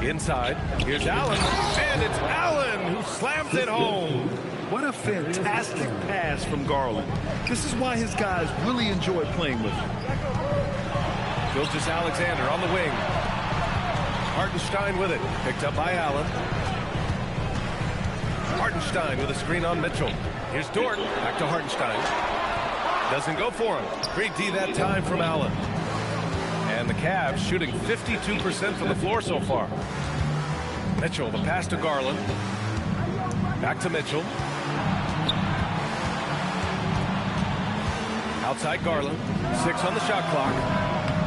S8: Inside. Here's Allen. And it's Allen who slams it home.
S9: What a fantastic pass from Garland. This is why his guys really enjoy playing with him.
S8: Gilgeous-Alexander on the wing. Hartenstein with it. Picked up by Allen. Hartenstein with a screen on Mitchell. Here's Dort. Back to Hartenstein. Doesn't go for him. Great D that time from Allen. And the Cavs shooting 52% from the floor so far. Mitchell, the pass to Garland. Back to Mitchell. Outside Garland. 6 on the shot clock.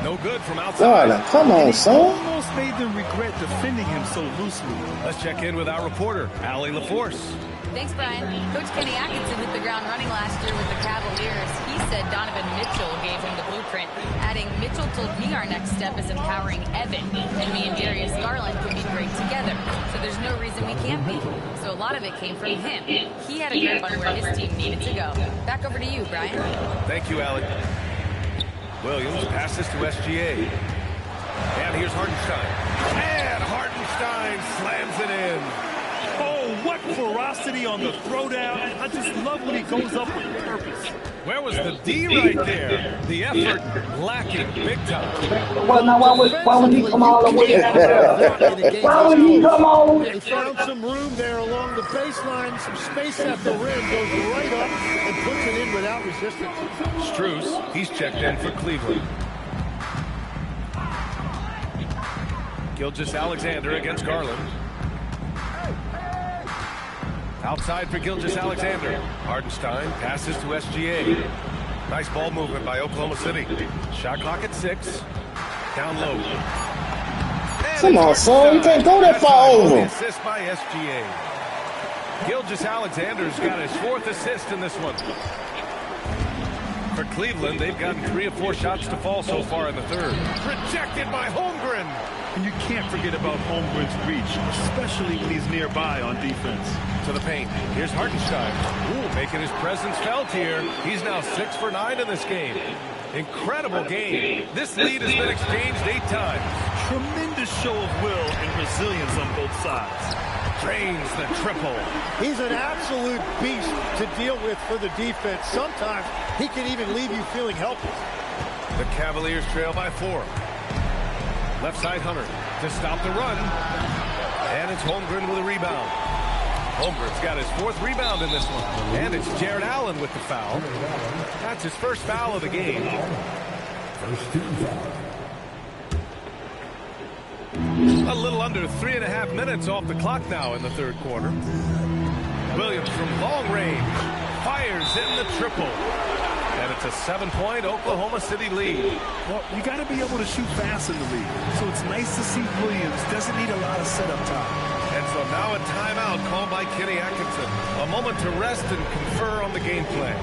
S8: No good from outside.
S6: Garland, come on, son.
S9: Almost made them regret defending him so loosely.
S8: Let's check in with our reporter, Allie LaForce.
S5: Thanks, Brian. Coach Kenny Atkinson hit the ground running last year with the Cavaliers. He said Donovan Mitchell gave him the blueprint, adding, Mitchell told me our next step is empowering Evan, and me and Darius Garland can be great together. So there's no reason we can't be. So a lot of it came from him. He had a grip on where his team needed to go. Back over to you, Brian.
S8: Thank you, Allie. Williams passes to SGA. And here's Hartenstein. And Hartenstein slams it in.
S9: Oh, what ferocity on the throwdown. I just love when he goes up with purpose.
S8: Where was the D right there? The effort lacking big time.
S1: Well, now, why would he come all the way? Why would he come all the way?
S3: They found some room there along the baseline, some space at the rim, goes right up and puts it in without resistance.
S8: Strus, he's checked in for Cleveland. Gilgeous-Alexander against Garland. Outside for Gilgeous-Alexander. Hartenstein passes to SGA. Nice ball movement by Oklahoma City. Shot clock at 6. Down low.
S6: Come on, son. You can't go that far over.
S8: Assist by SGA. Gilgeous-Alexander's got his 4th assist in this one. For Cleveland, they've gotten 3 of 4 shots to fall so far in the 3rd. Rejected by Holmgren.
S9: And you can't forget about Holmgren's reach, especially when he's nearby on defense.
S8: To the paint. Here's Hartenstein. Ooh, making his presence felt here. He's now 6 for 9 in this game. Incredible game. This lead has been exchanged 8 times.
S9: Tremendous show of will and resilience on both sides.
S8: Drains the triple.
S3: He's an absolute beast to deal with for the defense. Sometimes he can even leave you feeling helpless.
S8: The Cavaliers trail by 4. Left side Hunter to stop the run. And it's Holmgren with a rebound. Holmgren's got his 4th rebound in this one. And it's Jared Allen with the foul. That's his first foul of the game.
S11: First team foul.
S8: A little under 3.5 minutes off the clock now in the 3rd quarter. Williams from long range fires in the triple. And it's a 7-point Oklahoma City lead.
S9: Well, you got to be able to shoot fast in the league. So it's nice to see Williams doesn't need a lot of setup time.
S8: And so now a timeout called by Kenny Atkinson. A moment to rest and confer on the game plan.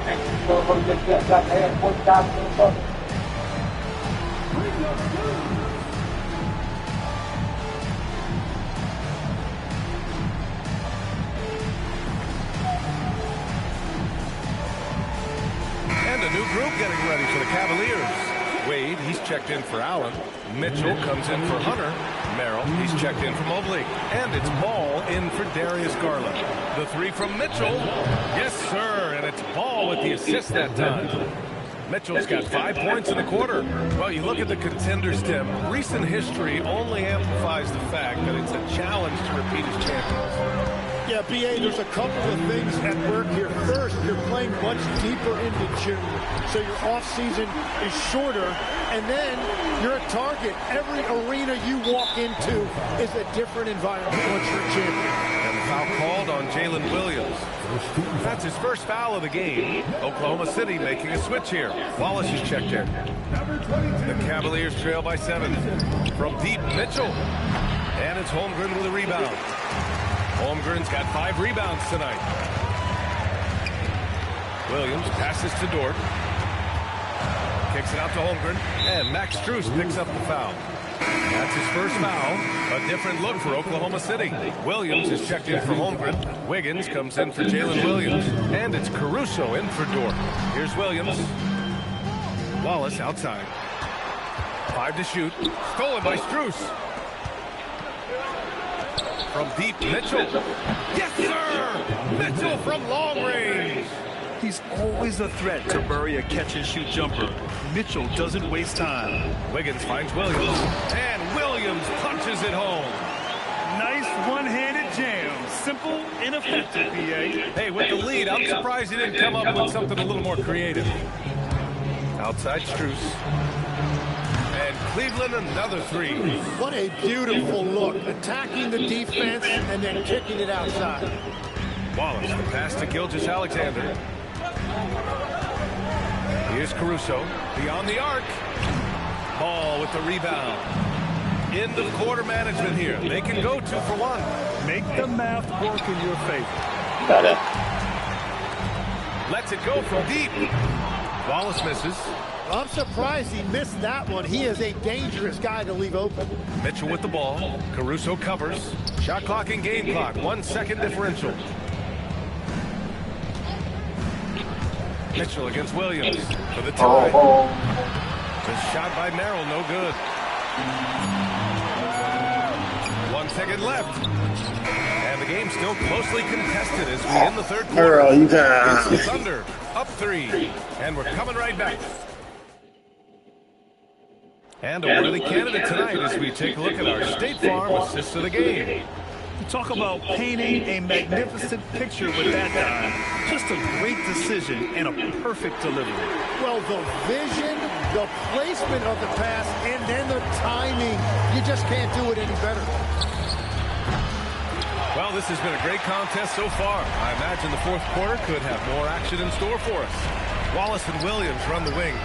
S8: And a new group getting ready for the Cavaliers. Wade, he's checked in for Allen. Mitchell comes in for Hunter. Merrill, he's checked in for Mobley. And it's Ball in for Darius Garland. The 3 from Mitchell. Yes, sir. And it's Ball with the assist that time. Mitchell's got 5 points in the quarter. Well, you look at the contenders, Tim. Recent history only amplifies the fact that it's a challenge to repeat as champions.
S3: Yeah, B.A., there's a couple of things at work here. First, you're playing much deeper into June, so your offseason is shorter, and then you're a target. Every arena you walk into is a different environment once you're a champion.
S8: And the foul called on Jalen Williams. That's his first foul of the game. Oklahoma City making a switch here. Wallace is checked in. The Cavaliers trail by 7. From deep, Mitchell. And it's Holmgren with a rebound. Holmgren's got 5 rebounds tonight. Williams passes to Dort. Kicks it out to Holmgren. And Max Strus picks up the foul. That's his first foul. A different look for Oklahoma City. Williams is checked in for Holmgren. Wiggins comes in for Jalen Williams. And it's Caruso in for Dort. Here's Williams. Wallace outside. 5 to shoot. Stolen by Strus. From deep, Mitchell. Yes, sir! Mitchell from long range.
S9: He's always a threat to bury a catch-and-shoot jumper. Mitchell doesn't waste time.
S8: Wiggins finds Williams. And Williams punches it home.
S9: Nice one-handed jam. Simple and effective, B.A.
S8: Hey, with the lead, I'm surprised he didn't come up with something a little more creative. Outside Strus. And Cleveland another 3.
S3: What a beautiful look. Attacking the defense and then kicking it outside.
S8: Wallace, the pass to Gilgeous-Alexander. Here's Caruso. Beyond the arc. Ball with the rebound. End of quarter management here. They can go 2 for 1.
S9: Make the math work in your favor.
S6: Got it.
S8: Lets it go from deep. Wallace misses.
S3: I'm surprised he missed that one. He is a dangerous guy to leave open.
S8: Mitchell with the ball. Caruso covers. Shot clock and game clock. 1 second differential. Mitchell against Williams for the tie. The shot by Merrill, no good. 1 second left. And the game still closely contested as we end the 3rd quarter. It's the Thunder up 3. And we're coming right back. And a worthy candidate tonight as we take a look at our State Farm assist of the game.
S9: You talk about painting a magnificent picture with that dime. Just a great decision and a perfect delivery.
S3: Well, the vision, the placement of the pass, and then the timing. You just can't do it any better.
S8: Well, this has been a great contest so far. I imagine the 4th quarter could have more action in store for us. Wallace and Williams run the wings.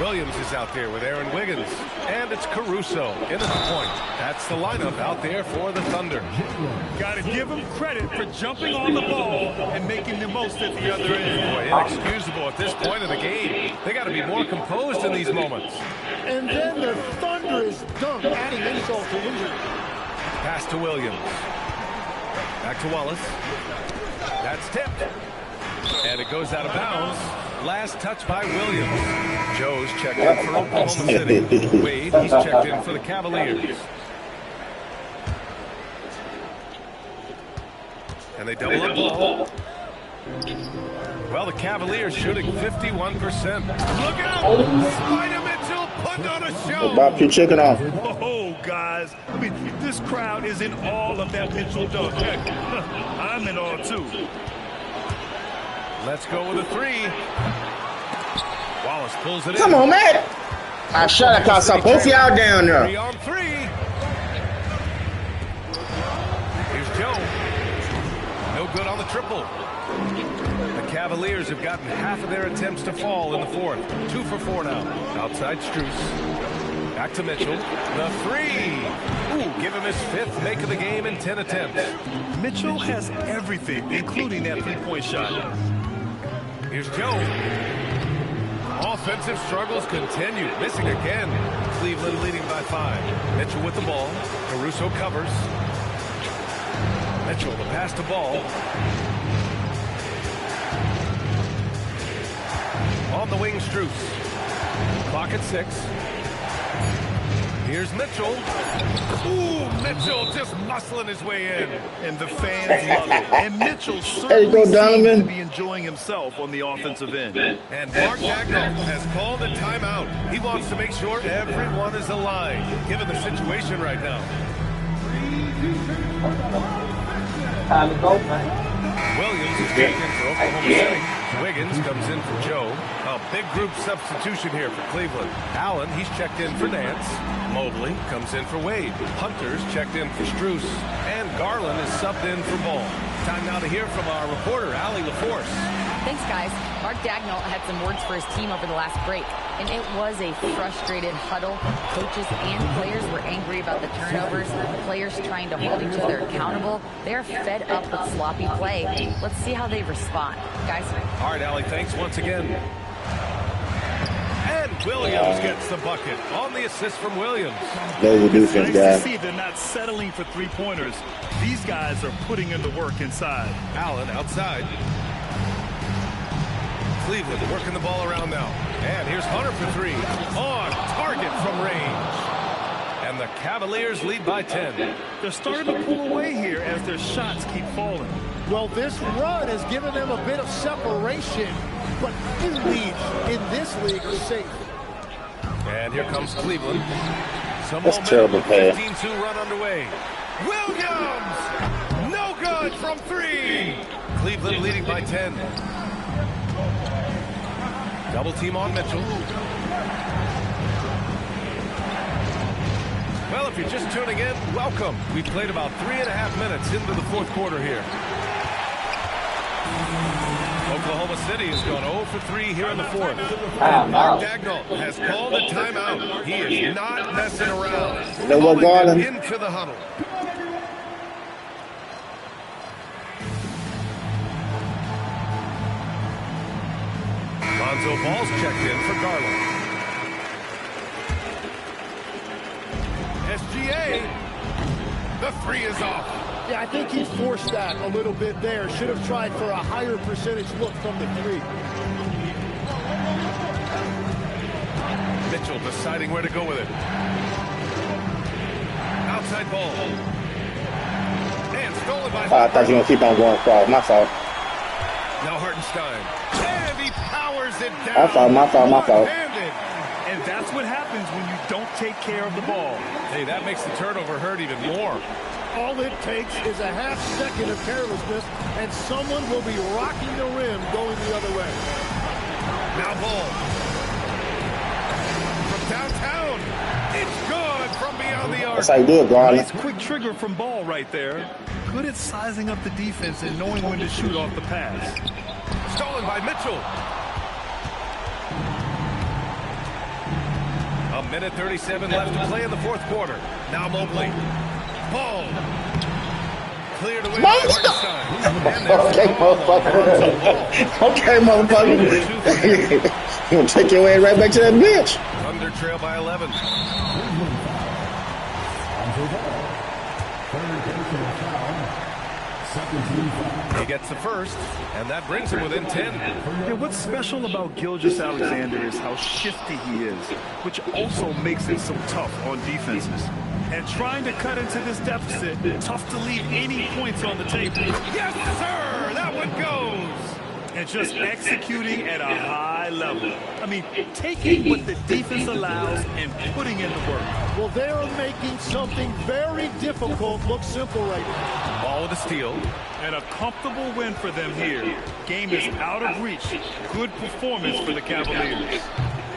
S8: Williams is out there with Aaron Wiggins. And it's Caruso in at the point. That's the lineup out there for the Thunder.
S9: Got to give him credit for jumping on the ball and making the most at the other end.
S8: Boy, inexcusable at this point of the game. They got to be more composed in these moments.
S3: And then the thunderous dunk, adding insult to injury.
S8: Pass to Williams. Back to Wallace. That's tipped. And it goes out of bounds. Last touch by Williams. Joe's checked in for Oklahoma City. Wade, he's checked in for the Cavaliers. And they double up ball. Well, the Cavaliers shooting 51%. Look out! Spider Mitchell putting on a show.
S6: Bob, your chicken off.
S9: Oh, guys. I mean, this crowd is in all of that Mitchell dunk. Heck, I'm in all, too.
S8: Let's go with a three. Wallace pulls it in.
S6: Come on, man. I shot at both of y'all down there.
S8: 3 on 3. Here's Joe. No good on the triple. The Cavaliers have gotten half of their attempts to fall in the fourth. 2 for 4 now. Outside Strus. Back to Mitchell. The 3. Ooh, give him his 5th make of the game in 10 attempts.
S9: Mitchell has everything, including that three-point shot.
S8: Here's Joe. Offensive struggles continue. Missing again. Cleveland leading by 5. Mitchell with the ball. Caruso covers. Mitchell, the pass to ball. On the wing, Strus. Clock at 6. Here's Mitchell. Ooh, Mitchell just muscling his way in.
S9: And the fans love it. And Mitchell certainly seems to be enjoying himself on the offensive end.
S8: And Mark Dagnall has called a timeout. He wants to make sure everyone is aligned, given the situation right now.
S1: Time to go, man.
S8: Williams is checked in for Oklahoma City. Wiggins comes in for Joe. A big group substitution here for Cleveland. Allen, he's checked in for Nance. Mobley comes in for Wade. Hunter's checked in for Strus. And Garland is subbed in for Ball. Time now to hear from our reporter, Allie LaForce.
S5: Thanks, guys. Mark Dagnall had some words for his team over the last break, and it was a frustrated huddle. Coaches and players were angry about the turnovers, players trying to hold each other accountable. They're fed up with sloppy play. Let's see how they respond. Guys?
S8: All right, Allie, thanks once again. And Williams gets the bucket on the assist from Williams.
S6: There's the defense,
S9: guy.
S6: guys.
S9: See, they're not settling for three-pointers. These guys are putting in the work inside.
S8: Allen outside. Cleveland working the ball around now. And here's Hunter for 3. On target from range. And the Cavaliers lead by 10.
S9: They're starting to pull away here as their shots keep falling.
S3: Well, this run has given them a bit of separation, but few leads in this league are safe.
S8: And here comes Cleveland. Some
S6: That's terrible pass.
S8: 15-2 run underway. Williams! No good from 3. Cleveland leading by 10. Double team on Mitchell. Well, if you're just tuning in, welcome. We played about 3.5 minutes into the fourth quarter here. Oklahoma City has gone 0 for 3 here in the fourth. Mark Dagnall has called a timeout. He is not messing around.
S6: No more Garland.
S8: Into the huddle. Lonzo Ball's checked in for Garland. SGA. The 3 is off.
S3: Yeah, I think he forced that a little bit there. Should have tried for a higher percentage look from the 3.
S8: Mitchell deciding where to go with it. Outside ball. And stolen by...
S6: I thought you were going to keep on going across. My fault.
S8: Now Hartenstein. And he powers it down.
S6: My fault.
S9: And that's what happens when you don't take care of the ball.
S8: Hey, that makes the turnover hurt even more.
S3: All it takes is a half second of carelessness, and someone will be rocking the rim going the other way.
S8: Now Ball. From downtown. It's good from beyond the arc.
S6: That's how you do it, Garland.
S9: Nice quick trigger from Ball right there. Good at sizing up the defense and knowing when to shoot off the pass.
S8: Stolen by Mitchell. minute 37 left to play in the fourth quarter. Now Mobley. Ball. Cleared away by Hartenstein.
S6: Okay, motherfucker. Okay, motherfucker. You gonna take your way right back to that bitch.
S8: Thunder trail by 11. He gets the first, and that brings him within 10.
S9: Yeah, what's special about Gilgeous-Alexander is how shifty he is, which also makes it so tough on defenses. And trying to cut into this deficit, tough to leave any points on the table.
S8: Yes, sir! That one goes!
S9: And just executing at a high level. I mean, taking what the defense allows and putting in the work.
S3: Well, they're making something very difficult look simple right now.
S8: Ball with a steal.
S9: And a comfortable win for them here. Game is out of reach. Good performance for the Cavaliers.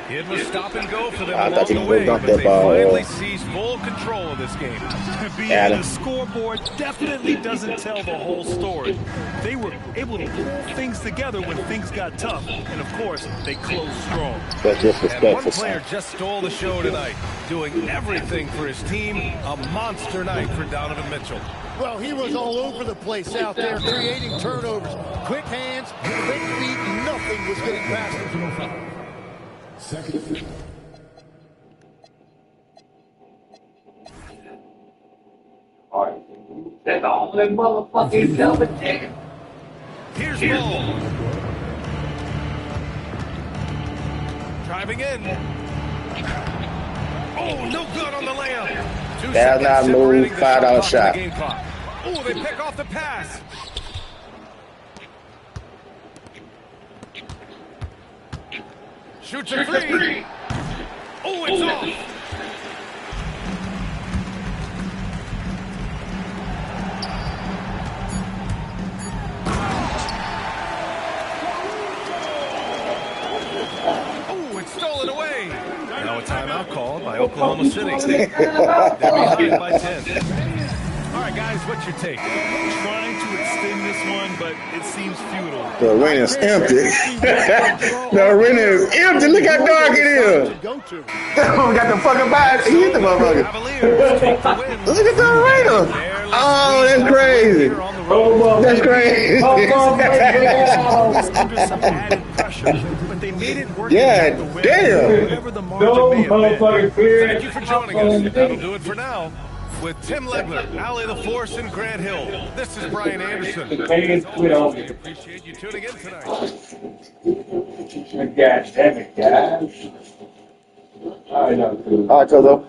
S8: It was stop and go for them
S6: I
S8: along
S6: thought you
S8: the
S6: were
S8: way,
S6: gonna
S8: but
S6: dunk
S8: they
S6: that ball.
S8: finally seized full control of this game.
S9: Being on the scoreboard definitely doesn't tell the whole story. They were able to pull things together when things got tough, and of course, they closed strong.
S6: That's
S8: And one
S6: disrespectful.
S8: player just stole the show tonight, doing everything for his team. A monster night for Donovan Mitchell.
S3: Well, he was all over the place out there, creating turnovers. Quick hands, quick feet, nothing was getting past him.
S11: Second.
S1: Alright. That's the only motherfucking double ticket.
S8: Here's Ball. Driving in. Oh, no good on the layup. 2
S6: That's
S8: seconds
S6: not
S8: separating
S6: move,
S8: the
S6: $5
S8: clock
S6: shot.
S8: and the game clock. Oh, they pick off the pass. Shoots a three. Oh, it's off. Oh, it's stolen away. Now a timeout called by Oklahoma City. They're behind by 10. All right, guys, what's your take?
S9: Trying to extend this one, but it seems futile.
S6: The arena is empty. The arena is empty. Look how dark it is. We got the fucking body. He hit the motherfucker. Look at the arena. Oh, that's crazy. That's crazy.
S9: Under some added pressure, but they made it work.
S6: Yeah, damn.
S9: Whatever the margin may have been.
S8: Thank you for joining us. That'll do it for now. With Tim Legler, Allie the Force, and Grant Hill, this is Brian Anderson. As always, we appreciate you tuning in tonight.
S1: God damn it, guys. All right,
S6: All right, Cozo.